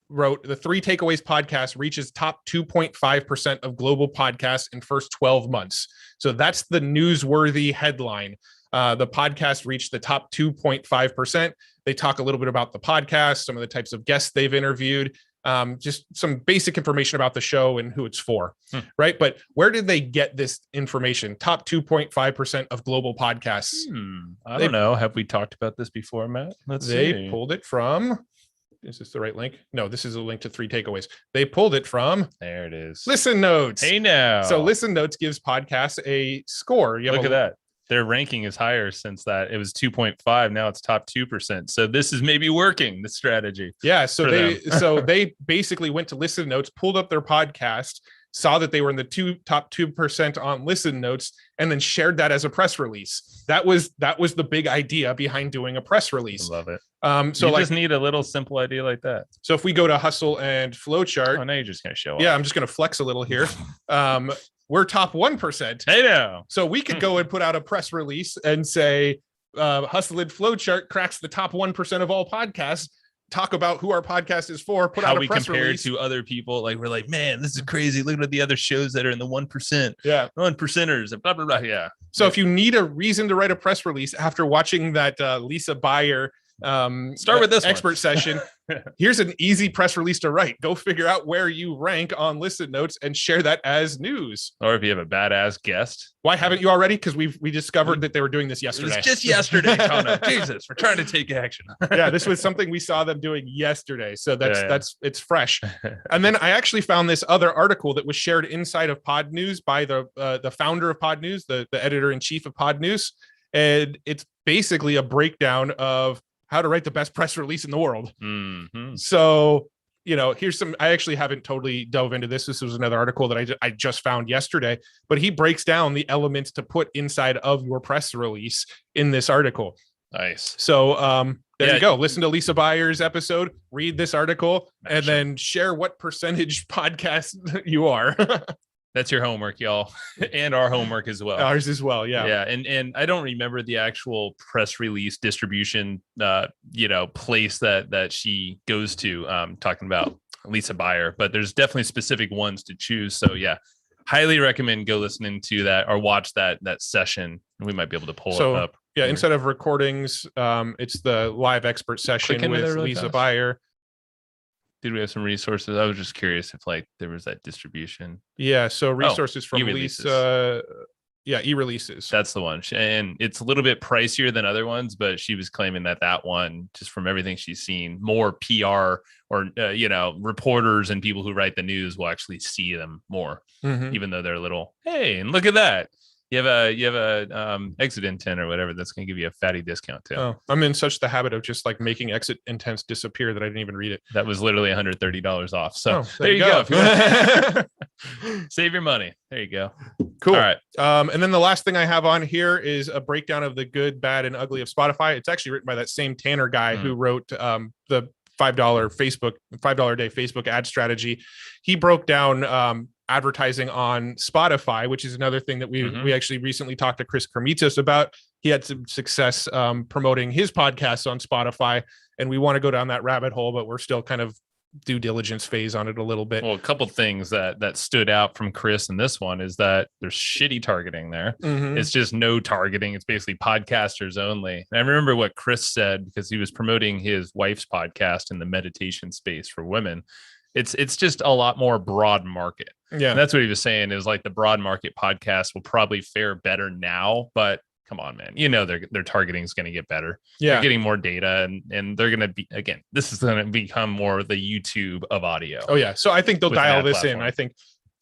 Speaker 1: wrote, the 3 Takeaways podcast reaches top 2.5% of global podcasts in first 12 months. So that's the newsworthy headline. The podcast reached the top 2.5%. They talk a little bit about the podcast, some of the types of guests they've interviewed, just some basic information about the show and who it's for, right? But where did they get this information? Top 2.5% of global podcasts.
Speaker 2: I don't know. Have we talked about this before, Matt?
Speaker 1: They pulled it from... Is this the right link? No, this is a link to 3 Takeaways. They pulled it from...
Speaker 2: There it is.
Speaker 1: Listen Notes.
Speaker 2: Hey, now.
Speaker 1: So Listen Notes gives podcasts a score.
Speaker 2: Look at that. Their ranking is higher since that. It was 2.5. Now it's top 2%. So this is maybe working, the strategy.
Speaker 1: Yeah. So they basically went to Listen Notes, pulled up their podcast, saw that they were in the top 2% on Listen Notes, and then shared that as a press release. That was the big idea behind doing a press release.
Speaker 2: I love it.
Speaker 1: So
Speaker 2: you just need a little simple idea like that.
Speaker 1: So if we go to Hustle and Flowchart.
Speaker 2: Oh, now you're just going to show
Speaker 1: Yeah,
Speaker 2: off.
Speaker 1: I'm just going to flex a little here. We're top 1%.
Speaker 2: Hey now.
Speaker 1: So we could go and put out a press release and say, Hustle and Flowchart cracks the top 1% of all podcasts. Talk about who our podcast is for. Put out a press
Speaker 2: compare
Speaker 1: release.
Speaker 2: To other people. Like we're like, man, this is crazy. Look at the other shows that are in the 1%.
Speaker 1: Yeah,
Speaker 2: 1%ers and blah blah blah. Yeah.
Speaker 1: So if you need a reason to write a press release after watching that Lisa Beyer
Speaker 2: start with this
Speaker 1: expert session, here's an easy press release to write. Go figure out where you rank on Listen Notes and share that as news.
Speaker 2: Or if you have a badass guest.
Speaker 1: Why haven't you already? Because we discovered that they were doing this yesterday.
Speaker 2: It was just yesterday, Connor. Jesus, we're trying to take action.
Speaker 1: Yeah, this was something we saw them doing yesterday. So that's it's fresh. And then I actually found this other article that was shared inside of Pod News by the founder of Pod News, the editor-in-chief of Pod News. And it's basically a breakdown of how to write the best press release in the world.
Speaker 2: Mm-hmm.
Speaker 1: So, here's some, I actually haven't totally dove into this. This was another article that I just found yesterday, but he breaks down the elements to put inside of your press release in this article.
Speaker 2: Nice.
Speaker 1: So, there you go. Listen to Lisa Beyer's episode, read this article, and then share what percentage podcast you are.
Speaker 2: That's your homework, y'all, and our homework as well.
Speaker 1: Ours as well, yeah.
Speaker 2: Yeah, and I don't remember the actual press release distribution, place that she goes to. Talking about Lisa Buyer, but there's definitely specific ones to choose. So yeah, highly recommend go listening to that or watch that session. We might be able to pull it up.
Speaker 1: Yeah, instead of recordings, it's the live expert session with really Lisa Buyer.
Speaker 2: Did we have some resources? I was just curious if like there was that distribution.
Speaker 1: Yeah, so resources from Lisa. Yeah, e-releases.
Speaker 2: That's the one. And it's a little bit pricier than other ones, but she was claiming that one, just from everything she's seen, more PR or, reporters and people who write the news will actually see them more, even though they're little, hey, and look at that. You have a exit intent or whatever that's going to give you a fatty discount too.
Speaker 1: Oh, I'm in such the habit of just like making exit intents disappear that I didn't even read it.
Speaker 2: That was literally $130 off. So there you go. If you want save your money. There you go.
Speaker 1: Cool. All right. And then the last thing I have on here is a breakdown of the good, bad, and ugly of Spotify. It's actually written by that same Tanner guy who wrote the $5 a day Facebook ad strategy. He broke down advertising on Spotify, which is another thing that we actually recently talked to Chris Kermitzis about. He had some success promoting his podcast on Spotify, and we want to go down that rabbit hole, but we're still kind of due diligence phase on it a little bit.
Speaker 2: Well, a couple things that stood out from Chris in this one is that there's shitty targeting there. It's just no targeting. It's basically podcasters only. And I remember what Chris said, because he was promoting his wife's podcast in the meditation space for women. It's just a lot more broad market. Yeah. And that's what he was saying is like the broad market podcast will probably fare better now, but come on, man, their targeting is going to get better. Yeah. They're getting more data and they're going to be, again, this is going to become more the YouTube of audio.
Speaker 1: Oh yeah. So I think they'll dial this in. I think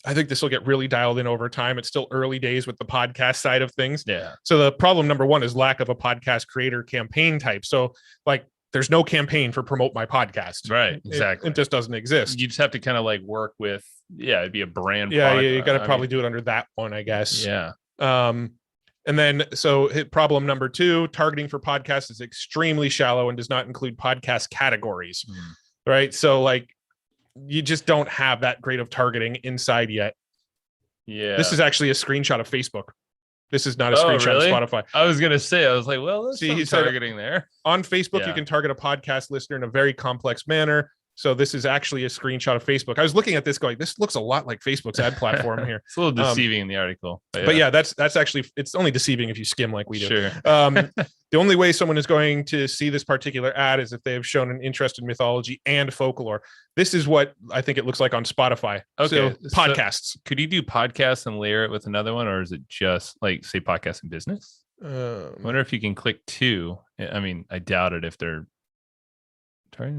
Speaker 1: this will get really dialed in over time. It's still early days with the podcast side of things.
Speaker 2: Yeah.
Speaker 1: So the problem number one is lack of a podcast creator campaign type. So like, there's no campaign for promote my podcast.
Speaker 2: Right. Exactly.
Speaker 1: It just doesn't exist.
Speaker 2: You just have to kind of like work with, it'd be a brand.
Speaker 1: Yeah. You got to probably do it under that one, I guess.
Speaker 2: Yeah.
Speaker 1: And then, so problem number two, targeting for podcasts is extremely shallow and does not include podcast categories. Right. So like, you just don't have that great of targeting inside yet.
Speaker 2: Yeah.
Speaker 1: This is actually a screenshot of Facebook. This is not a screenshot of Spotify.
Speaker 2: I was going to say, I was like, well, let's see, he's targeting there.
Speaker 1: On Facebook, you can target a podcast listener in a very complex manner. So this is actually a screenshot of Facebook. I was looking at this going, this looks a lot like Facebook's ad platform here.
Speaker 2: It's a little deceiving in the article.
Speaker 1: But yeah, that's actually, it's only deceiving if you skim like we do.
Speaker 2: Sure.
Speaker 1: The only way someone is going to see this particular ad is if they have shown an interest in mythology and folklore. This is what I think it looks like on Spotify.
Speaker 2: Okay.
Speaker 1: So podcasts.
Speaker 2: So could you do podcasts and layer it with another one? Or is it just like, say, podcast and business? I wonder if you can click two. I mean, I doubt it if they're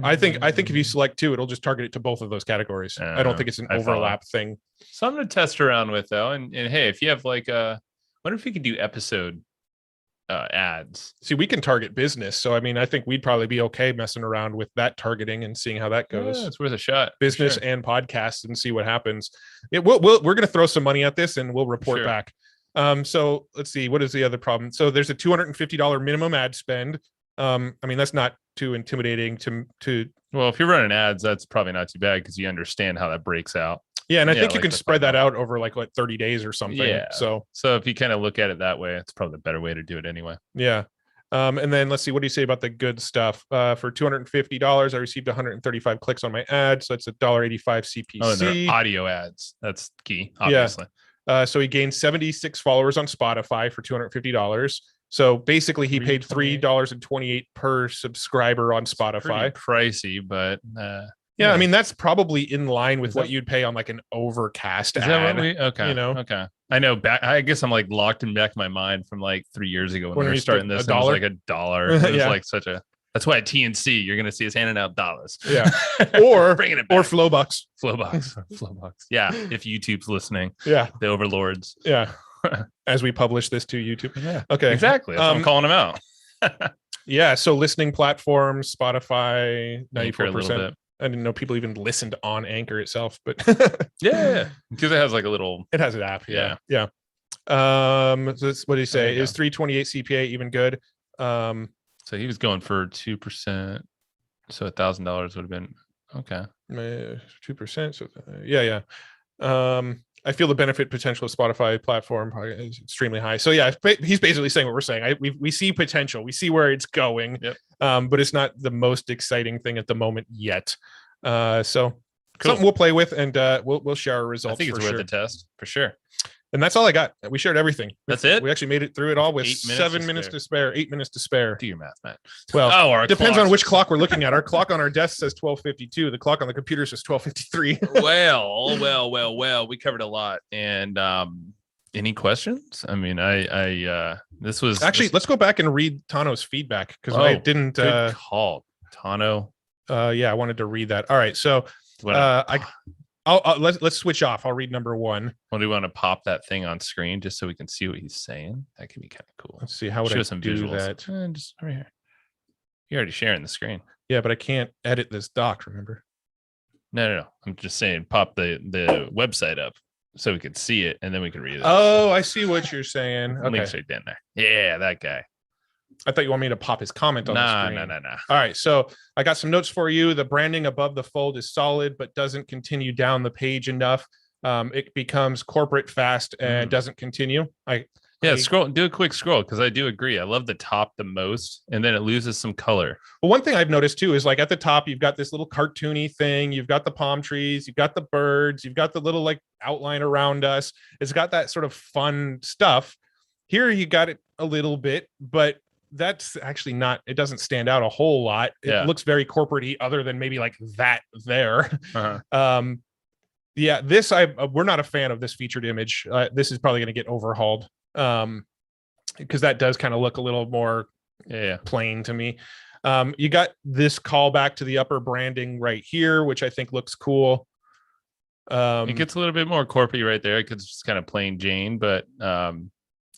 Speaker 1: I think if you select two, it'll just target it to both of those categories. I don't think it's an overlap thing.
Speaker 2: Something to test around with though. And hey, if you have like wonder if you could do episode ads.
Speaker 1: See, we can target business. So I mean, I think we'd probably be okay messing around with that targeting and seeing how that goes.
Speaker 2: Yeah, it's worth a shot.
Speaker 1: Business and podcasts and see what happens. We're going to throw some money at this and we'll report back. So let's see, what is the other problem? So there's a $250 minimum ad spend. I mean, that's not too intimidating to
Speaker 2: well, if you're running ads, that's probably not too bad because you understand how that breaks out.
Speaker 1: Yeah, and I think you can spread that out over like 30 days or something.
Speaker 2: Yeah.
Speaker 1: So
Speaker 2: if you kind of look at it that way, it's probably the better way to do it anyway.
Speaker 1: Yeah. And then let's see, what do you say about the good stuff? For $250, I received 135 clicks on my ad, so it's $1.85 CPC.
Speaker 2: Oh, and they're audio ads. That's key, obviously.
Speaker 1: Yeah. So he gained 76 followers on Spotify for $250. So basically, he paid $3.28 per subscriber on Spotify.
Speaker 2: It's pretty pricey, but
Speaker 1: yeah, I mean that's probably in line with what you'd pay on like an Overcast ad.
Speaker 2: That what okay? Okay. I know. I guess I'm like locked in back in my mind from like 3 years ago when we were starting this. It was like $1. It was like such a. That's why at TNC you're going to see us handing out dollars.
Speaker 1: Yeah, or bringing it back. Or Flowbucks.
Speaker 2: Flowbucks. Yeah, if YouTube's listening.
Speaker 1: Yeah,
Speaker 2: the overlords.
Speaker 1: Yeah. As we publish this to YouTube.
Speaker 2: Yeah.
Speaker 1: Okay.
Speaker 2: Exactly. That's what I'm calling them out.
Speaker 1: Yeah. So listening platforms, Spotify, 94%. I didn't know people even listened on Anchor itself, but
Speaker 2: yeah, because it has like
Speaker 1: it has an app. Yeah. Yeah. So this, what do you say? Is 328 CPA even good?
Speaker 2: So he was going for 2%. So $1,000 would have been okay.
Speaker 1: 2%. So yeah. I feel the benefit potential of Spotify platform is extremely high. So yeah, he's basically saying what we're saying. We see potential. We see where it's going, but it's not the most exciting thing at the moment yet. So cool. Something we'll play with, and we'll share our results.
Speaker 2: I think it's worth the test for sure.
Speaker 1: And that's all I got. We shared everything.
Speaker 2: That's it.
Speaker 1: We actually made it through it all with 7 minutes to spare. 8 minutes to spare.
Speaker 2: Do your math, Matt.
Speaker 1: Well, it depends on which clock we're looking at. Our clock on our desk says 12:52. The clock on the computer says 12:53.
Speaker 2: well. We covered a lot. And any questions? I mean, this was
Speaker 1: actually. Let's go back and read Tano's feedback because I didn't.
Speaker 2: Good call, Tano.
Speaker 1: Yeah, I wanted to read that. All right, so let's switch off. I'll read number 1.
Speaker 2: Well, do you want to pop that thing on screen just so we can see what he's saying? That could be kind of cool.
Speaker 1: Let's see how would I do visuals. That.
Speaker 2: Just right here. You're already sharing the screen.
Speaker 1: Yeah, but I can't edit this doc. Remember?
Speaker 2: No. I'm just saying, pop the website up so we could see it, and then we can read it.
Speaker 1: Oh, I see what you're saying. Okay,
Speaker 2: link's right down there. Yeah, that guy.
Speaker 1: I thought you want me to pop his comment on the screen.
Speaker 2: No.
Speaker 1: All right, so I got some notes for you. The branding above the fold is solid, but doesn't continue down the page enough. It becomes corporate fast and doesn't continue.
Speaker 2: Scroll. Do a quick scroll because I do agree. I love the top the most, and then it loses some color.
Speaker 1: Well, one thing I've noticed too is like at the top, you've got this little cartoony thing. You've got the palm trees. You've got the birds. You've got the little like outline around us. It's got that sort of fun stuff. Here you got it a little bit, but that's actually not, it doesn't stand out a whole lot. It looks very corporate-y other than maybe like that there. This we're not a fan of this featured image. This is probably going to get overhauled because that does kind of look a little more plain to me. You got this callback to the upper branding right here, which I think looks cool.
Speaker 2: It gets a little bit more corporate right there because it's just kind of plain Jane, but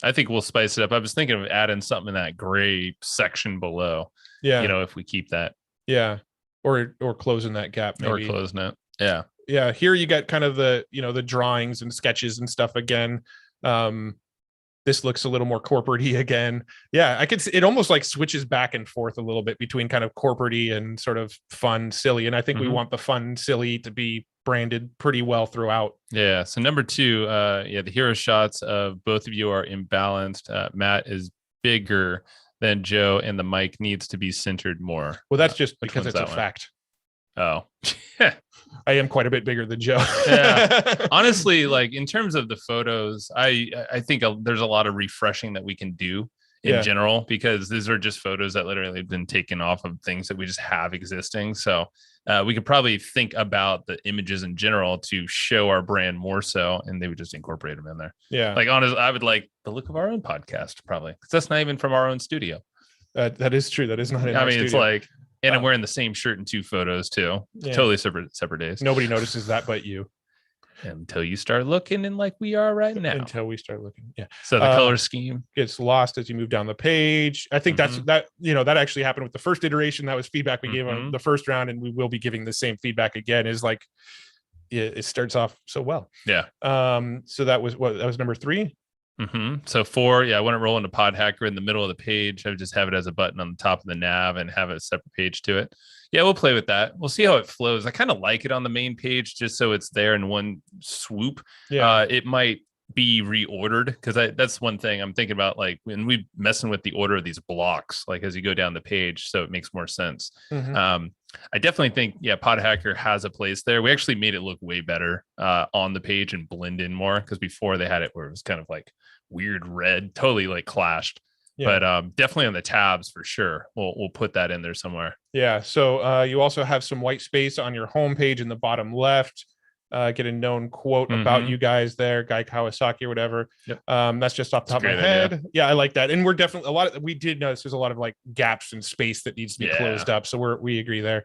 Speaker 2: I think we'll spice it up. I was thinking of adding something in that gray section below. Yeah. If we keep that.
Speaker 1: Yeah. Or closing that gap. Maybe.
Speaker 2: Or closing it. Yeah.
Speaker 1: Yeah. Here you got kind of the, the drawings and sketches and stuff again. This looks a little more corporate-y again. Yeah. I could see it almost like switches back and forth a little bit between kind of corporate-y and sort of fun, silly. And I think we want the fun, silly to be branded pretty well throughout.
Speaker 2: Yeah. So number 2, the hero shots of both of you are imbalanced. Matt is bigger than Joe, and the mic needs to be centered more.
Speaker 1: Well, that's just because it's a fact.
Speaker 2: Oh,
Speaker 1: I am quite a bit bigger than Joe.
Speaker 2: Yeah. Honestly, like in terms of the photos, I think there's a lot of refreshing that we can do in general, because these are just photos that literally have been taken off of things that we just have existing. So we could probably think about the images in general to show our brand more so, and they would just incorporate them in there.
Speaker 1: Yeah.
Speaker 2: Like honestly, I would like the look of our own podcast probably, because that's not even from our own studio.
Speaker 1: That is true. That is not in our studio.
Speaker 2: It's like, and I'm wearing the same shirt in 2 photos too. Yeah. Totally separate days.
Speaker 1: Nobody notices that but you.
Speaker 2: Until you start looking, and like we are right now.
Speaker 1: Until we start looking. Yeah.
Speaker 2: So the color scheme
Speaker 1: gets lost as you move down the page. I think that that actually happened with the first iteration. That was feedback we gave on the first round, and we will be giving the same feedback again. Is like it starts off so well.
Speaker 2: Yeah.
Speaker 1: So that was number 3.
Speaker 2: So 4, I want to roll into PodHacker in the middle of the page. I would just have it as a button on the top of the nav and have a separate page to it. Yeah, we'll play with that. We'll see how it flows. I kind of like it on the main page just so it's there in one swoop. Yeah. It might be reordered because that's one thing I'm thinking about, like when we messing with the order of these blocks, like as you go down the page, so it makes more sense. I definitely think, PodHacker has a place there. We actually made it look way better on the page and blend in more, because before they had it where it was kind of like weird red, totally like clashed. Yeah. But definitely on the tabs for sure. We'll put that in there somewhere.
Speaker 1: Yeah. So you also have some white space on your homepage in the bottom left. Get a known quote about you guys there, Guy Kawasaki or whatever. Yep. That's just off the top of my head. Idea. Yeah, I like that. And we're definitely we did notice there's a lot of like gaps in space that needs to be closed up. So we agree there.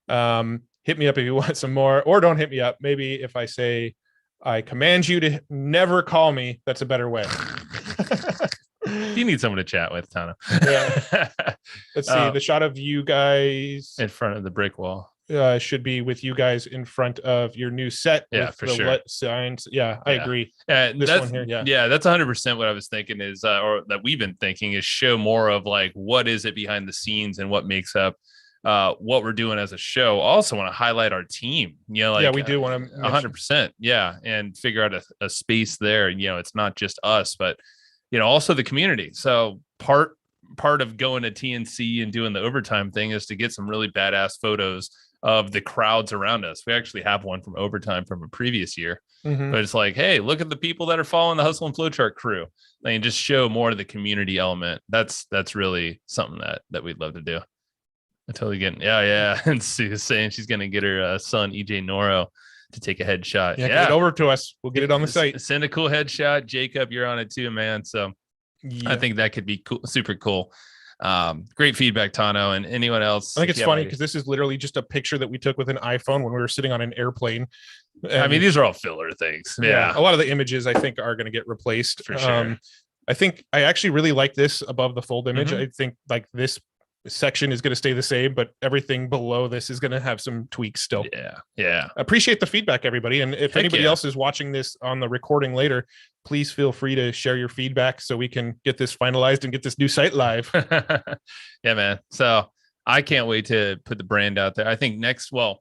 Speaker 1: Hit me up if you want some more, or don't hit me up. Maybe if I say I command you to never call me, that's a better way.
Speaker 2: You need someone to chat with, Tana.
Speaker 1: Yeah. Let's see. The shot of you guys
Speaker 2: in front of the brick wall.
Speaker 1: Should be with you guys in front of your new set.
Speaker 2: Yeah, for sure.
Speaker 1: Signs. Yeah, I agree.
Speaker 2: This one here. Yeah, that's 100% what I was thinking is, or that we've been thinking is, show more of like what is it behind the scenes and what makes up what we're doing as a show. Also want to highlight our team, like,
Speaker 1: we do want to
Speaker 2: 100%. Yeah. And figure out a space there. It's not just us, but, also the community. So part of going to TNC and doing the overtime thing is to get some really badass photos of the crowds around us. We actually have one from overtime from a previous year, but it's like, hey, look at the people that are following the Hustle and Flowchart crew. And just show more of the community element. That's really something that we'd love to do. I totally get it. Yeah. And Sue's saying she's going to get her son, EJ Noro, to take a headshot.
Speaker 1: Yeah. Get it over to us. We'll get it on the site.
Speaker 2: Send a cool headshot. Jacob, you're on it too, man. So I think that could be cool, super cool. Great feedback, Tano, and anyone else.
Speaker 1: I think it's funny because this is literally just a picture that we took with an iPhone when we were sitting on an airplane.
Speaker 2: I mean, these are all filler things. Yeah.
Speaker 1: A lot of the images I think are going to get replaced
Speaker 2: for sure.
Speaker 1: I think I actually really like this above the fold image. I think like this section is going to stay the same, but everything below this is going to have some tweaks still.
Speaker 2: Yeah.
Speaker 1: Appreciate the feedback, everybody. And if anybody else is watching this on the recording later, please feel free to share your feedback so we can get this finalized and get this new site live.
Speaker 2: Yeah, man. So I can't wait to put the brand out there. I think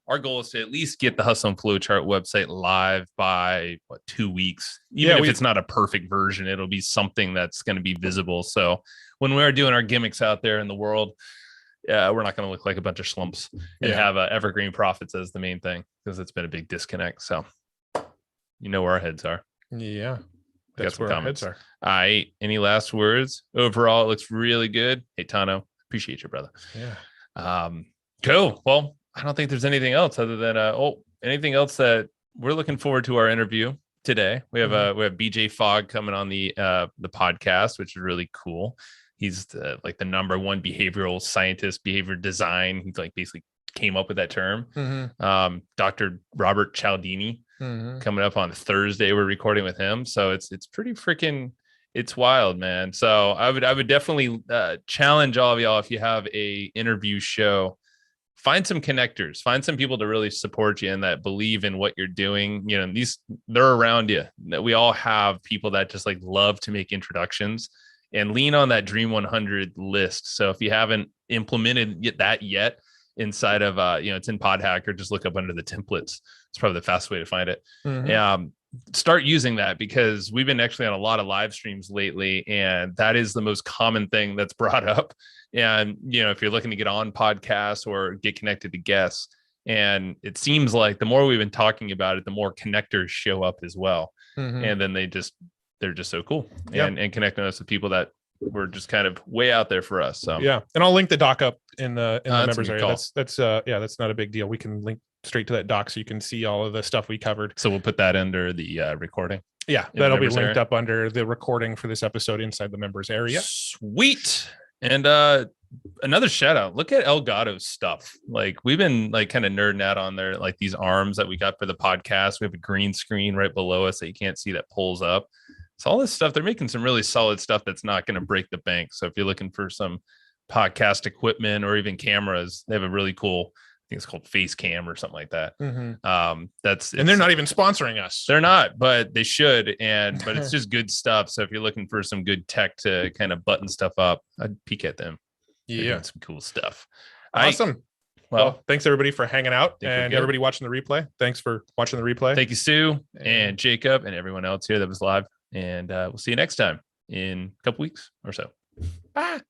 Speaker 2: our goal is to at least get the Hustle and Flowchart website live by 2 weeks. Even if it's not a perfect version, it'll be something that's going to be visible. So when we're doing our gimmicks out there in the world, we're not going to look like a bunch of slumps and have evergreen profits as the main thing, because it's been a big disconnect. So where our heads are.
Speaker 1: Yeah. That's where our heads are.
Speaker 2: All right. Any last words? Overall, it looks really good. Hey, Tano, appreciate you, brother.
Speaker 1: Yeah.
Speaker 2: Cool. Well, I don't think there's anything else other than anything else that we're looking forward to our interview today. We have BJ Fogg coming on the podcast, which is really cool. He's the number one behavioral scientist, behavior design. He's basically came up with that term. Dr. Robert Cialdini coming up on Thursday. We're recording with him, so it's pretty freaking. It's wild, man. So I would definitely challenge all of y'all, if you have a interview show, find some connectors, find some people to really support you and that believe in what you're doing. They're around you. We all have people that just love to make introductions, and lean on that Dream 100 list. So if you haven't implemented that yet inside of, it's in PodHacker, just look up under the templates. It's probably the fastest way to find it. Start using that, because we've been actually on a lot of live streams lately, and that is the most common thing that's brought up. And, if you're looking to get on podcasts or get connected to guests, and it seems like the more we've been talking about it, the more connectors show up as well. And then they're just so cool and connecting us with people that were just kind of way out there for us. So
Speaker 1: and I'll link the doc up in the members area. That's not a big deal. We can link straight to that doc so you can see all of the stuff we covered.
Speaker 2: So we'll put that under the recording.
Speaker 1: Yeah, that'll be linked up under the recording for this episode inside the members area.
Speaker 2: Sweet. And another shout out. Look at Elgato's stuff. We've been kind of nerding out on their these arms that we got for the podcast. We have a green screen right below us that you can't see that pulls up. So all this stuff, they're making some really solid stuff that's not going to break the bank. So if you're looking for some podcast equipment or even cameras, they have a really cool, I think it's called Face Cam or something like that.
Speaker 1: And they're not even sponsoring us.
Speaker 2: They're not, but they should. But it's just good stuff. So if you're looking for some good tech to kind of button stuff up, I'd peek at them.
Speaker 1: Yeah,
Speaker 2: some cool stuff.
Speaker 1: Awesome. Well, thanks everybody for hanging out, and everybody watching the replay. Thanks for watching the replay.
Speaker 2: Thank you, Sue and Jacob and everyone else here that was live. And we'll see you next time in a couple weeks or so. Bye.